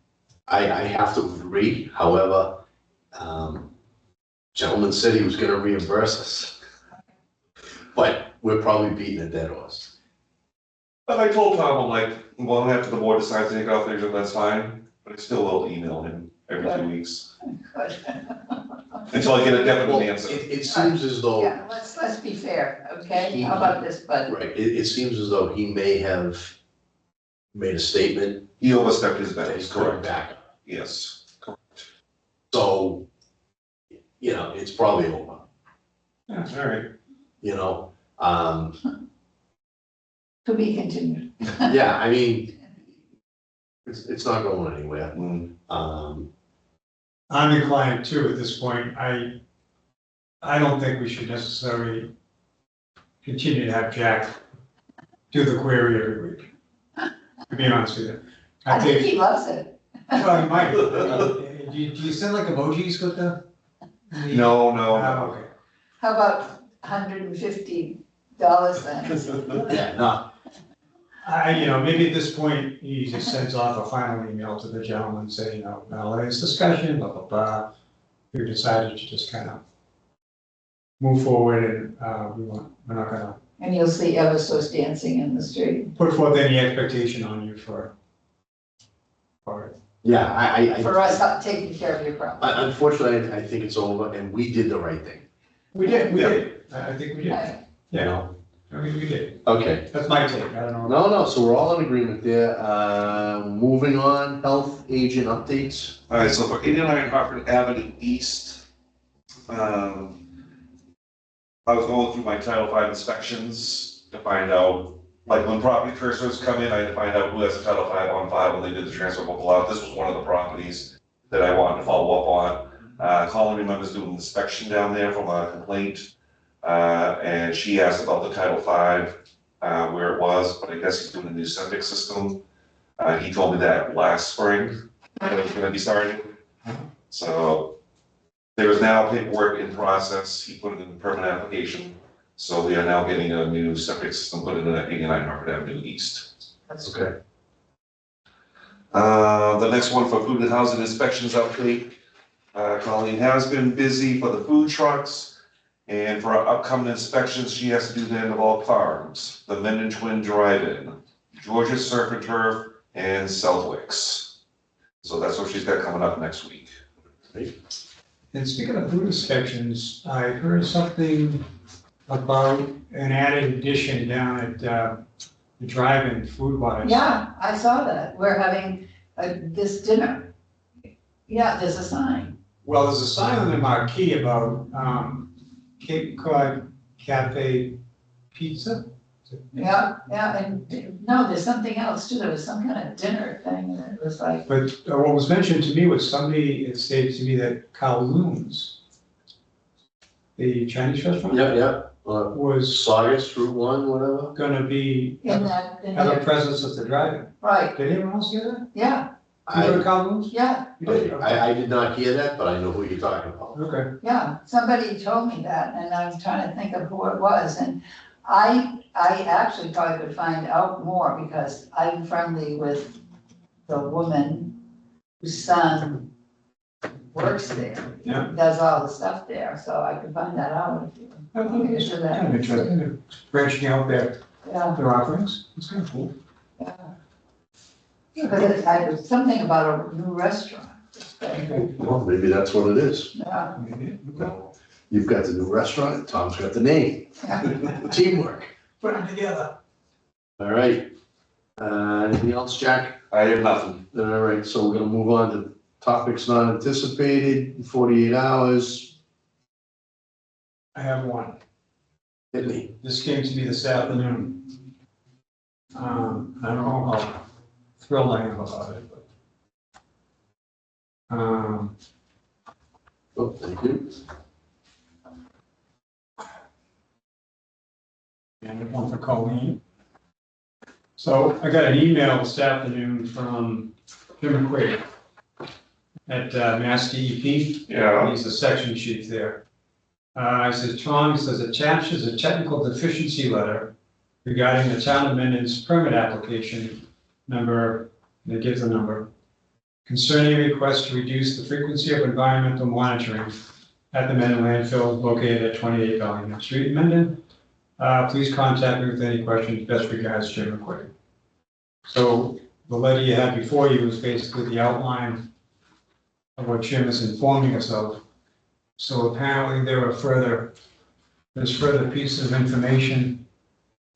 I have to agree, however, gentleman said he was gonna reimburse us. But we're probably beating a dead horse. But I told Tom, I'm like, well, after the board decides to take it off there, that's fine, but I still will email him every 2 weeks Good. until I get a Well, definite answer. it seems as though, Yeah, let's be fair, okay? How about this, bud? right, it seems as though he may have made a statement. He overstepped his That bounds, he's coming correct? back. Yes. So, it's probably over, Yeah, all right. To be continued. Yeah, I mean, it's not going anywhere. Mm. I'm inclined to at this point. I don't think we should necessarily continue to have Jack do the query every week, to be honest with you. I think he loves it. Well, you might. Do you send like emojis with the? No, Oh, okay. How about 150 $. Yeah, no, Maybe at this point, he just sends off a final email to the gentleman saying, latest discussion, blah, blah, blah. We decided to just kind of move forward and, we're not gonna And you'll see Eversource dancing in the street. put forth any expectation on you for it. yeah, I, For us, taking care of your problem. unfortunately, I think it's over and we did the right thing, We did. Yeah. I think we did. Right. you know? I mean, we did. Okay, That's my take, I don't know. no, so we're all in agreement there. Moving on, health agent updates. All right, so for 89 Hartford Avenue East, I was going through my Title V inspections to find out, like when property transfers come in, I had to find out who has a Title V on file when they did the transfer book out. This was one of the properties that I wanted to follow up on. Colin remembers doing an inspection down there from a complaint, and she asked about the Title V, where it was, but I guess he's doing a new septic system. He told me that last spring, that it was gonna be starting. So there is now paperwork in process. He put it in the permanent application. So we are now getting a new septic system put in at 89 Hartford Avenue East. That's Okay. The next one for food and housing inspections update. Colleen has been busy for the food trucks. And for our upcoming inspections, she has to do the end of all farms, the Mendon Twin Drive-In, Georgia's Surf and Turf, and Southwick's. So that's what she's got coming up next week. And speaking of food inspections, I heard something about an added addition down at the drive-in food-wise. Yeah, I saw that. We're having this dinner. Yeah, there's a sign. Well, there's a sign on the marquee about Cape Cod Cafe Pizza. Yeah, and no, there's something else too. There was some kind of dinner thing and it was like, But what was mentioned to me was somebody had stated to me that Kowloon's, the Chinese restaurant, Yeah, was Saugus, Route 1, whatever. gonna be, in have there, a presence at the drive-in. right, Did anyone else hear that? yeah, You go to I, Kowloon's? yeah, You did? I did not hear that, but I know who you're talking about. Okay. yeah. Somebody told me that and I was trying to think of who it was. And I actually probably could find out more because I'm friendly with the woman whose son works there. Yeah. Does all the stuff there, so I could find that out if you want me to do that. Kind of interesting, they're branching out their offerings, it's kind of cool. Yeah. Because I was something about a new restaurant. Well, maybe that's what it is. Yeah, You've got the new restaurant, Tom's got the name. Teamwork. Put them together. All right. Anything else, Jack? I have nothing. All right, so we're gonna move on to topics not anticipated, 48 hours. I have one. Hit me. This came to me this afternoon. I don't know how thrilled I am about it, but. Oh, thank you. And one for Colleen. So I got an email this afternoon from Jim McQuaid at Mass DEP. Yeah. He's the section chief there. I says, Tom, he says, attached is a technical deficiency letter regarding the town of Mendon's permit application number, and it gives a number, concerning a request to reduce the frequency of environmental monitoring at the Mendon landfill located at 28 Bellingham Street, Mendon. Please contact me with any questions. Best regards, Jim McQuaid. So the letter you had before you was basically the outline of what Jim is informing us of. So apparently there's further pieces of information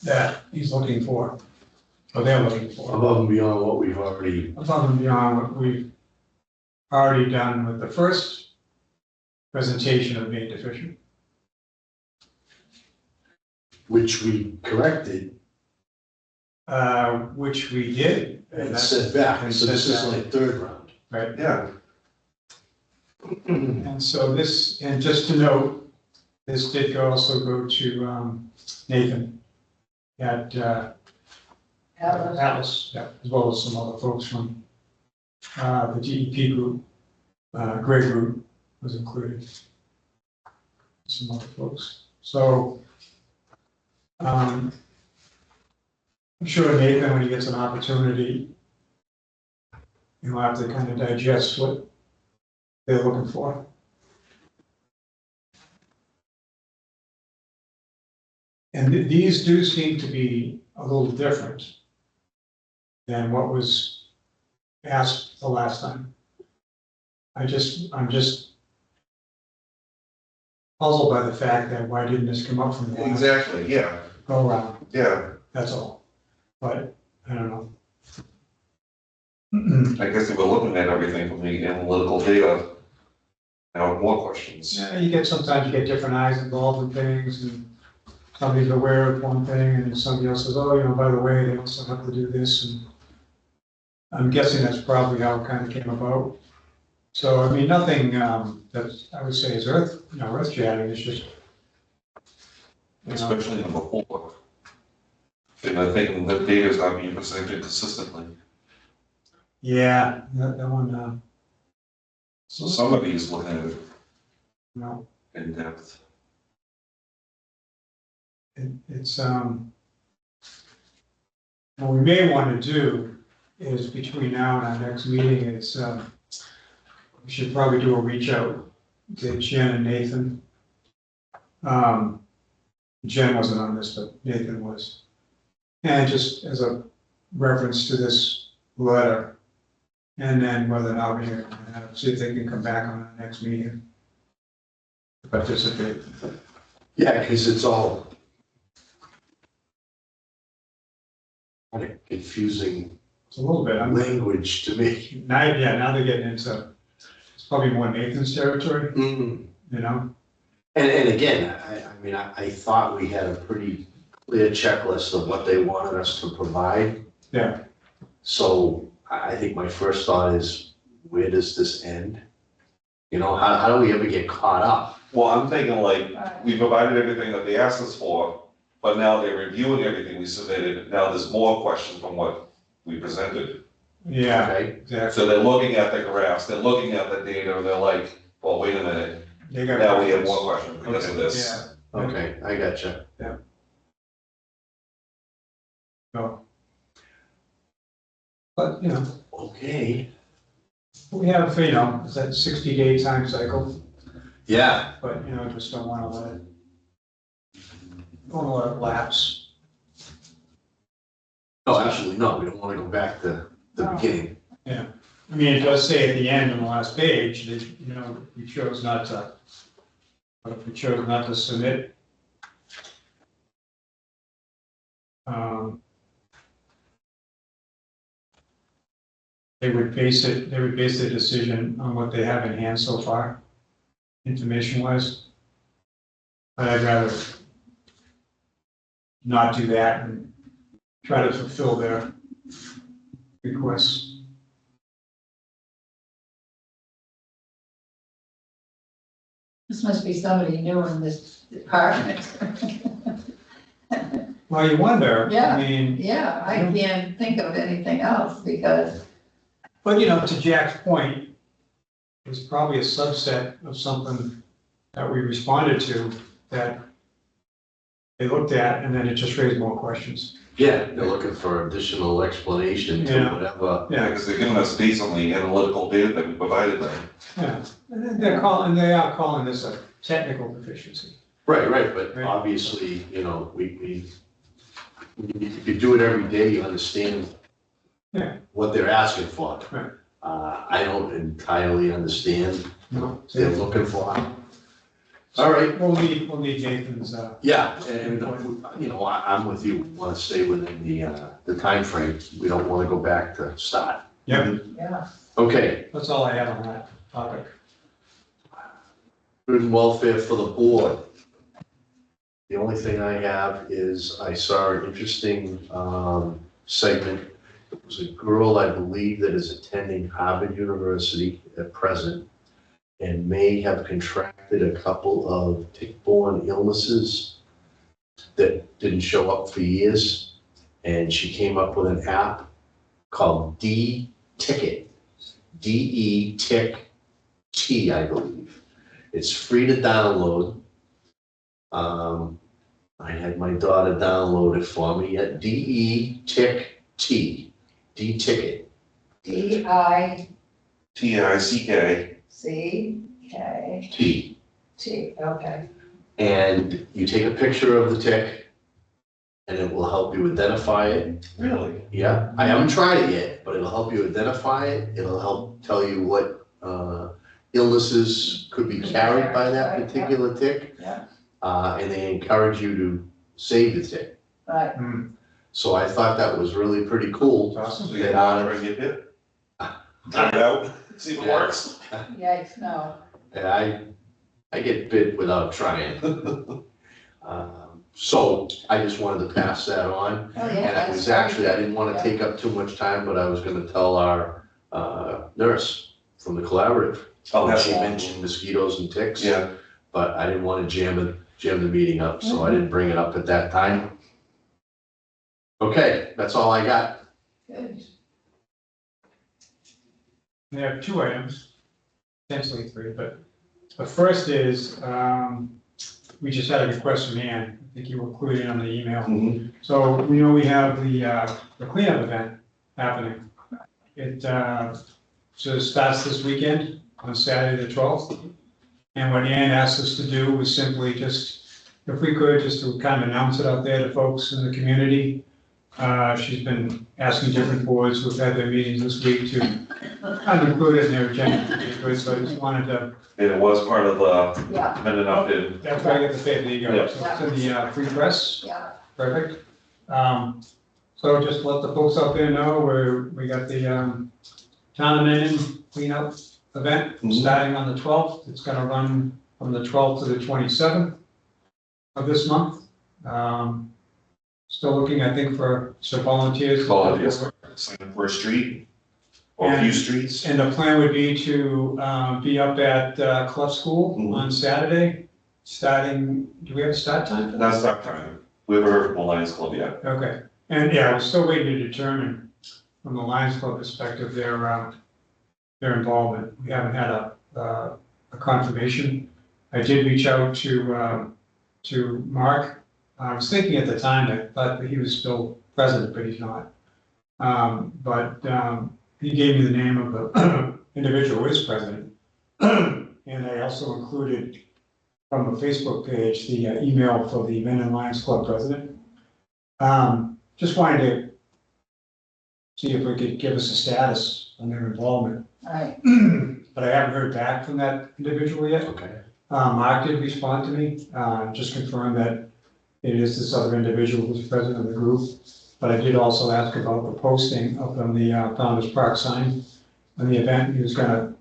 that he's looking for, or they're looking for. Above and beyond what we've already, Above and beyond what we've already done with the first presentation of being deficient. which we corrected Which we did. and that's- sent back. and So this sent is back. like third round. Right. Yeah. And so this, and just to note, this did also go to Nathan at Atlas, yeah, as well as some other folks from the DEP group. Greg Group was included. Some other folks. So I'm sure Nathan, when he gets an opportunity, he'll have to kind of digest what they're looking for. And these do seem to be a little different than what was asked the last time. I'm just puzzled by the fact that why didn't this come up from the last Exactly, yeah, go around, yeah. that's all. But, I don't know. I guess they were looking at everything from the analytical data. Now more questions. Yeah, sometimes you get different eyes involved in things, and somebody's aware of one thing, and then somebody else says, oh, by the way, they also have to do this, and I'm guessing that's probably how it kind of came about. So, I mean, nothing, that I would say is earth-shattering, it's just, Especially number 4. And I think the data is not being presented consistently. yeah, that one, So somebody is looking at it no, in depth. it's, what we may want to do is between now and our next meeting, is, we should probably do a reach out to Jen and Nathan. Jen wasn't on this, but Nathan was. And just as a reference to this letter, and then whether or not we can see if they can come back on the next meeting to participate. Yeah, because it's all kind of confusing It's a little bit. language to me. Now they're getting into, it's probably more Nathan's territory, Mhm. you know? And again, I mean, I thought we had a pretty clear checklist of what they wanted us to provide. Yeah. So I think my first thought is, where does this end? How do we ever get caught up? Well, I'm thinking like, we provided everything that they asked us for, but now they're reviewing everything we submitted. Now there's more questions from what we presented. Yeah, Okay, exactly. So they're looking at the graphs, they're looking at the data, they're like, well, wait a minute, They got now we have more questions because of Yeah, this. okay, I gotcha. so. But, Okay. we have, it's that 60-day time cycle, Yeah, but, just don't want to let it lapse. no, absolutely not. We don't want to go back to the No. beginning. Yeah, I mean, it does say at the end on the last page that, we chose not to, but if we chose not to submit, they would base their decision on what they have in hand so far, information-wise. But I'd rather not do that and try to fulfill their requests. This must be somebody new in this department. Well, you wonder, Yeah. I mean, Yeah, I can't think of anything else because, but to Jack's point, it's probably a subset of something that we responded to that they looked at and then it just raised more questions. Yeah, they're looking for additional explanation to Yeah. whatever. Yeah, because they're giving us based on the analytical data that we provided them. Yeah, and then they are calling this a technical deficiency. Right, but Right. obviously, if you do it every day, you understand Yeah. what they're asking for. Right. I don't entirely understand No, what they're looking for. All right, We'll need Nathan's, yeah, and, I'm with you. We want to stay within the timeframe. We don't want to go back to start. yep, yeah. Okay, that's all I have on that topic. good and welfare for the board. The only thing I have is I saw an interesting segment. It was a girl, I believe, that is attending Harvard University at present and may have contracted a couple of tick-borne illnesses that didn't show up for years. And she came up with an app called D-Ticket, D-E-Tick-T, I believe. It's free to download. I had my daughter download it for me at D-E-T-T, D-Ticket. DICK TICK. T. okay. And you take a picture of the tick, and it will help you identify it. Really? Yeah, I haven't tried it yet, but it'll help you identify it. It'll help tell you what illnesses could be carried by that particular tick. Yeah. And they encourage you to save the tick. Right, So I thought that was really pretty cool. Awesome. So you monitor and get bit? Try it out, see if it works. yikes, no. And I get bit without trying. So I just wanted to pass that on. Oh, yeah, And I was actually, I didn't want to take up too much time, but I was going to tell our nurse from the collaborative. Oh, that's She awesome. mentioned mosquitoes and ticks. Yeah, But I didn't want to jam the meeting up, so I didn't bring it up at that time. Okay, that's all I got. Good. I have two items, potentially three, but the first is, we just had a request from Ann, I think you were included on the email. Mhm. So we know we have the cleanup event happening. It, so it starts this weekend on Saturday the 12th. And what Ann asked us to do was simply just, if we could, just to kind of announce it out there to folks in the community. She's been asking different boards who've had their meetings this week to kind of include it in their agenda. So I just wanted to, and it was part of the, Yeah, ended up in, that's why I get the paper, there you go. So it's in the free press, yeah, perfect. So just let the folks out there know, we got the town of Mendon cleanup event Mhm. starting on the 12th. It's gonna run from the 12th to the 27th of this month. Still looking, I think, for some volunteers. Volunteers. sign up for a street or a few streets. And the plan would be to be up at Clough School Mhm. on Saturday, starting, do we have a start time for that? That's that time. We haven't heard from the Lions Club yet. Okay, and yeah, we're still waiting to determine from the Lions Club perspective their involvement. We haven't had a confirmation. I did reach out to Mark. I was thinking at the time that thought that he was still president, but he's not. He gave me the name of the individual who is president. And I also included from the Facebook page, the email for the Men and Lions Club president. Just wanted to see if we could give us a status on their involvement. all right, But I haven't heard back from that individual yet. Okay. Mark did respond to me, just confirmed that it is this other individual who's president of the group. But I did also ask about the posting up on the Founder's Park sign on the event. He was gonna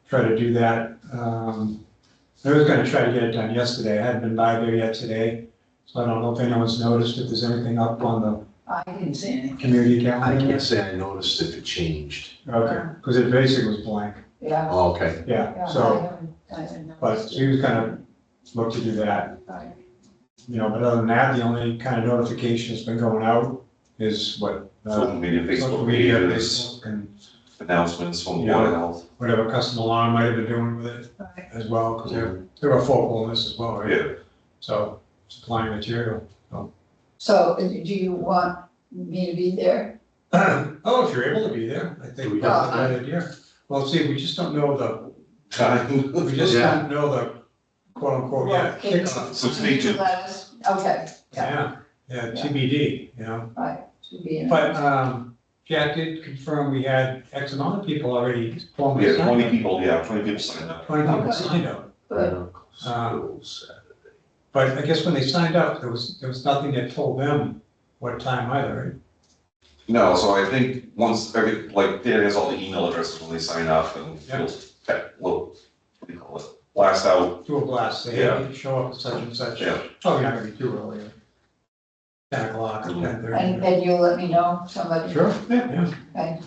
try to do that. I was gonna try to get it done yesterday. I hadn't been by there yet today. So I don't know if anyone's noticed if there's anything up on the I didn't see anything, community I calendar. can't say I noticed if it changed. Okay, because it basically was blank. yeah. Oh, okay. Yeah, Yeah, so, I haven't but noticed he was gonna look to do that. Right. You know, but other than that, the only kind of notification that's been going out is what, Social media, social Facebook media, pages, Facebook, and announcements from Yeah. Board of Health. whatever Custom Alarm might have been doing with it Right. as well, because they were focal in this as well, right? Yeah, So supplying material. So, do you want me to be there? Oh, if you're able to be there, I think We that's got a good idea. Well, see, we just don't know time. we just Yeah. don't know the quote unquote, yeah, Can you- kickoff. So stay tuned. Let us- Okay, yeah, Yeah, TBD, you know? right, to be in. But, Jack did confirm we had X amount of people already We formally had signed 20 up. people, yeah, 20 people signed up. 20 people Okay. signed up. Good. Schools. But I guess when they signed up, there was nothing that told them what time either, right? No, so I think once like, Dan has all the email addresses when they sign up and Yeah. what do you call it? Blast out. Do a blast, say, Yeah. hey, show up at such and such. Yeah. Probably not gonna be too early. 10 o'clock or Mhm. 10:30. And you'll let me know, somebody? Sure, yeah. Okay.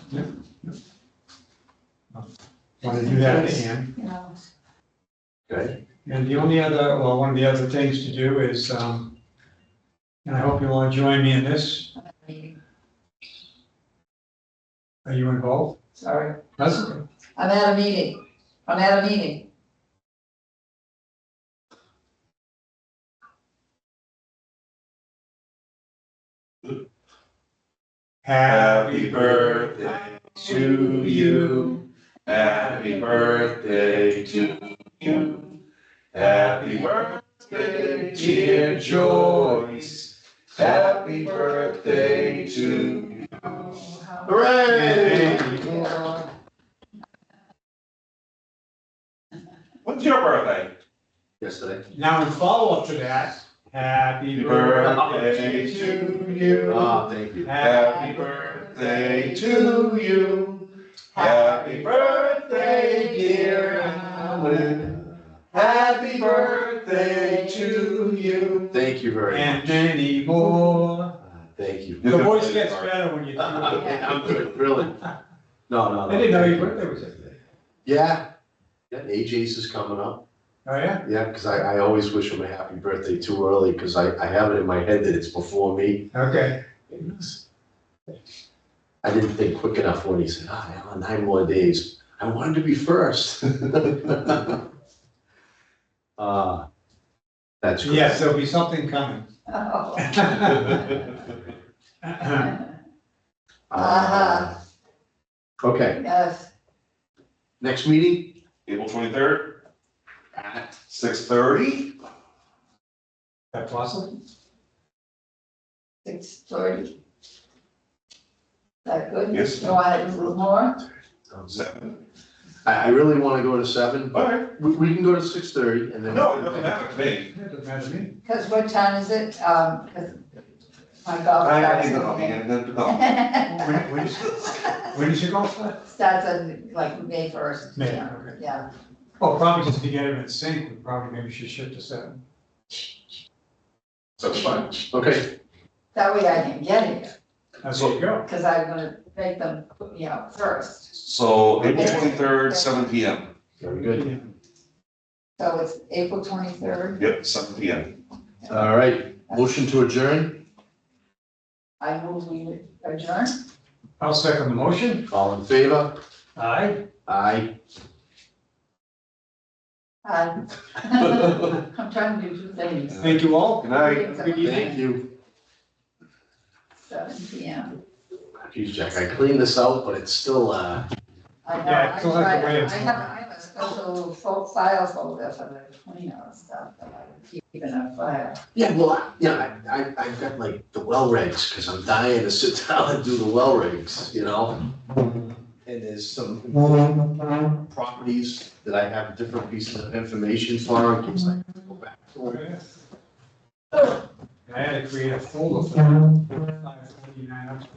Want to do that at hand. You know, Okay. And the only other, well, one of the other things to do is, and I hope you'll all join me in this. Are you involved? sorry, That's okay. I'm at a meeting. Happy birthday to you. Happy birthday to you. Happy birthday, dear Joyce. Happy birthday to you. Hooray! When's your birthday? Yesterday. Now in follow-up to that, happy birthday to you. Ah, thank you. Happy birthday to you. Happy birthday, dear Alan. Happy birthday to you. Thank you very And much. many more. Thank you. The voice gets better when you do it. I'm good, really. No. I didn't know your birthday was yesterday. Yeah. Yeah, AJ's is coming up. Oh, yeah? Yeah, because I always wish him a happy birthday too early, because I have it in my head that it's before me. Okay. I didn't think quick enough when he said, oh, 9 more days. I wanted to be first. That's great. Yes, there'll be something coming. Oh. Okay, Yes, next meeting April 23rd at 6:30. That possible? 6:30. That good? Yes. You want it a little more? 7. I really want to go to 7, but Alright. we can go to 6:30 and then. No, it doesn't matter to me. That doesn't matter to me. Because what time is it? 'Cause my golf I starts. think I'll be in then to go. When is your golf start? Starts on like May 1st. May, Yeah. okay. Yeah, Oh, probably just to get it in sync, we probably maybe should shift to 7. That's fine. Okay, that way I can get here, There you go. because I'm gonna make them put me out first. So April 23rd, 7 PM. very good. So it's April 23rd. Yep, 7 PM. All right, motion to adjourn, I move we adjourn. I'll second the motion. all in favor? Aye. Aye. I'm trying to do 2 things. Thank you all. Good night. Good evening. Thank you. 7 PM. Geez, Jack, I cleaned this out, but it's still, I know, Yeah, I it's still like tried, the way I it's- have a special file folder for the cleaner stuff that I keep in a file. yeah, well, yeah, I've got like the well regs, because I'm dying to sit down and do the well regs, you know? And there's some properties that I have different pieces of information for, in case I go back to them. I had to create a folder for 549.